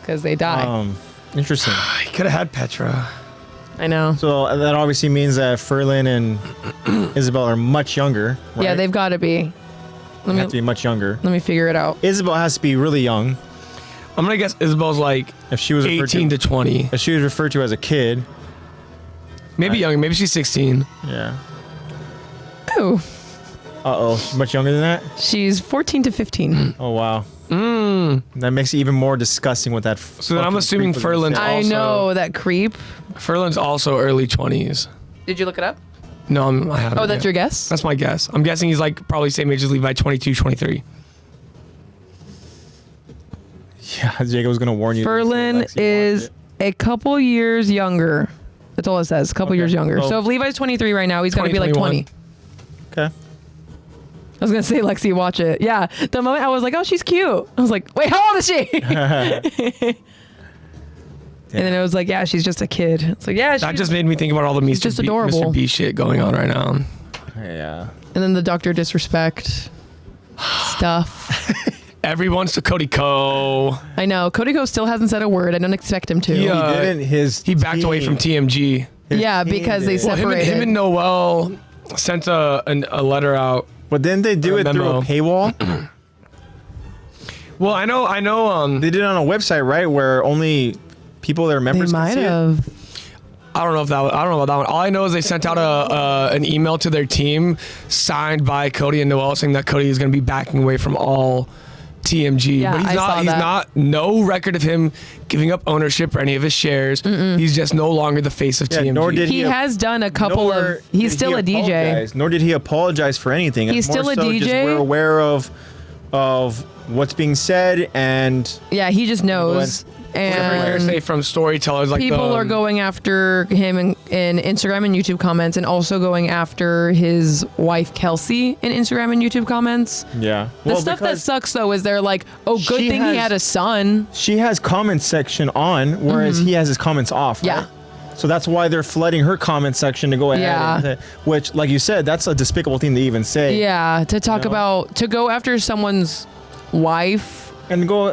Because they die. Interesting. He could have had Petra. I know. So that obviously means that Furlan and Isabel are much younger. Right? Yeah, they've got to be. They have to be much younger. Let me figure it out. Isabel has to be really young. I'm gonna guess Isabel's like If she was referred 18 to 20. if she was referred to as a kid. Maybe younger. Maybe she's 16. Yeah. Oh, Uh oh. Much younger than that? she's 14 to 15. Oh wow. That makes it even more disgusting with that. So then I'm assuming Furlan's also... I know, that creep. Furlan's also early 20s. Did you look it up? No, I haven't. Oh, that's your guess? That's my guess. I'm guessing he's like probably same age as Levi, 22, 23. Yeah, Jacob was going to warn you. Furlan is a couple years younger. That's all it says. A couple years younger. Oh. So if Levi's 23 right now, he's got to be like 20. Okay. I was going to say, Lexi, watch it. Yeah. The moment I was like, oh, she's cute. I was like, wait, how old is she? And then it was like, yeah, she's just a kid. It's like, yeah, that just made me think about all the Mr. B shit going on right now. Yeah. And then the Dr. Disrespect stuff. Everyone's to Cody Co. I know. Cody Co still hasn't said a word. I don't expect him to. He didn't. He backed away from TMG. Yeah, because they separated. Him and Noel sent a letter out. But didn't they do it through a paywall? Well, I know. They did it on a website, right, where only people that are members can see it? I don't know about that one. All I know is they sent out an email to their team signed by Cody and Noel saying that Cody is going to be backing away from all TMG. Yeah, but he's not no record of him giving up ownership or any of his shares. He's just no longer the face of TMG. Nor did he has done a couple of. He's still a DJ. Nor did he apologize for anything. He's still a DJ. Just we're aware of what's being said, and yeah, he just knows. And say from storytellers, like people are going after him in Instagram and YouTube comments, and also going after his wife Kelsey in Instagram and YouTube comments. Yeah, the stuff that sucks though is they're like, oh, good thing he had a son. She has comment section on, whereas he has his comments off. Right? Yeah. So that's why they're flooding her comment section to go ahead. Yeah. Which, like you said, that's a despicable thing to even say. Yeah, to talk about, to go after someone's wife. And go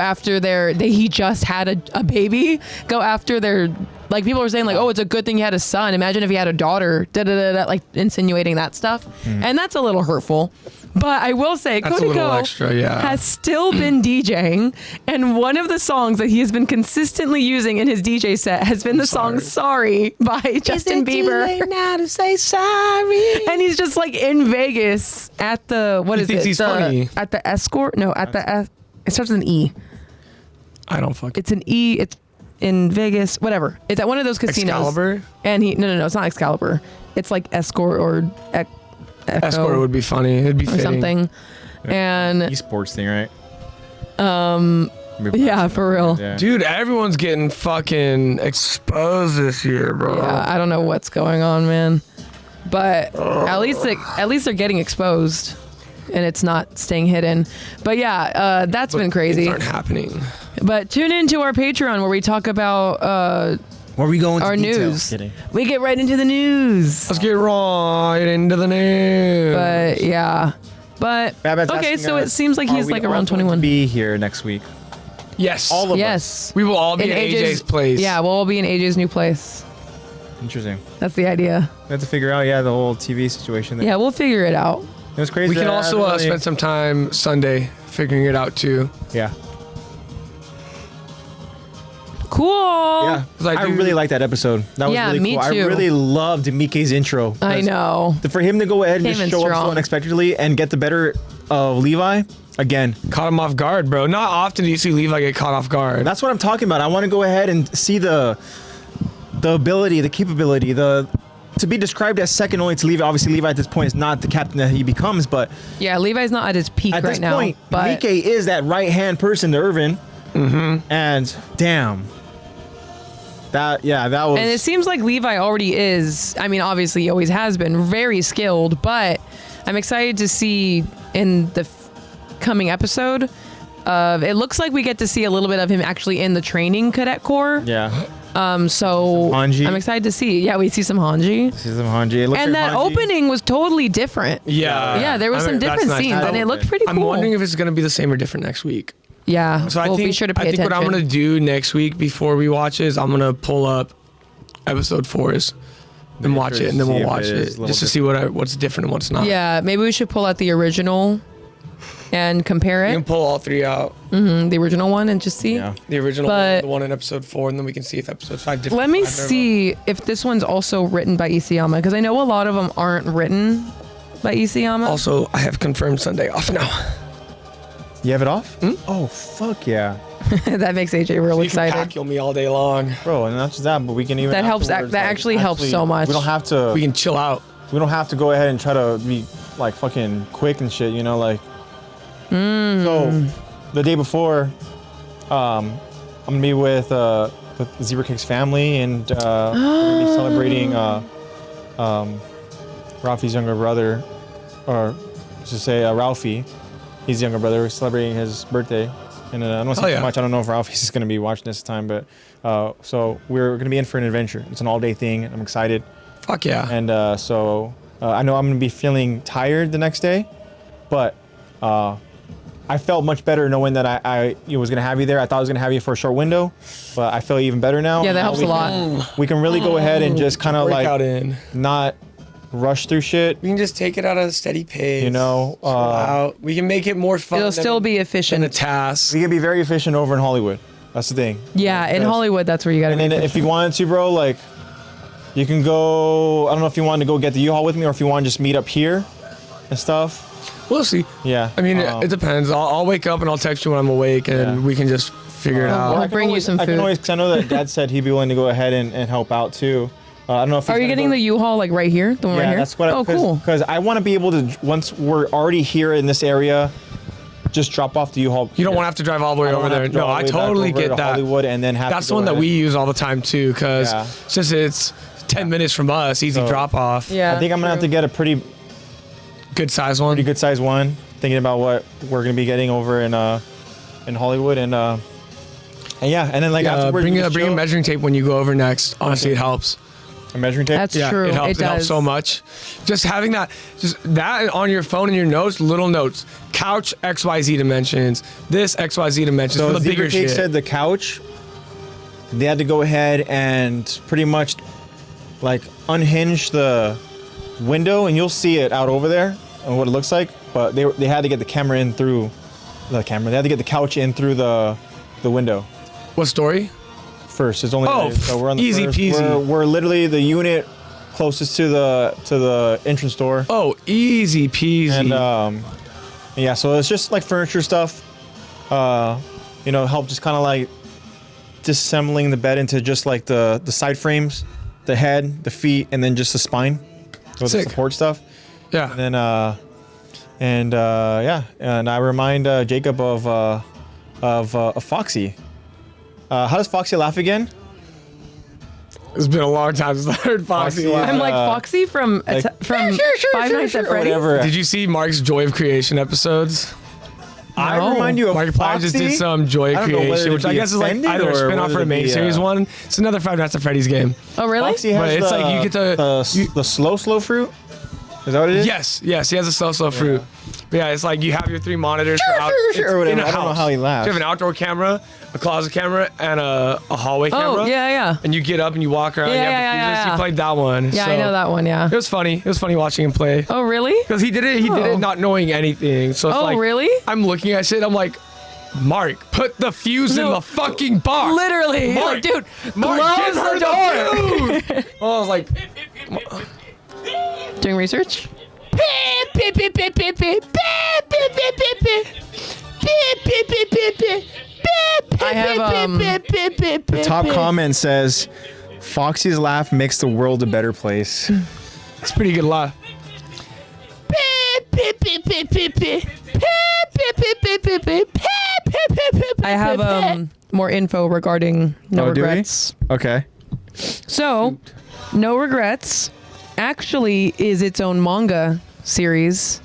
after he just had a baby. Go after their, like, people are saying like, oh, it's a good thing he had a son. Imagine if he had a daughter. Like insinuating that stuff, and that's a little hurtful. But I will say, Cody Co has still been DJing, and one of the songs that he has been consistently using in his DJ set has been the song "Sorry" by Justin Bieber. Too late now to say sorry. And he's just like in Vegas at the He's funny. At the Escort? No, at the it starts with an E. I don't fucking. It's an E. It's in Vegas. Whatever. It's at one of those casinos. Excalibur? And no, it's not Excalibur. It's like Escort or Echo Escort would be funny. It'd be or fitting. something. And esports thing, right? Yeah, for real. Yeah. Dude, everyone's getting fucking exposed this year, bro. Yeah, I don't know what's going on, man. But at least they're getting exposed. And it's not staying hidden. But yeah, that's been crazy. Things aren't happening. But tune into our Patreon where we talk about where we go into our details. news. We get right into the news. Let's get right into the news. But yeah. But okay, so it seems like he's like around 21. Be here next week. Yes. All of us. We will all be in AJ's place. Yeah, we'll all be in AJ's new place. Interesting. That's the idea. We have to figure out, the whole TV situation. Yeah, we'll figure it out. It was crazy. We can also spend some time Sunday figuring it out too. Yeah. Cool. Yeah. I really liked that episode. That was really me cool. too. I really loved Mike's intro. I know. For him to go ahead and just show up so unexpectedly and get the better of Levi, again. Caught him off guard, bro. Not often do you see Levi get caught off guard. That's what I'm talking about. I want to go ahead and see the ability, the capability, to be described as second only to Levi. Obviously, Levi at this point is not the captain that he becomes, but yeah, Levi's not at his peak right now. At this point, but Mike is that right-hand person to Erwin. And damn. That was... And it seems like Levi already is, I mean, obviously he always has been, very skilled, but I'm excited to see in the coming episode, it looks like we get to see a little bit of him actually in the training cadet corps. Yeah. So I'm excited to see. Yeah, we see some Hanji. And that opening was totally different. Yeah. Yeah, there was some different scenes, and it looked pretty cool. I'm wondering if it's going to be the same or different next week. Yeah, so we'll be sure to pay attention. I think what I'm going to do next week before we watch is I'm going to pull up episode 4s and watch it, and then we'll watch it just to see what's different and what's not. Yeah, maybe we should pull out the original and compare it. You can pull all 3 out. The original one and just see. Yeah, the original one, the one in episode 4, and then we can see if episode 5 different. Let me see if this one's also written by Isayama, because I know a lot of them aren't written by Isayama. Also, I have confirmed Sunday off now. You have it off? Oh, fuck yeah. That makes AJ real excited. You can pack me all day long. Bro, and not just that, but we can even... That helps. That actually helps so much. We don't have to... We can chill out. We don't have to go ahead and try to be, like, fucking quick and shit, you know, like... So, the day before, I'm gonna be with Zebra Cake's family, and we're gonna be celebrating Ralphie's younger brother, or to say Ralphie, he's younger brother. We're celebrating his birthday, and I don't want to say too much. I don't know if Ralphie's gonna be watching this time, but so we're gonna be in for an adventure. It's an all-day thing, and I'm excited. Fuck yeah! And so I know I'm gonna be feeling tired the next day, but I felt much better knowing that I was gonna have you there. I thought I was gonna have you for a short window, but I feel even better now. Yeah, that helps a lot. We can really go ahead and just kind of like not rush through shit. We can just take it at a steady pace. You know, out. We can make it more fun. It'll still be efficient. A task. We can be very efficient over in Hollywood. That's the thing. Yeah, in Hollywood, that's where you gotta be. And then if you wanted to, bro, like you can go. I don't know if you wanted to go get the U-Haul with me, or if you want to just meet up here and stuff. We'll see. Yeah. I mean, it depends. I'll wake up and I'll text you when I'm awake, and we can just figure it out. I'll bring you some food. I can always, because I know that Dad said he'd be willing to go ahead and help out too. I don't know if. Are you getting the U-Haul like right here? The one right here? Yeah, that's what. Cool. Because I want to be able to, once we're already here in this area, just drop off the U-Haul. You don't want to have to drive all the way over there. No, I totally get that. Hollywood and then have. That's the one that we use all the time too, because since it's 10 minutes from us, easy drop off. Yeah. I think I'm gonna have to get a pretty good size one. Pretty good size one. Thinking about what we're gonna be getting over in Hollywood, and yeah, and then like afterwards, bring a measuring tape when you go over next. Honestly, it helps. A measuring tape? That's true. It helps. It helps so much. Just having that, on your phone and your notes, little notes. Couch XYZ dimensions. This XYZ dimensions for the bigger shit. Said the couch. They had to go ahead and pretty much like unhinge the window, and you'll see it out over there and what it looks like. But they had to get the camera in through the camera. They had to get the couch in through the window. What story? First, it's only so we're on the easy first. peasy. We're literally the unit closest to the entrance door. Oh, easy peasy. And yeah, so it's just like furniture stuff. Help just kind of like disassembling the bed into just like the side frames, the head, the feet, and then just the spine with the support stuff. Yeah. And then and I remind Jacob of Foxy. How does Foxy laugh again? It's been a long time since I heard Foxy laugh. I'm like Foxy from Five Nights at Freddy's. Did you see Mark's Joy of Creation episodes? I remind you of Mark Foxy. just did some Joy of Creation, which I guess is like either a spin-off or a main series one. It's another Five Nights at Freddy's game. Oh, really? Foxy has it's like you get the slow fruit. Is that what it is? Yes, he has a slow fruit. But yeah, it's like you have your 3 monitors or whatever. in a I don't know house. how he laughs. You have an outdoor camera, a closet camera, and a hallway camera. Oh, yeah. And you get up and you walk around. Yeah. You played that one. Yeah, so I know that one. Yeah. It was funny. It was funny watching him play. Oh, really? Because he did it not knowing anything. So it's like, really? I'm looking at shit. I'm like, Mark, put the fuse in the fucking box. Literally. Mark, Like, dude, Mark, close the door. fuse. Oh, I was like, Doing research? I have The top comment says, "Foxy's laugh makes the world a better place." it's a pretty good laugh. I have more info regarding No Regrets. Okay. So, No Regrets actually is its own manga series.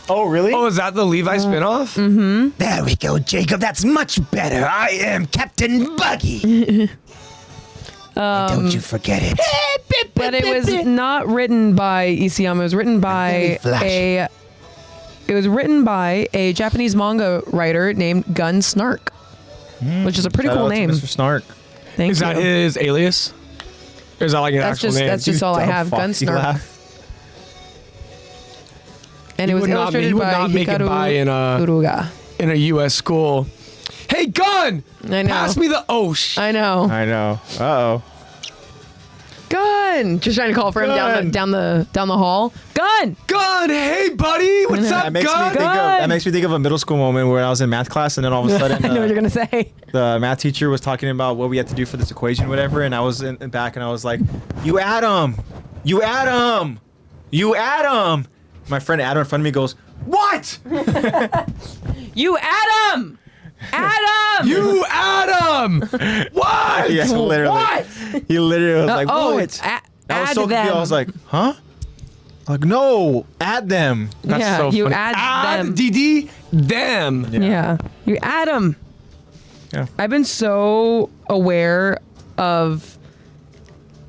Oh, really? Oh, is that the Levi spinoff? Mm-hmm. There we go, Jacob. That's much better. I am Captain Buggy. Don't you forget it. But it was not written by Isayama. It was written by a Japanese manga writer named Gun Snark, which is a pretty cool name. Mr. Snark. Thank you. Is that his alias? Or is that like an actual name? That's just all I have. Gun Snark. And it was illustrated by Hikaru Furuga. In a U.S. school. Hey, Gun! I know. Pass me the... Oh, I know. Uh-oh. Gun! Gun. Just trying to call for him down the hall. Gun. Hey buddy, what's up, Gun? That makes me think of a middle school moment where I was in math class and then all of a sudden I know what you're gonna say. The math teacher was talking about what we had to do for this equation, whatever, and I was in back and I was like, "You Adam, you Adam, you Adam." My friend Adam in front of me goes, "What?" You Adam. Adam! You Adam! What? Yeah, literally. What? He literally was like, oh, "What?" I was add so confused. them. I was like, "Huh?" Like, no, add them. That's yeah, so you funny. add them. DD, them. Yeah. You add them. Yeah. I've been so aware of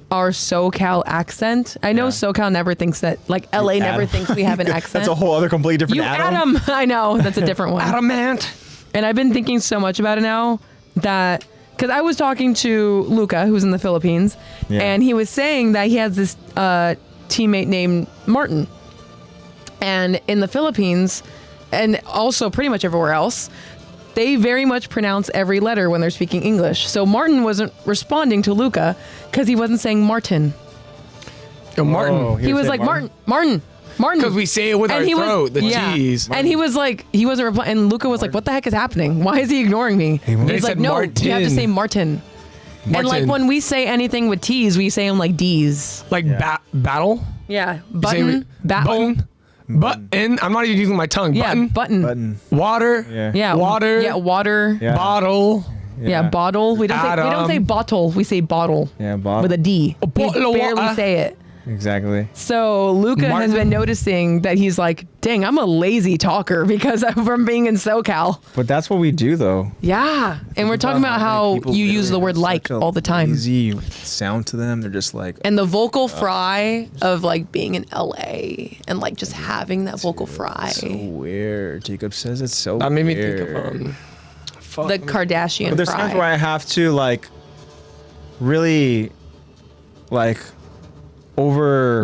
our SoCal accent. I know SoCal never thinks that, like LA never thinks we have an accent. That's a whole other completely different You Adam. I know, that's a different one. Adamant. And I've been thinking so much about it now that, because I was talking to Luca, who's in the Philippines, and he was saying that he has this teammate named Martin. And in the Philippines, and also pretty much everywhere else, they very much pronounce every letter when they're speaking English. So Martin wasn't responding to Luca because he wasn't saying Martin. Yo, Martin. Oh, He was like, Martin. Because we say it with our throat, the T's. And he was like, he wasn't replying. And Luca was like, what the heck is happening? Why is he ignoring me? They He's like, said no, Martin. you have to say Martin. And like when we say anything with T's, we say them like D's. Like battle? Yeah. Button, battle. Button. I'm not even using my tongue. Yeah, button. Water. Yeah. Water. Yeah, water. Yeah. Bottle. Yeah, bottle. We don't say bottle. We say bottle. Yeah, bottle. With a D. A We bottle of barely water. say it. Exactly. So Luca has been noticing that he's like, dang, I'm a lazy talker because from being in SoCal. But that's what we do, though. Yeah. And we're talking about how you use the word like all the time. Easy sound to them. They're just like. And the vocal fry of like being in LA and like just having that vocal fry. So weird. Jacob says it's so That made me think weird. of The Kardashian But there's fry. times where I have to like really like over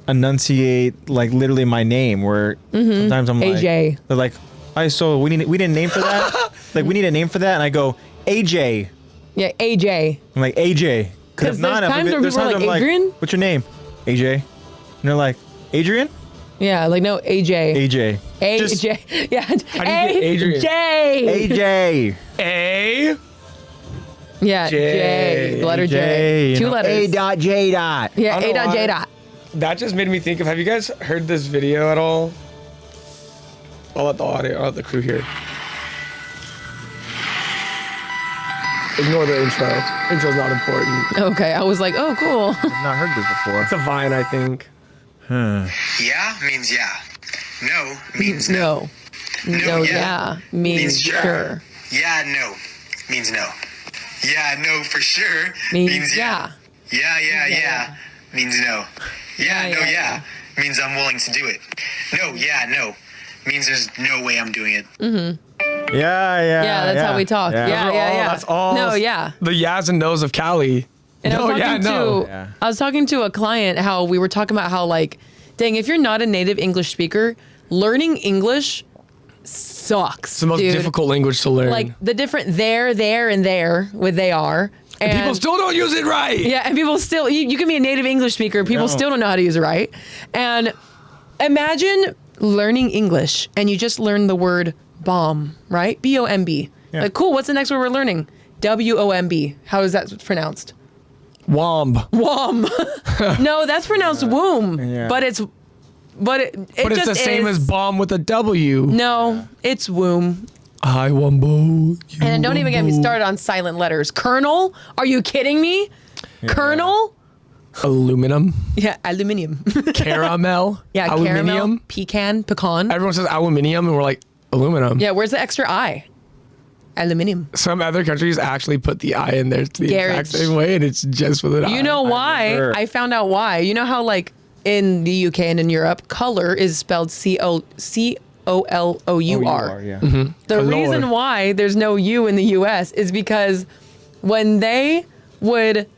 enunciate like literally my name where sometimes I'm like AJ. They're like, so we need a name for that? Like we need a name for that, and I go AJ. Yeah, AJ. I'm like AJ. Because there's times where people are like, Adrian? What's your name? AJ. And they're like, Adrian? Yeah, like no, AJ. AJ. AJ. Yeah. How do you get Adrian? AJ. A. Yeah, J. The letter J. Two letters. A dot J dot. Yeah, A dot J dot. That just made me think of, have you guys heard this video at all? I'll let the audio, I'll let the crew hear. Ignore the intro. Intro's not important. Okay, I was like, oh, cool. I've not heard this before. It's a Vine, I think. Yeah means yeah. No means no. No, yeah means sure. Yeah, no means no. Yeah, no for sure means yeah. Yeah means no. Yeah means I'm willing to do it. No means there's no way I'm doing it. Mm-hmm. Yeah, that's how we talk. Yeah. That's all. No, yeah. The yas and nos of Cali. And I was talking to a client how we were talking about how like, dang, if you're not a native English speaker, learning English sucks. It's the most difficult language to learn. Like the different there, and there with they are. And people still don't use it right. Yeah, and people still, you can be a native English speaker, people still don't know how to use it right. And imagine learning English and you just learn the word bomb, right? B-O-M-B. Yeah. Like, cool, what's the next word we're learning? W-O-M-B. How is that pronounced? Womb. No, that's pronounced womb. Yeah. But it's it's just the same is. as bomb with a W. No, it's womb. I wombo. And don't even get me started on silent letters. Colonel? Are you kidding me? Yeah. Colonel? Aluminum. Yeah, aluminium. Caramel. Yeah, aluminium. Caramel, pecan. Everyone says aluminium and we're like, aluminum. Yeah, where's the extra I? Aluminium. Some other countries actually put the I in there the exact same way, and it's just with an I. You know why? I found out why. You know how like in the UK and in Europe, color is spelled C-O-L-O-U-R. Yeah. Mm-hmm. The reason why there's no U in the US is because when they would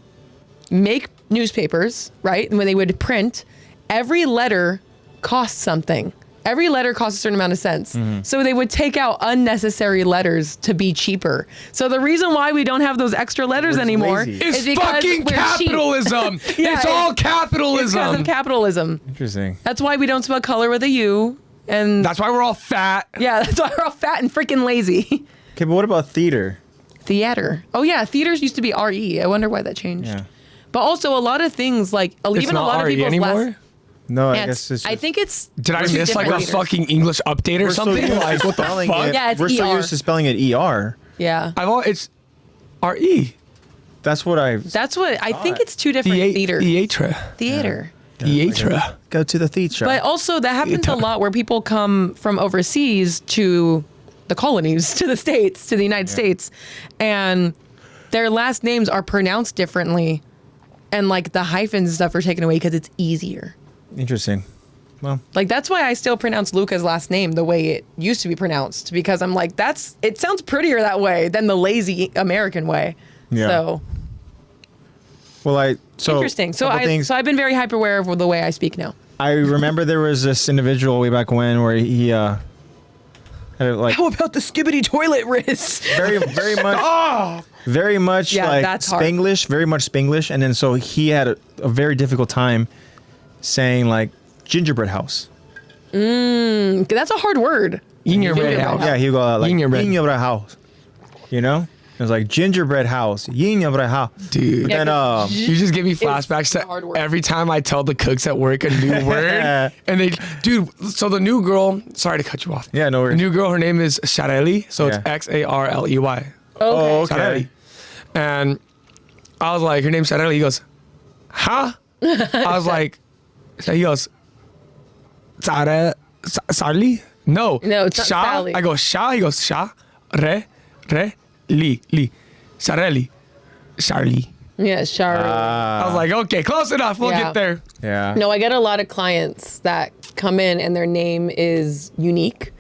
make newspapers, right? And when they would print, every letter cost something. every letter costs a certain amount of cents. So they would take out unnecessary letters to be cheaper. So the reason why we don't have those extra letters anymore is because fucking we're capitalism. Yeah, it's all capitalism. It's because of capitalism. Interesting. That's why we don't spell color with a U. And that's why we're all fat. Yeah, that's why we're all fat and freaking lazy. Okay, but what about theater? Theater. Oh yeah, theaters used to be RE. I wonder why that changed. Yeah. But also a lot of things like even a lot of people's last. No, Yeah, I guess it's. I think it's. Did I miss like a fucking English update or something? Like what the fuck? Yeah, it's We're so ER. used to spelling it ER. Yeah. It's RE. That's what I. That's what I think. It's two different theaters. Theater. Theater. Go to the theater. But also that happens a lot where people come from overseas to the colonies, to the States, to the United States, and their last names are pronounced differently, and like the hyphens and stuff are taken away because it's easier. Interesting. Well, like that's why I still pronounce Luca's last name the way it used to be pronounced, because I'm like, it sounds prettier that way than the lazy American way. Yeah. So interesting. So I've been very hyper aware of the way I speak now. I remember there was this individual way back when where he had like. How about the skibbity toilet, Riz? Very much. Very much like Spanglish, very much Spanglish, and then so he had a very difficult time saying like gingerbread house. That's a hard word. Gingerbread house. Yeah, he go like gingerbread house. You know, it was like gingerbread house, gingerbread house. Dude, then you just give me flashbacks to every time I tell the cooks at work a new word, and so the new girl. Sorry to cut you off. Yeah, no worries. The new girl, her name is Shareli, so it's Xarley. Oh, okay. Shareli. And I was like, her name's Shareli. He goes, huh? I was like, he goes, Sarli? No, it's not Sha. Sally. I go, Sha. He goes, Sha, Re, Li. Shareli. Charlie. Yeah, Charlie. I was like, okay, close enough. We'll get there. Yeah. No, I get a lot of clients that come in and their name is unique,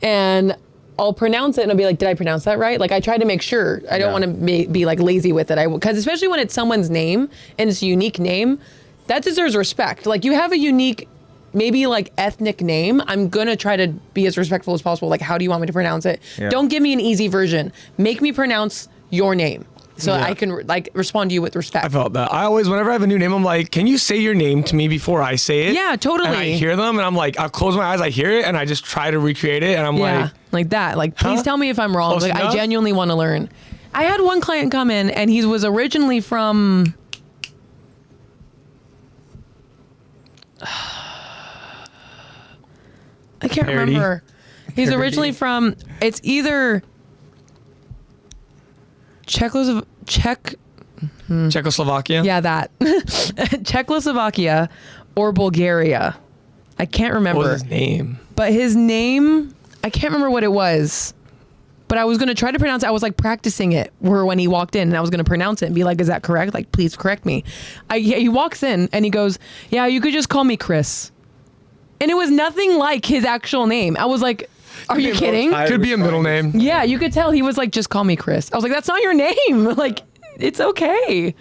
and I'll pronounce it and I'll be like, did I pronounce that right? Like I try to make sure. I don't want to be like lazy with it. Because especially when it's someone's name and it's a unique name, that deserves respect. Like you have a unique, maybe like ethnic name. I'm going to try to be as respectful as possible. Like, how do you want me to pronounce it? Yeah. Don't give me an easy version. Make me pronounce your name. So I can like respond to you with respect. I felt that. I always, whenever I have a new name, I'm like, can you say your name to me before I say it? Yeah, totally. And I hear them and I'm like, I'll close my eyes, I hear it, and I just try to recreate it. And I'm like that. Like, please tell me if I'm wrong. Like, I genuinely want to learn. I had one client come in and he was originally from... I can't remember. He's originally from... It's either... Czechoslovakia? Yeah, that. Czechoslovakia or Bulgaria. I can't remember. What was his name? But his name, I can't remember what it was. But I was going to try to pronounce it. I was like practicing it when he walked in, and I was going to pronounce it and be like, is that correct? Like, please correct me. He walks in and he goes, yeah, you could just call me Chris. And it was nothing like his actual name. I was like, are you kidding? Could be a middle name. Yeah, you could tell he was like, just call me Chris. I was like, that's not your name. Like, it's okay.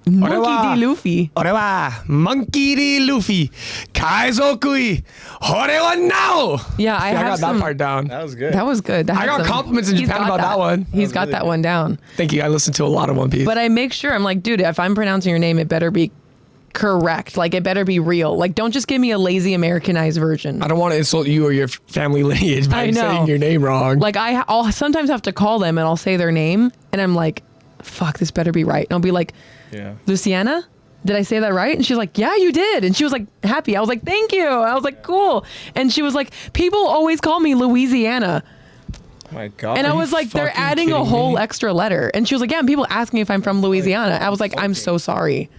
Monkey D. Luffy. Orewa, Monkey D. Luffy. Kaizokui. Orewa now. Yeah, I got that part down. That was good. That was good. I got compliments in Japan about that one. He's got that one down. Thank you. I listened to a lot of One Piece. But I make sure, I'm like, dude, if I'm pronouncing your name, it better be correct. Like, it better be real. Like, don't just give me a lazy Americanized version. I don't want to insult you or your family lineage by saying your name wrong. Like, I'll sometimes have to call them and I'll say their name and I'm like, fuck, this better be right. And I'll be like, Luciana, did I say that right? And she's like, yeah, you did. And she was like, happy. I was like, thank you. I was like, cool. And she was like, people always call me Louisiana. My God. And I was like, they're adding a whole extra letter. And she was like, yeah, and people ask me if I'm from Louisiana. I was like, I'm so sorry.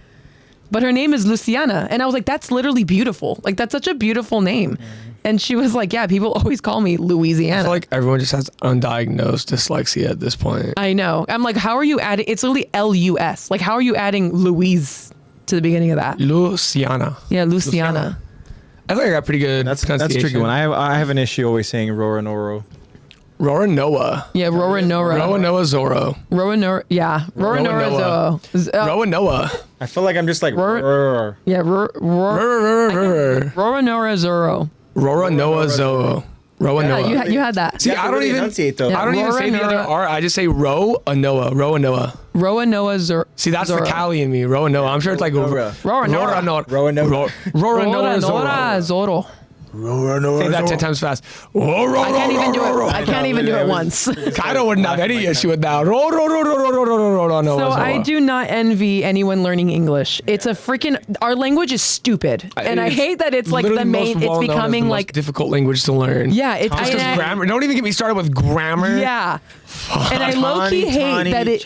But her name is Luciana. And I was like, that's literally beautiful. Like, that's such a beautiful name. And she was like, yeah, people always call me Louisiana. I feel like everyone just has undiagnosed dyslexia at this point. I know. I'm like, how are you adding? It's literally L-U-S. Like, how are you adding Louise to the beginning of that? Luciana. Yeah, Luciana. I think I got pretty good. That's a tricky one. I have an issue always saying Roranoro. Roranoa. Yeah, Roranora. Roanoa Zoro. Roranora. Yeah, Roranora Zoro. Roanoa. I feel like I'm just like Yeah, Roranora Zoro. Rora Noah Zo. Roa Noah. You had that. See, I don't even enunciate though. I don't even say the other R. I just say Roa Noah. Roa Noah. Roa Noah Zoro. See, that's the Cali in me. Roa Noah. I'm sure it's like Rora Noah. Rora Noah Zoro. Say that 10 times fast. I can't even do it. I can't even do it once. Kaido wouldn't have any issue with that. So I do not envy anyone learning English. It's a freaking, our language is stupid, and I hate that it's like the main. It's becoming like difficult language to learn. Yeah, it's just because grammar. Don't even get me started with grammar. Yeah, and I low key hate that it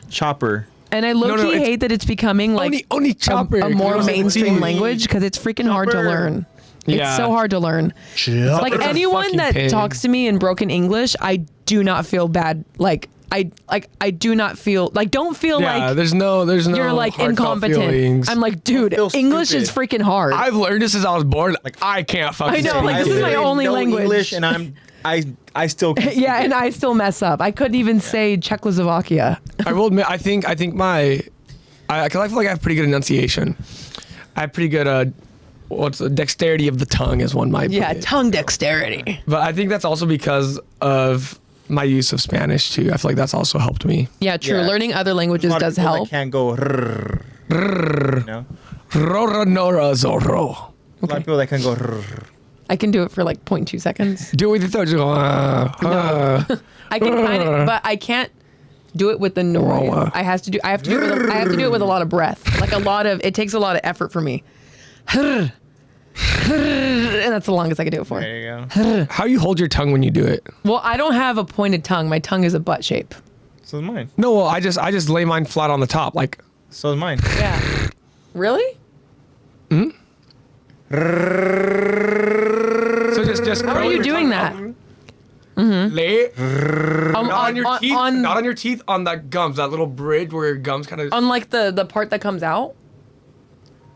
chopper. And I low-key hate that it's becoming like only chopper. A more mainstream language because it's freaking hard to learn. It's so hard to learn. Like anyone that talks to me in broken English, I do not feel bad. I do not feel like don't feel like there's no you're like incompetent. Feelings. I'm like, dude, English is freaking hard. I've learned this since I was born. Like I can't fucking. I know, like this is my only language. English, and I still yeah, and I still mess up. I couldn't even say Czechoslovakia. I will admit, I think because I feel like I have pretty good enunciation. I have pretty good what's the dexterity of the tongue is one might. Yeah, tongue dexterity. But I think that's also because of my use of Spanish too. I feel like that's also helped me. Yeah, true. Learning other languages does help. Can't go. No. Rora Nora Zorro. A lot of people that can go. I can do it for like 0.2 seconds. Do it with the third. No. I can kind of, but I can't do it with the noise. I have to do it with a lot of breath. Like it takes a lot of effort for me. And that's the longest I can do it for. There you go. How you hold your tongue when you do it? Well, I don't have a pointed tongue. My tongue is a butt shape. So is mine. No, well, I just lay mine flat on the top, like. So is mine. Yeah. Really? Hmm. So just. How are you doing that? Mm-hmm. Lay. Not on your teeth. Not on your teeth. On that gums. That little bridge where your gums kind of. On like the part that comes out.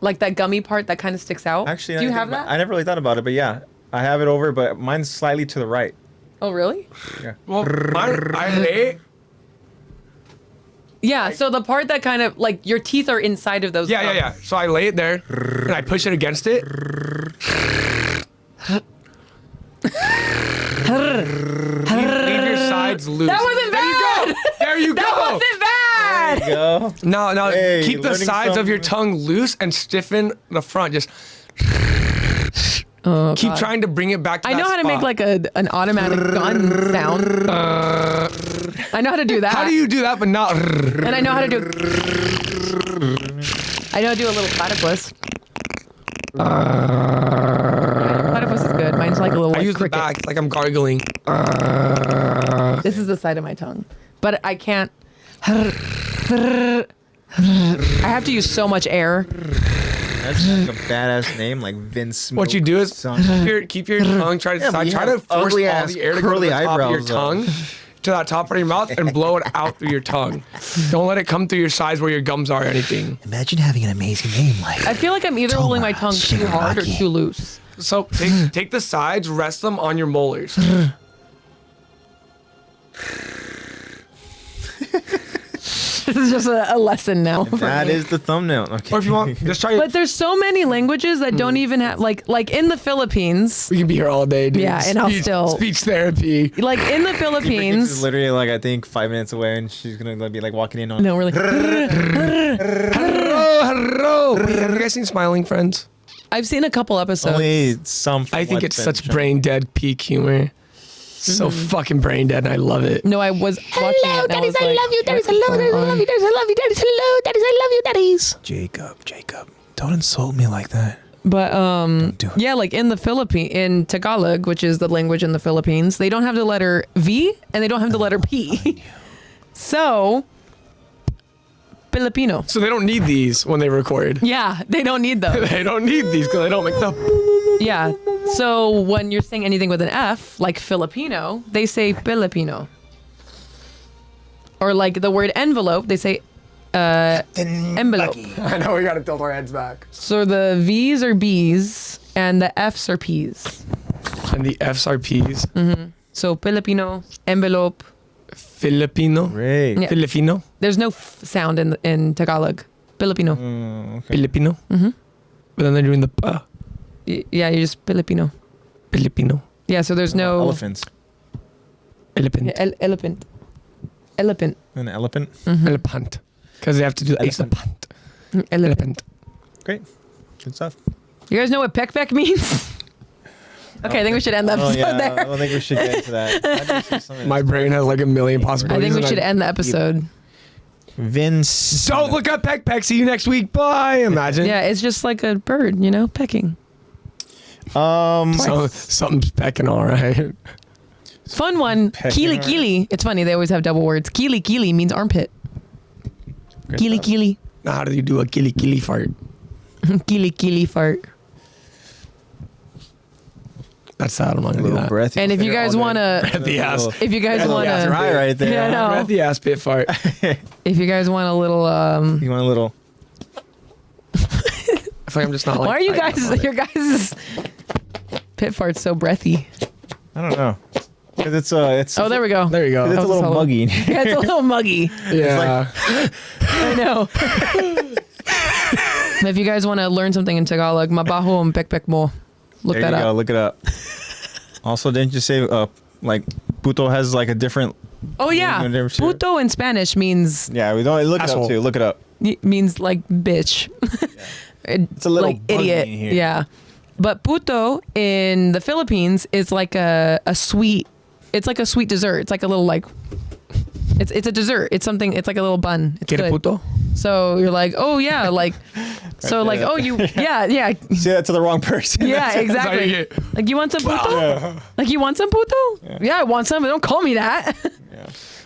Like that gummy part that kind of sticks out. Actually, do you have that? I never really thought about it, but yeah, I have it over, but mine's slightly to the right. Oh, really? Yeah. Well, I lay. Yeah, so the part that kind of like your teeth are inside of those. Yeah. So I lay it there and I push it against it. Leave your sides loose. That wasn't bad. There you go. That wasn't bad. There you go. No. Hey, keep the sides of your tongue loose and stiffen the front. Just keep trying to bring it back to I know how to make like an automatic gun sound. I know how to do that. How do you do that but not? And I know how to do. I know how to do a little platypus. Platypus is good. Mine's like a little. I use cricket. the back. It's like I'm gargling. This is the side of my tongue, but I can't. I have to use so much air. That's like a badass name, like Vince. What you do is keep your tongue. Try to force all the air to go to the top of your tongue, to that top part of your mouth, and blow it out through your tongue. Don't let it come through your sides where your gums are or anything. Imagine having an amazing name like. I feel like I'm either holding my tongue too hard or too loose. So take the sides, rest them on your molars. This is just a lesson now. That is the thumbnail. Okay. Or if you want, just try. But there's so many languages that don't even have like in the Philippines. We can be here all day, dude. Yeah, and I'll still speech therapy. Like in the Philippines. Is literally like I think 5 minutes away, and she's gonna be like walking in on. No, we're like. Hello. Have you guys seen Smiling Friends? I've seen a couple episodes. Only some. I think it's such brain dead peak humor. So fucking brain dead, and I love it. No, I was watching it. Daddies, I love you. Daddies, I love you. Daddies, I love you. Daddies, I love you. Daddies, hello. Daddies, I love you. Daddies. Jacob, don't insult me like that. But yeah, like in Tagalog, which is the language in the Philippines, they don't have the letter V and they don't have the letter P. So Filipino. So they don't need these when they record. Yeah, they don't need those. They don't need these because they don't make the. Yeah. So when you're saying anything with an F, like Filipino, they say Filipino. Or like the word envelope, they say envelope. I know, we gotta tilt our heads back. So the V's are B's and the F's are P's. And the F's are P's. Mm-hmm. So Filipino, envelope. Filipino. Right. Yeah. Filipino. There's no sound in Tagalog. Filipino. Okay. Filipino. Mm-hmm. But then they're doing the Yeah, you're just Filipino. Filipino. Yeah, so there's no elephants. Elephant. Elephant. An elephant. Elephant. Because they have to do elephant. Elephant. Great. Good stuff. You guys know what peck means? Okay, I think we should end the episode there. I don't think we should get into that. My brain has like a million possibilities. I think we should end the episode. Vince. Don't look up peck. See you next week. Bye. Imagine. Yeah, it's just like a bird, pecking. So something's pecking, all right. Fun one. Kili. It's funny. They always have double words. Kili means armpit. Kili. Now, how do you do a kili fart? Kili fart. That's sad. I'm not gonna do that. Breathy. And if you guys want to, Breathy ass. if you guys want to, right there. Yeah, no. Breathy ass bit fart. If you guys want a little, You want a little? I feel like I'm just not like. why are you guys? Your guys' pit fart's so breathy. I don't know. 'Cause it's. Oh, there we go. There you go. It's a little muggy. Yeah, it's a little muggy. Yeah. I know. If you guys want to learn something in Tagalog, mabaho and pekpek mo. Look There that you go. up. Look it up. Also, didn't you say like puto has like a different? Oh yeah, puto in Spanish means Yeah, we don't look Asshole. it up too. Look it up. means like bitch. It's a little like buggy idiot. in here. Yeah, but puto in the Philippines is like a sweet. It's like a sweet dessert. It's like a little like. It's a dessert. It's something. It's like a little bun. It's Get good. a puto? So you're like, oh yeah, like, so like, oh you, yeah. Say that to the wrong person. Yeah, exactly. Like, you want some puto? Yeah. Like, you want some puto? Yeah, I want some, but don't call me that.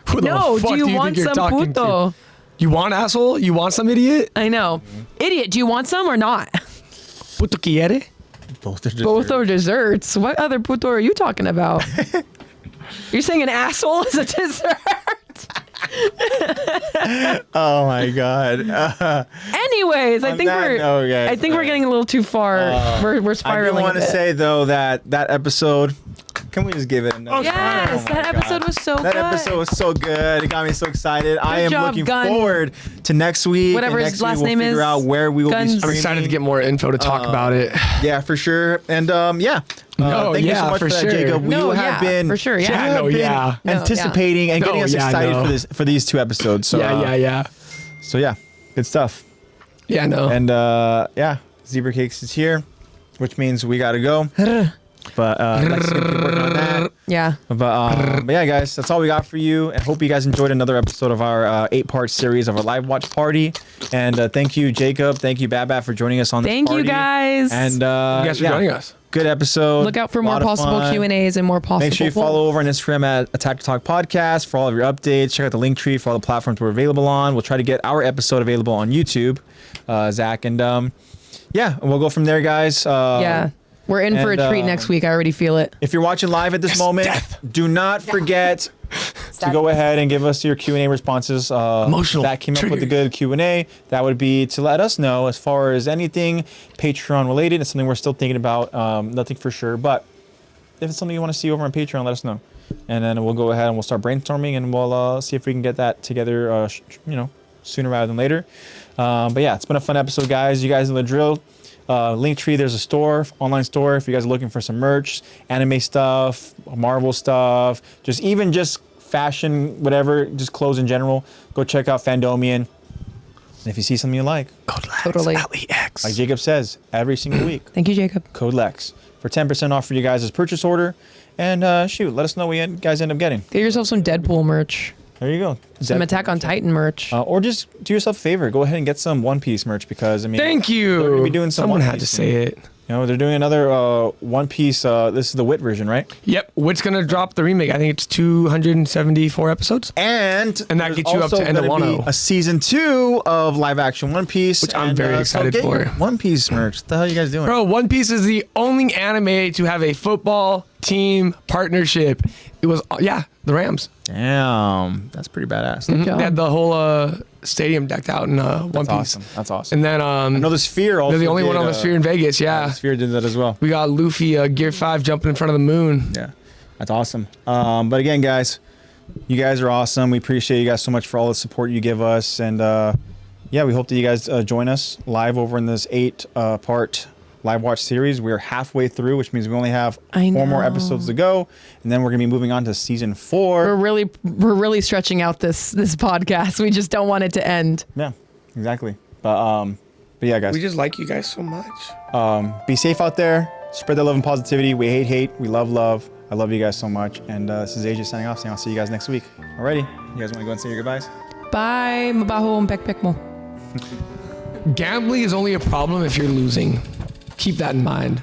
Who the No, fuck do you think want you're some talking to? puto? You want asshole? You want some idiot? I know. Idiot, do you want some or not? Puto quiere? Both are Both are desserts. What other puto are you talking about? You're saying an asshole is a dessert? Oh my god. Anyways, I think we're getting a little too far. We're spiraling. I do want to say though that episode. Can we just give it another? Yes, Oh my that episode was so That good. episode was so good. It got me so excited. I am job, looking Gun. forward to next week. Whatever and his next last week we'll name figure is. out where we will Guns. be I'm streaming. excited to get more info to talk about it. Yeah, for sure. And yeah. Thank you so much for that, Jacob. We have been for sure. Yeah. we have been anticipating and getting us excited for these two episodes. So Yeah. So yeah, good stuff. Yeah, no. And yeah, Zebra Cakes is here, which means we gotta go. But Lexi's gonna keep working on that. Yeah. But yeah, guys, that's all we got for you. And hope you guys enjoyed another episode of our 8-part series of our live watch party. And thank you, Jacob. Thank you, Bad for joining us on this Thank party. you guys. And you guys for joining us. Good episode. Look out for more possible Q&As and more possible. Make sure you follow over on Instagram at Attack to Talk Podcast for all of your updates. Check out the link tree for all the platforms we're available on. We'll try to get our episode available on YouTube, Zach. And yeah, and we'll go from there, guys. Yeah. We're in for a treat next week. I already feel it. If you're watching live at this moment, do not forget to go ahead and give us your Q&A responses. Emotional. That came up with a good Q&A. That would be to let us know as far as anything Patreon related. It's something we're still thinking about. Nothing for sure, but if it's something you want to see over on Patreon, let us know. And then we'll go ahead and we'll start brainstorming and we'll see if we can get that together, sooner rather than later. But yeah, it's been a fun episode, guys. You guys know the drill. Linktree, there's a store, online store. If you guys are looking for some merch, anime stuff, Marvel stuff, just fashion, whatever, just clothes in general, go check out Fandomion. And if you see something you like, code Lex, Totally. LEX. like Jacob says, every single week, Thank you, Jacob. code Lex for 10% off for you guys' purchase order. And let us know what you guys end up getting. Get yourself some Deadpool merch. There you go. Some Attack on Titan merch. Or just do yourself a favor. Go ahead and get some One Piece merch because, I mean, Thank you. they're going to be doing some Someone One had Piece to say it. You know, they're doing another One Piece. This is the Wit version, right? Yep. What's going to drop the remake? I think it's 274 episodes. And that gets you up to end of Wano. Wano. A season 2 of live action One Piece, Which I'm very excited get for. your One Piece merch. What the hell are you guys doing? Bro, One Piece is the only anime to have a football team partnership. It was, the Rams. Damn, that's pretty badass. Good job. They had the whole stadium decked out in One Piece. Awesome. That's awesome. And then I know the Sphere also. they're the only one did, on the Sphere in Vegas. Yeah. The Sphere did that as well. We got Luffy, Gear 5 jumping in front of the moon. Yeah, that's awesome. But again, guys, you guys are awesome. We appreciate you guys so much for all the support you give us. And yeah, we hope that you guys join us live over in this 8-part live watch series. We're halfway through, which means we only have I 4 more know. episodes to go, and then we're gonna be moving on to season 4. We're really stretching out this podcast. We just don't want it to end. Yeah, exactly. But yeah, guys. We just like you guys so much. Be safe out there. Spread that love and positivity. We hate hate. We love love. I love you guys so much. And this is AJ signing off, saying I'll see you guys next week. Alrighty. You guys want to go and say your goodbyes? Bye. Mabaho and backpack mo. Gambling is only a problem if you're losing. Keep that in mind.